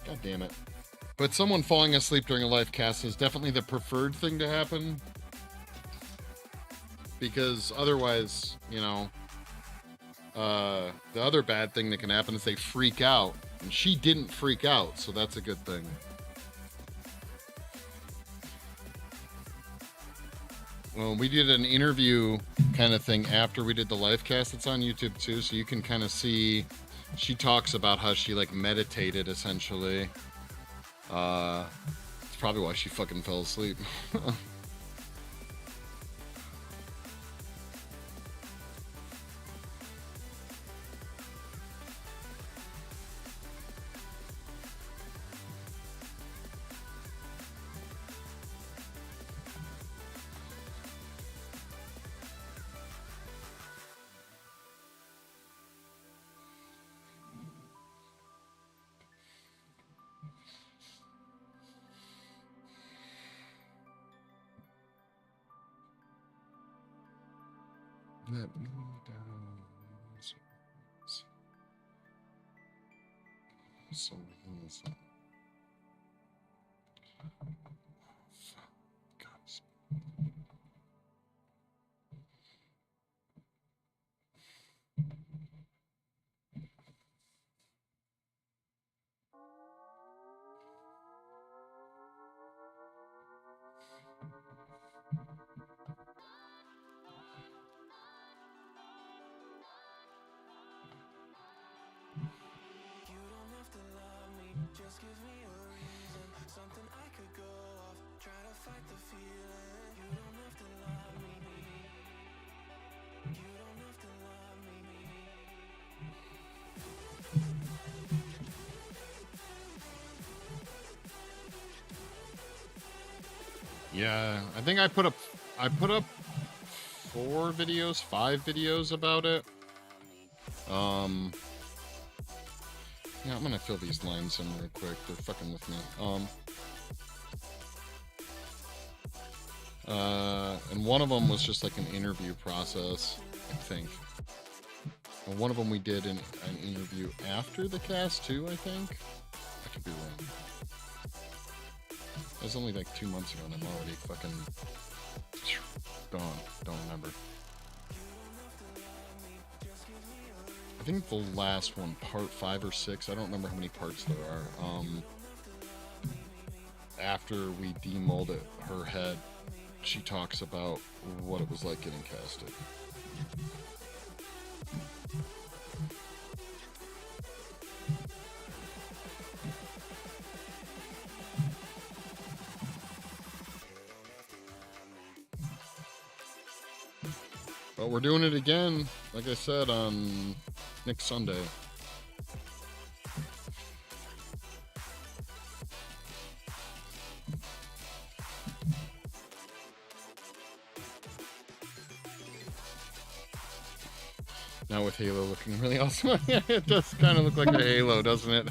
God damn it. But someone falling asleep during a live cast is definitely the preferred thing to happen. Because otherwise, you know, the other bad thing that can happen is they freak out. And she didn't freak out, so that's a good thing. Well, we did an interview kind of thing after we did the live cast. It's on YouTube too, so you can kind of see. She talks about how she like meditated essentially. It's probably why she fucking fell asleep. Let me down. So easy. Guys. Yeah, I think I put up 5 videos about it. Yeah, I'm gonna fill these lines in real quick. They're fucking with me. And one of them was just like an interview process, I think. And one of them we did an interview after the cast too, I think. I could be wrong. It was only like 2 months ago and I'm already fucking gone. Don't remember. I think the last one, part 5 or 6, I don't remember how many parts there are. After we demolded her head, she talks about what it was like getting casted. But we're doing it again, like I said, on next Sunday. Now with Halo looking really awesome. It does kind of look like a Halo, doesn't it?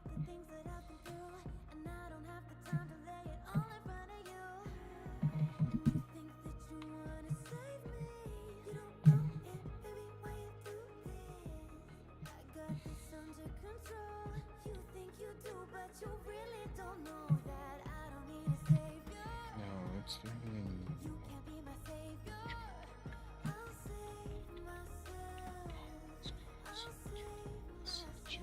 the things that I've been through, and I don't have the time to lay it all in front of you. And you think that you wanna save me. You don't know it, baby, why you do this? I got this under control. You think you do, but you really don't know that I don't need a savior. No, it's very. You can't be my savior. I'll save myself. I'll save myself.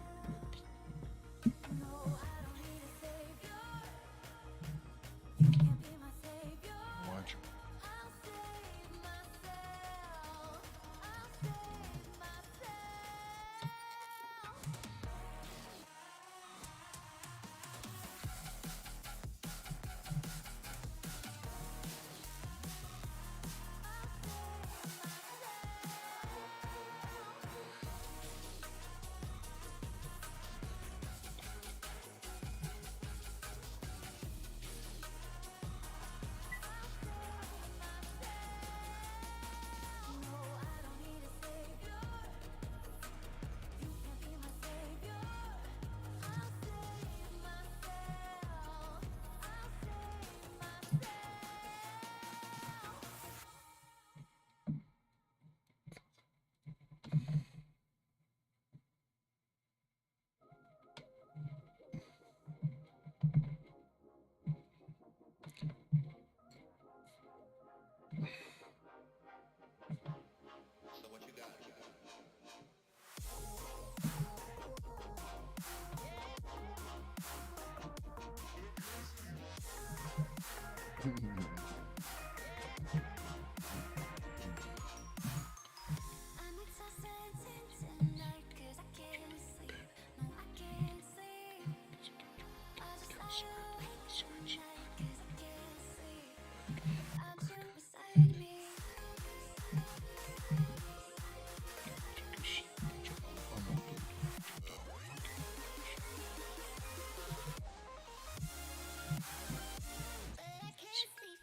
No, I don't need a savior. You can't be my savior. Watch. I'll save myself. I'll save myself. No, I don't need a savior. You can't be my savior. I'll save myself. I'll save myself. So what you got? I'm exhausted tonight 'cause I can't sleep. No, I can't sleep. I just lie awake tonight 'cause I can't sleep. I'm you beside me. But I can't sleep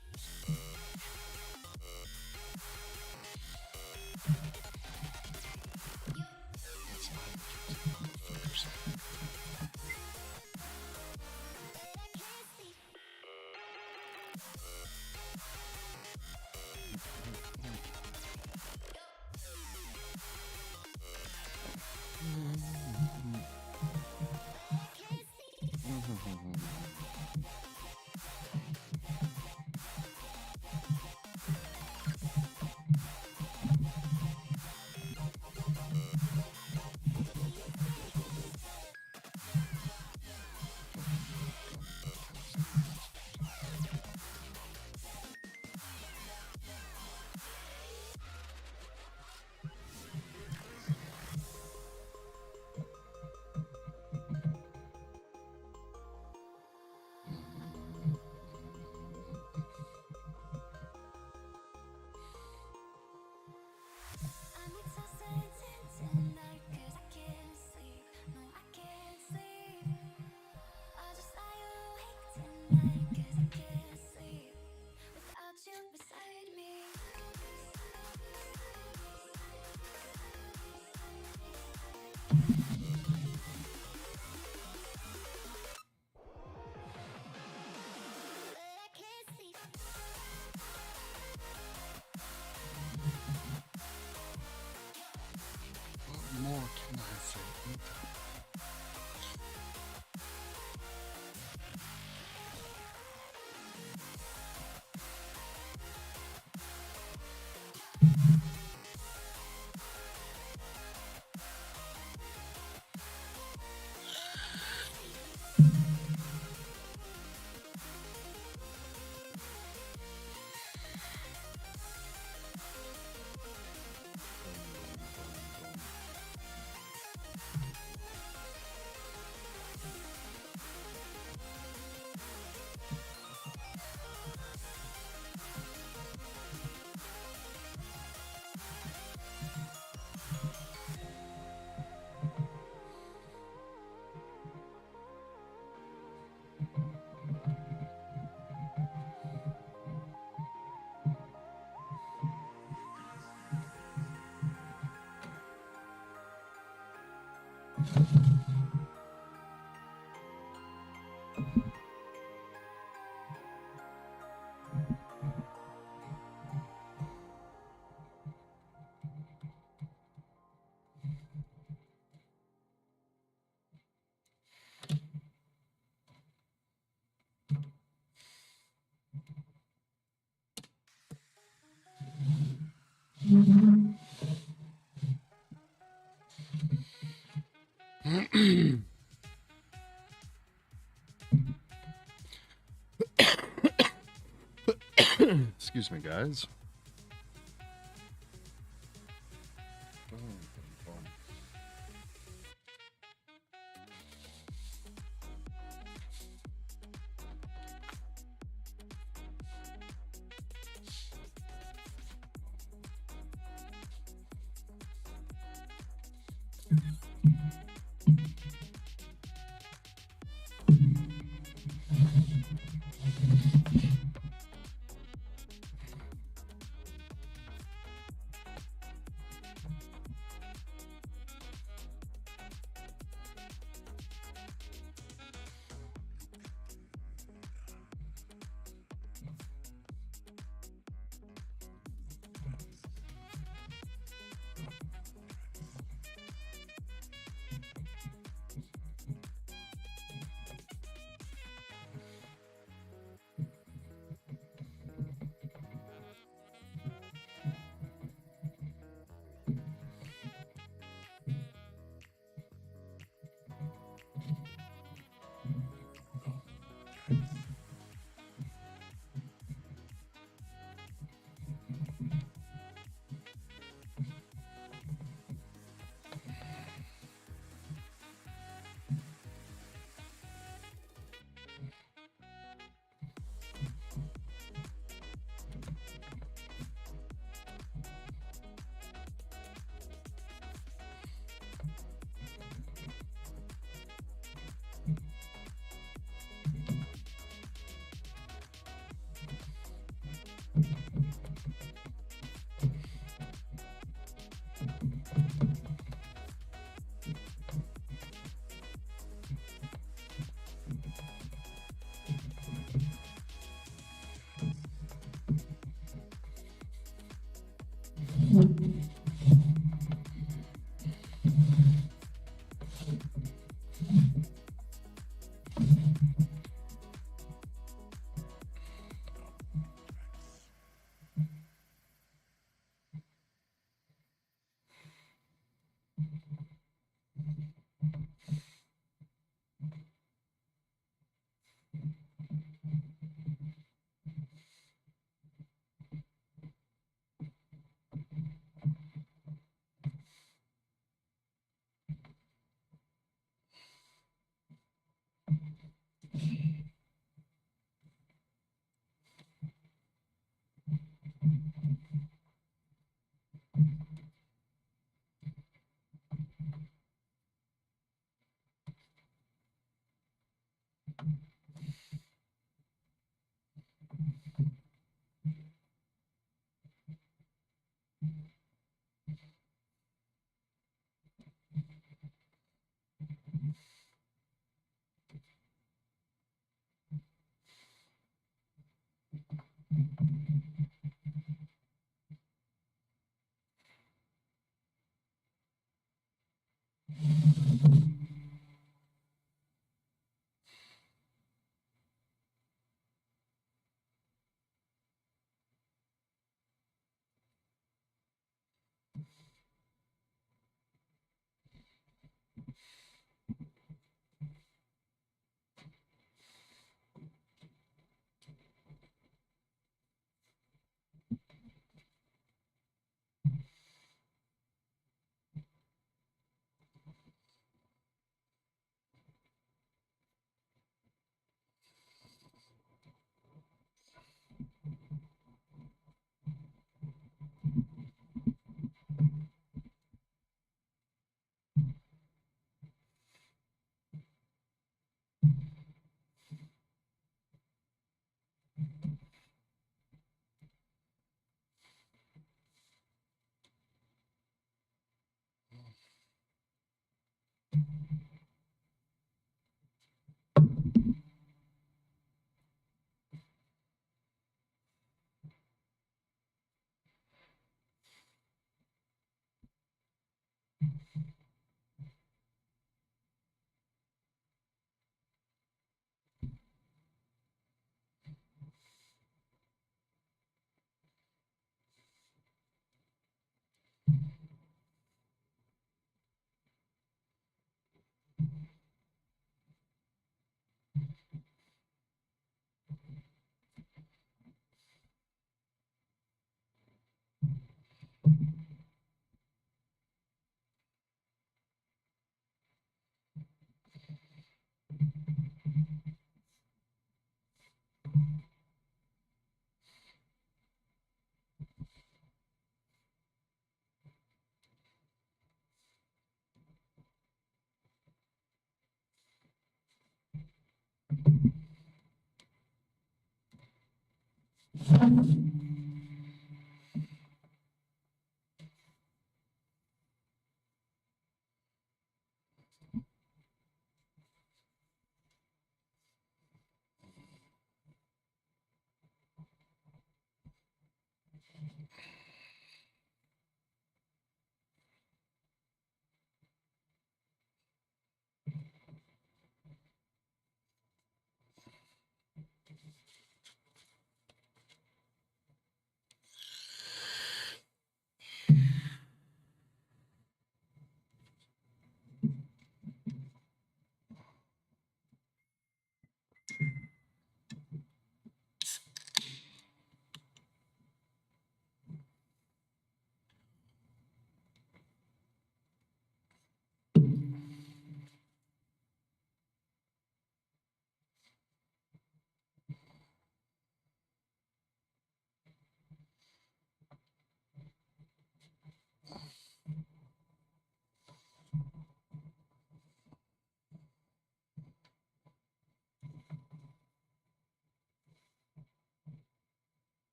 Excuse me, guys.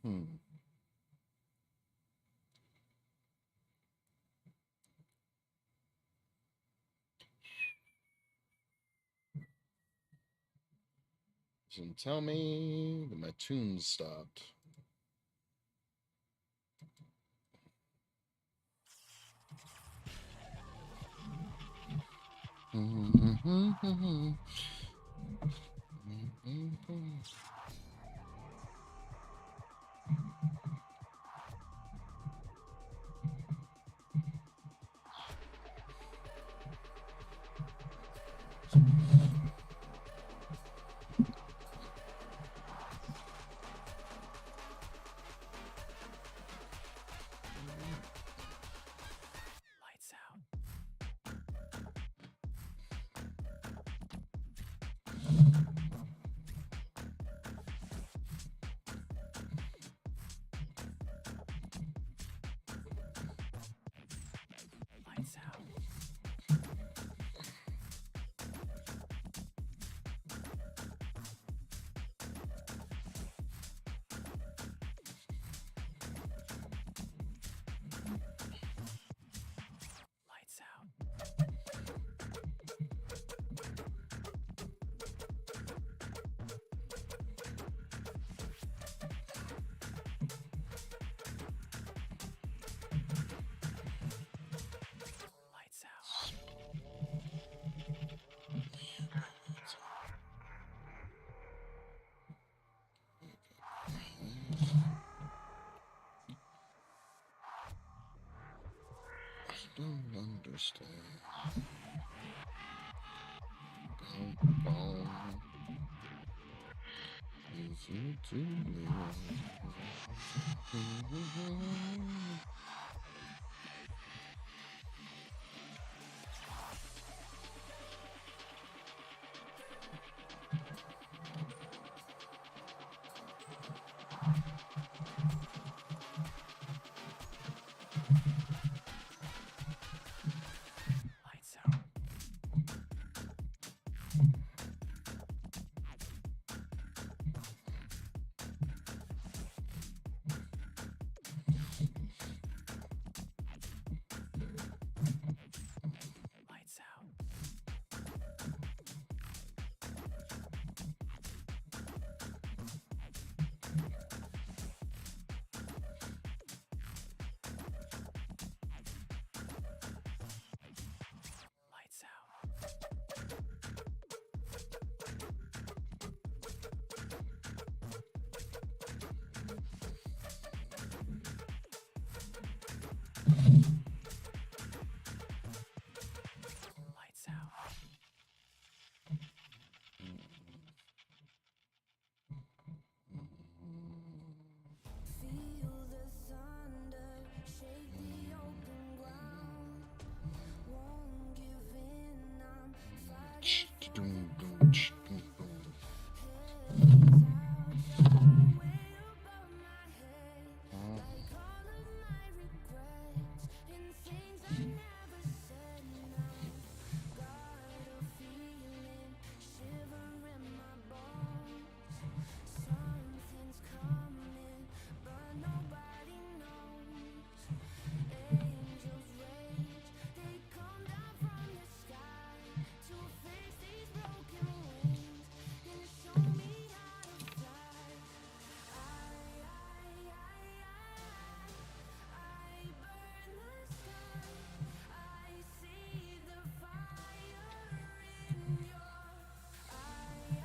Hmm. Doesn't tell me that my tunes stopped. Lights out. Lights out. don't understand. Boom, boom. Easy to live. Lights out. Lights out. Lights out. Lights out. Feel the thunder shake the open ground. Won't give in. I'm fighting way above my head. Like all of my regrets and things I never said. Now got a feeling, shiver in my bones. Something's coming, but nobody knows. Angels rage, they come down from the sky to fix these broken wings and show me how to fly. I burn the sky. I see the fire in your eyes.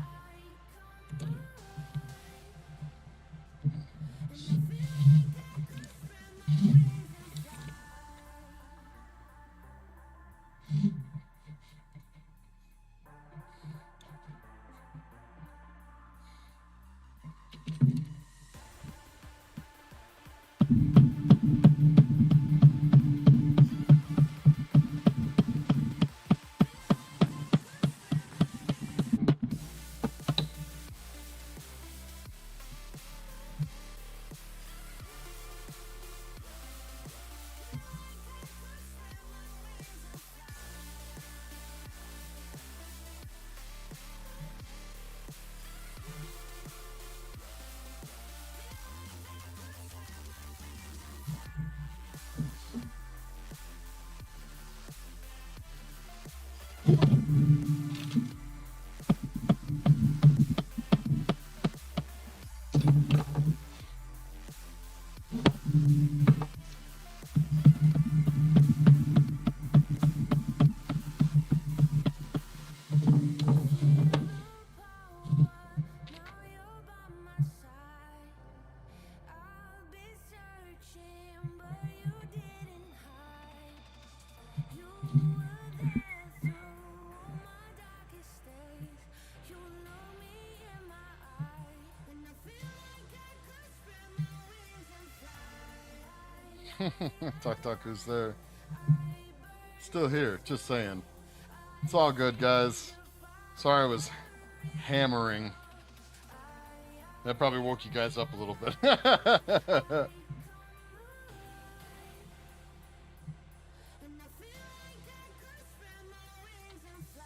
I come alive, and I feel like I could spread my wings and fly. Now you're by my side. I've been searching, but you didn't hide. You were there through all my darkest days. You look me in my eye, and I feel like I could spread my wings and fly. Talk Talk, who's there? Still here, just saying. It's all good, guys. Sorry I was hammering. That probably woke you guys up a little bit. And I feel like I could spread my wings and fly.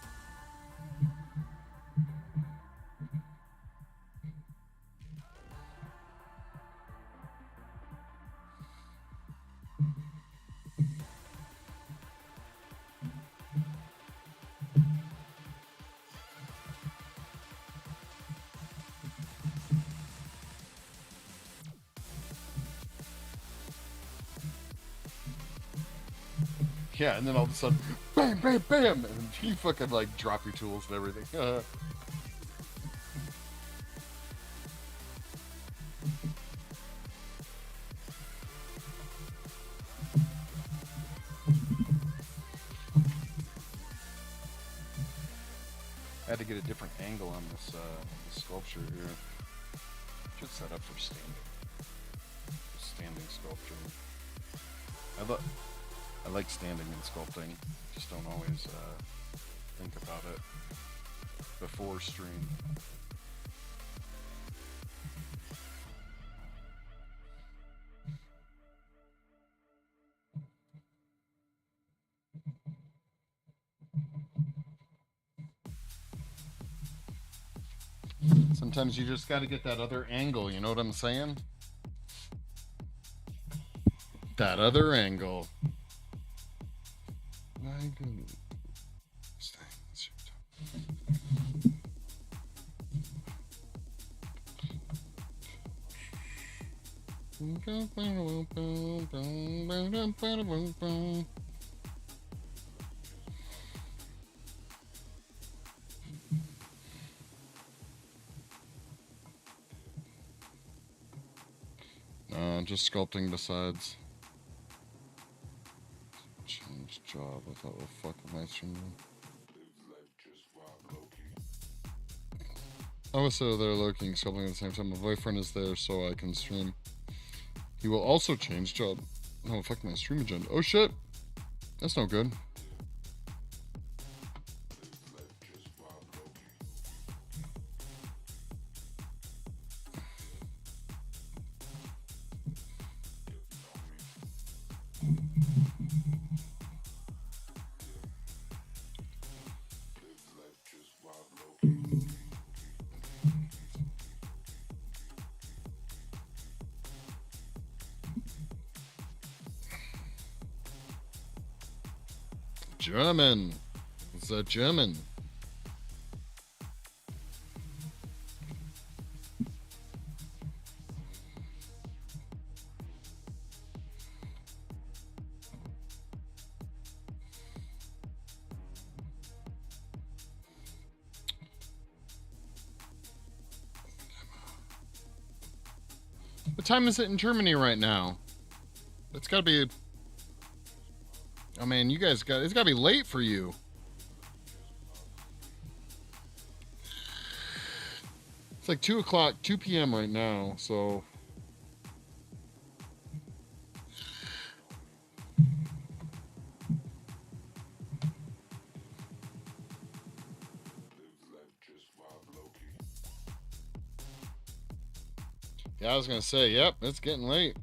Yeah, and then all of a sudden, bam, bam, bam, and you fucking like drop your tools and everything. had to get a different angle on this sculpture here. Should set up for standing sculpture. I like standing and sculpting. Just don't always think about it before stream. Sometimes you just got to get that other angle, you know what I'm saying? That other angle. Just sculpting besides. Change job. What the fuck am I streaming? I was still there looking, sculpting at the same time. My boyfriend is there, so I can stream. He will also change job. Oh, fuck my stream agenda. Oh shit! That's no good. German. It's a German. What time is it in Germany right now? It's gotta be... Oh man, you guys got... It's gotta be late for you. It's like 2 o'clock, 2 p.m. right now, so... Yeah, I was gonna say, yep, it's getting late.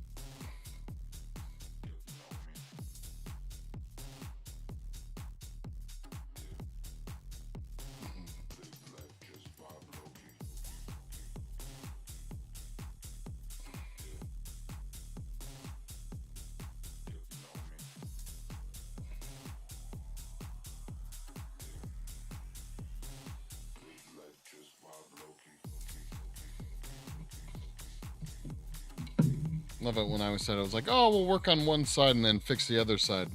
Love it when I was said, I was like, oh, we'll work on one side and then fix the other side.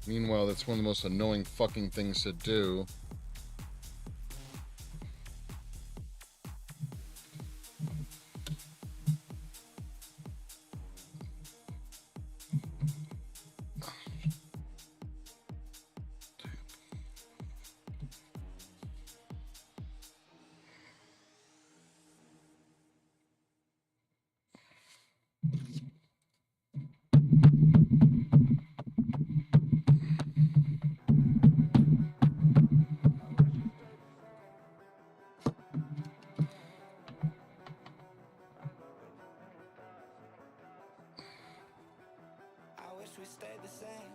Meanwhile, that's one of the most annoying fucking things to do. We stayed the same.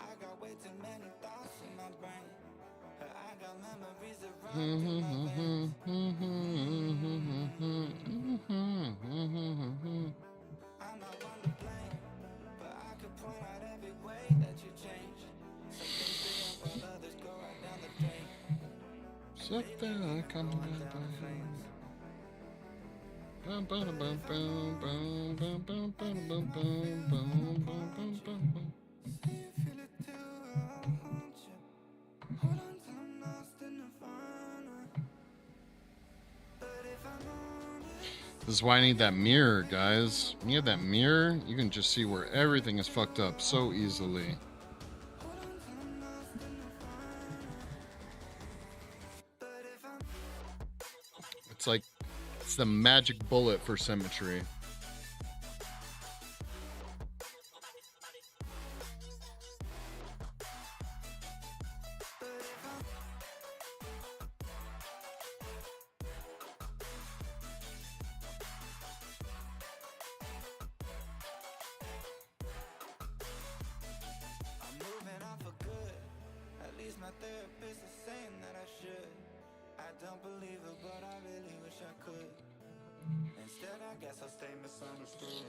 I got way too many thoughts in my brain. I got memories that run through my veins. I'm not one to blame, but I could point out every way that you change. Some things stay up while others go right down the drain. Something coming down the drain. Bum, bum, bum, bum, bum, bum, bum, bum, bum, bum, bum, bum, bum. Say you feel it too, I'll haunt you. Hold on till I'm lost in nirvana. But if I'm honest, This is why I need that mirror, guys. When you have that mirror, you can just see where everything is fucked up so easily. hold on till I'm lost in nirvana. But It's the magic bullet for symmetry. I'm moving on for good. At least my therapist is saying that I should. I don't believe it, but I really wish I could. Instead, I guess I'll stay misunderstood.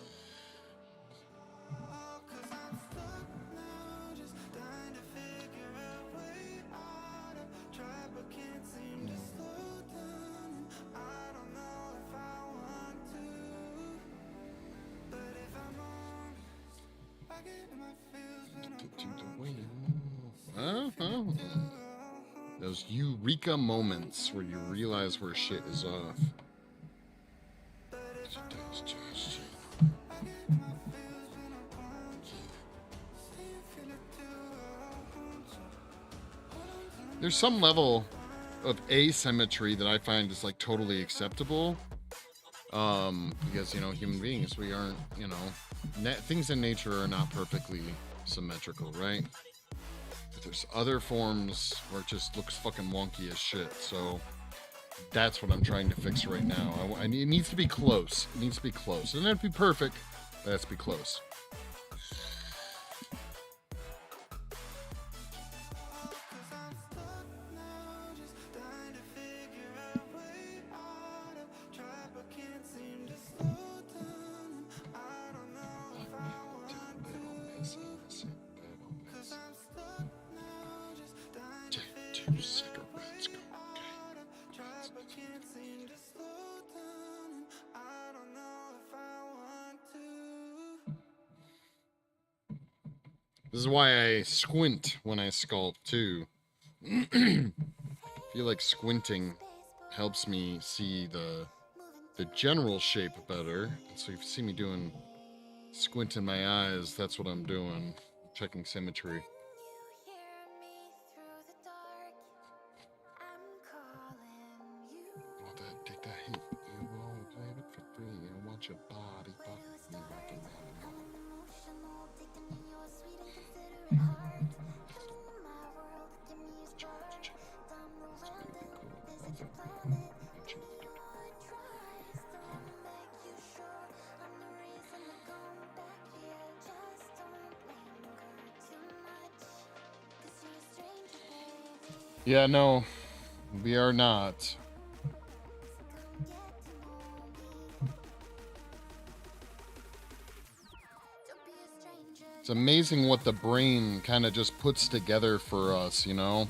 Oh, 'cause I'm stuck now, just trying to figure a way out. I've tried but can't seem to slow down, and I don't know if I want to. But if I'm honest, I get in my feels when I'm Those eureka moments where you realize where shit is off. There's some level of asymmetry that I find is like totally acceptable. Because, you know, human beings, we aren't, you know, things in nature are not perfectly symmetrical, right? But there's other forms where it just looks fucking wonky as shit. So that's what I'm trying to fix right now. It needs to be close. It needs to be close. It doesn't have to be perfect, but it has to be close. Two cigarettes go. This is why I squint when I sculpt too. I feel like squinting helps me see the general shape better. So if you see me doing squinting my eyes, that's what I'm doing. Checking symmetry. Take that hit. You won't play it for free. I want your body, me rocking out. Yeah, no, we are not. It's amazing what the brain kind of just puts together for us, you know?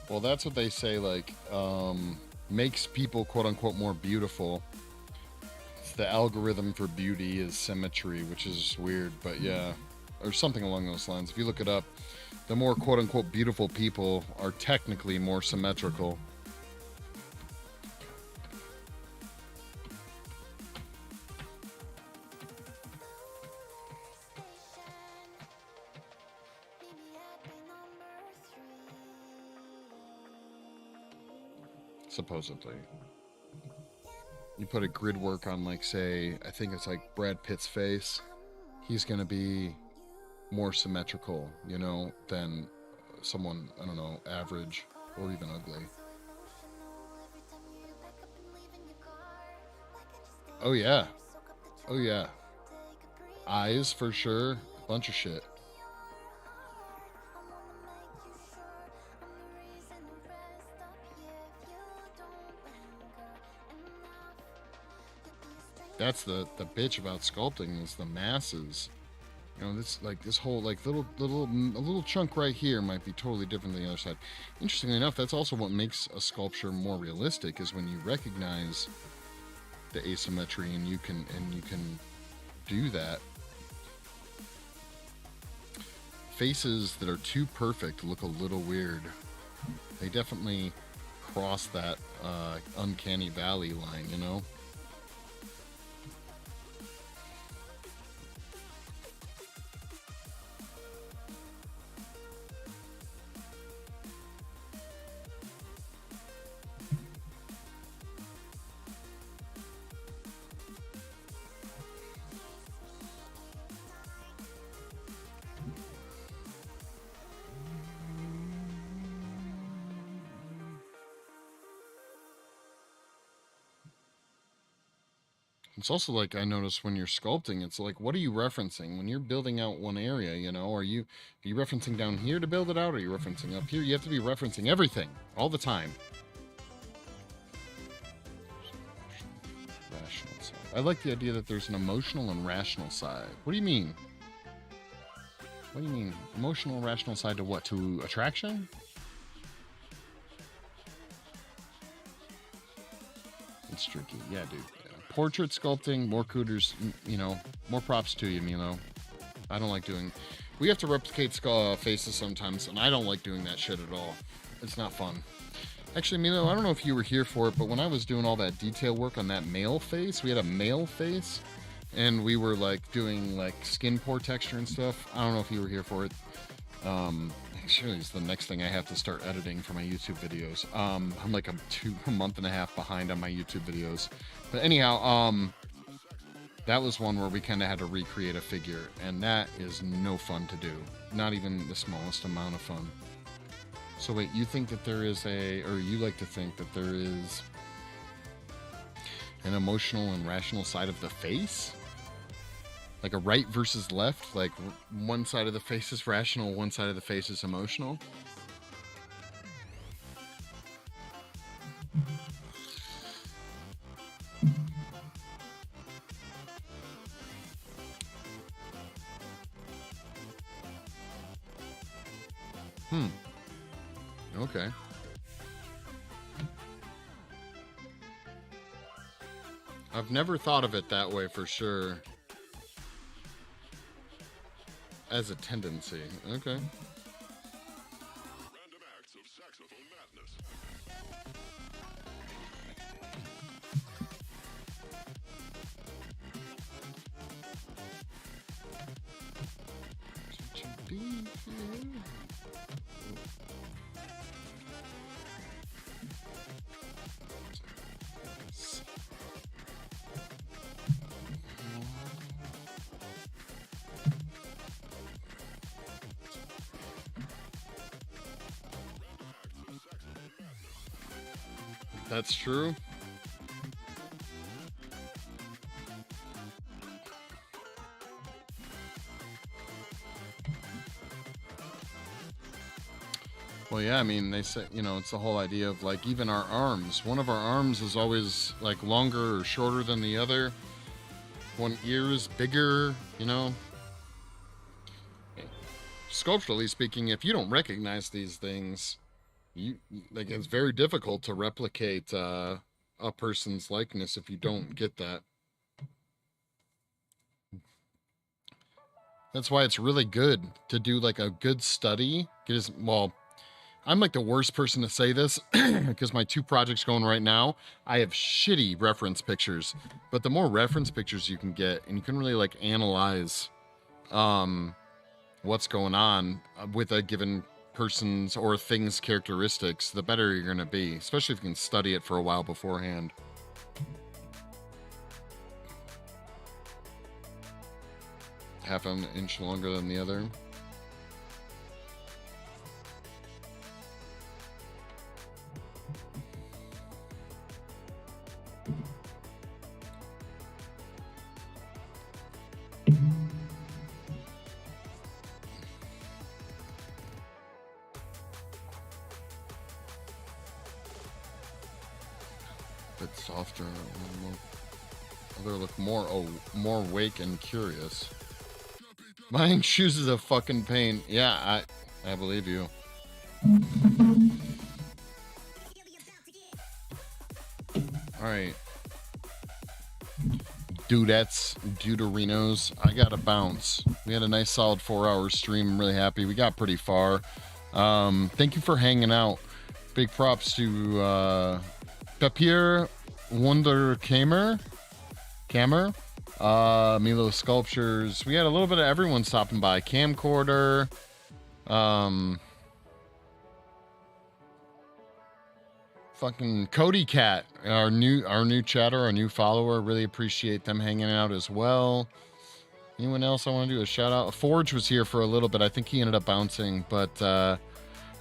Well, that's what they say, like, makes people, quote unquote, more beautiful. The algorithm for beauty is symmetry, which is weird, but yeah, or something along those lines. If you look it up, the more quote unquote beautiful people are technically more symmetrical. Supposedly. You put a grid work on, like, say, I think it's like Brad Pitt's face, he's going to be more symmetrical, you know, than someone, I don't know, average or even ugly. Oh, yeah. Oh, yeah. Eyes, for sure. A bunch of shit. That's the bitch about sculpting, is the masses. You know, this whole like a little chunk right here might be totally different than the other side. Interestingly enough, that's also what makes a sculpture more realistic, is when you recognize the asymmetry and you can do that. Faces that are too perfect look a little weird. They definitely cross that uncanny valley line, you know? It's also like I notice when you're sculpting, it's like, what are you referencing when you're building out one area? You know, are you referencing down here to build it out? Or are you referencing up here? You have to be referencing everything all the time. Rational side. I like the idea that there's an emotional and rational side. What do you mean? What do you mean? Emotional and rational side to what? To attraction? It's tricky. Yeah, dude. Portrait sculpting, more cooters, you know, more props to you, Milo. I don't like doing... We have to replicate faces sometimes, and I don't like doing that shit at all. It's not fun. Actually, Milo, I don't know if you were here for it, but when I was doing all that detail work on that male face, we had a male face, and we were, like, doing, like, skin pore texture and stuff. I don't know if you were here for it. Actually, it's the next thing I have to start editing for my YouTube videos. I'm like a month and a half behind on my YouTube videos. But anyhow, that was one where we kind of had to recreate a figure, and that is no fun to do. Not even the smallest amount of fun. So wait, you think that there is or you like to think that there is an emotional and rational side of the face? Like a right versus left? Like one side of the face is rational, one side of the face is emotional? Okay. I've never thought of it that way for sure. As a tendency. Okay. That's true. Well, yeah, I mean, they say, you know, it's the whole idea of like even our arms. One of our arms is always like longer or shorter than the other. One ear is bigger, you know. Sculpturally speaking, if you don't recognize these things, like it's very difficult to replicate a person's likeness if you don't get that. That's why it's really good to do like a good study. Well, I'm like the worst person to say this because my 2 projects going right now, I have shitty reference pictures. But the more reference pictures you can get, and you can really like analyze what's going on with a given person's or thing's characteristics, the better you're going to be, especially if you can study it for a while beforehand. Half an inch longer than the other. Bit softer, other look more awake and curious. Buying shoes is a fucking pain. Yeah, I believe you. All right, dudettes, duderinos, I gotta bounce. We had a nice solid 4-hour stream. I'm really happy. We got pretty far. Thank you for hanging out. Big props to Papier Wunderkammer. Milo Sculptures. We had a little bit of everyone stopping by. Camcorder. Fucking Cody Cat, our new chatter, our new follower. Really appreciate them hanging out as well. Anyone else I want to do a shout out? Forge was here for a little bit. I think he ended up bouncing, but I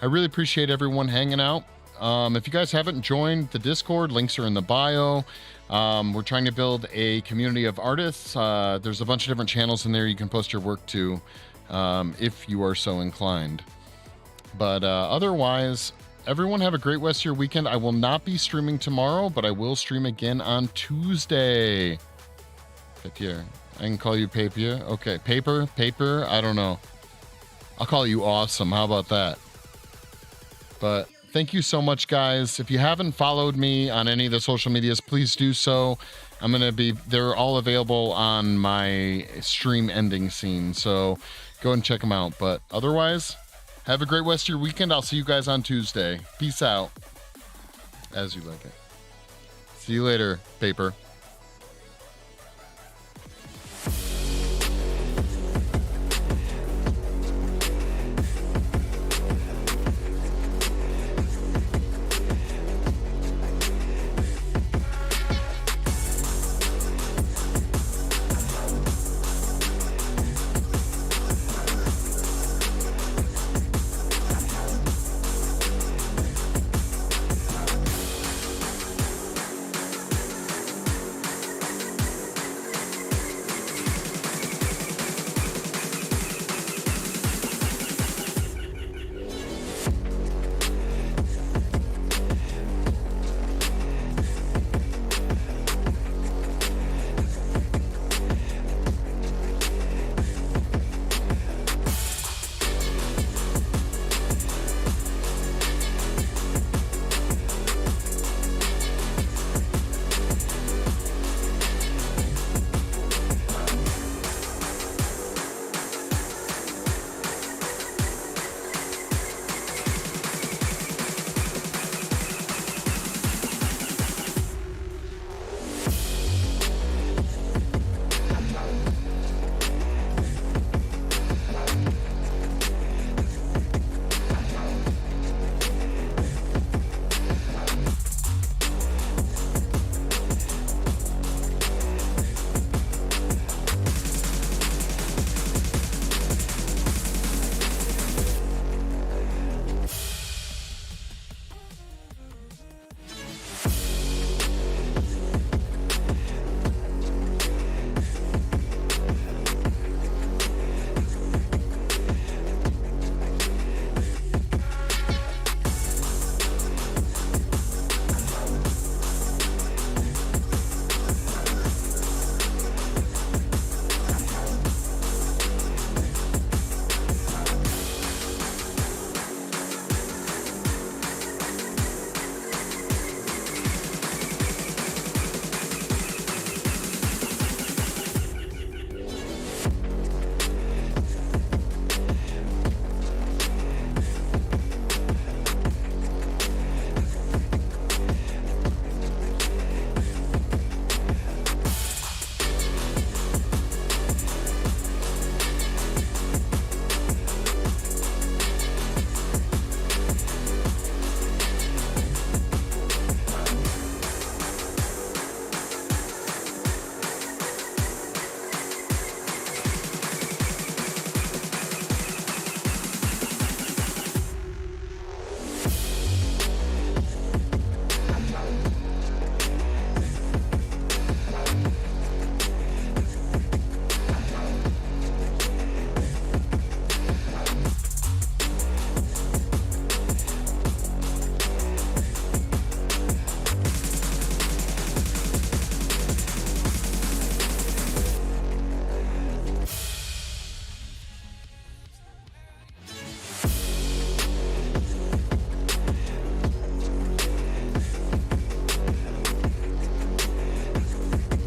really appreciate everyone hanging out. If you guys haven't joined the Discord, links are in the bio. We're trying to build a community of artists. There's a bunch of different channels in there you can post your work to, if you are so inclined. But otherwise, everyone have a great rest of your weekend. I will not be streaming tomorrow, but I will stream again on Tuesday. Papier. I can call you Papier. Okay, Paper, I don't know. I'll call you Awesome. How about that? But thank you so much, guys. If you haven't followed me on any of the social medias, please do so. They're all available on my stream ending scene. So go and check them out. But otherwise, have a great rest of your weekend. I'll see you guys on Tuesday. Peace out. As you like it. See you later, Paper.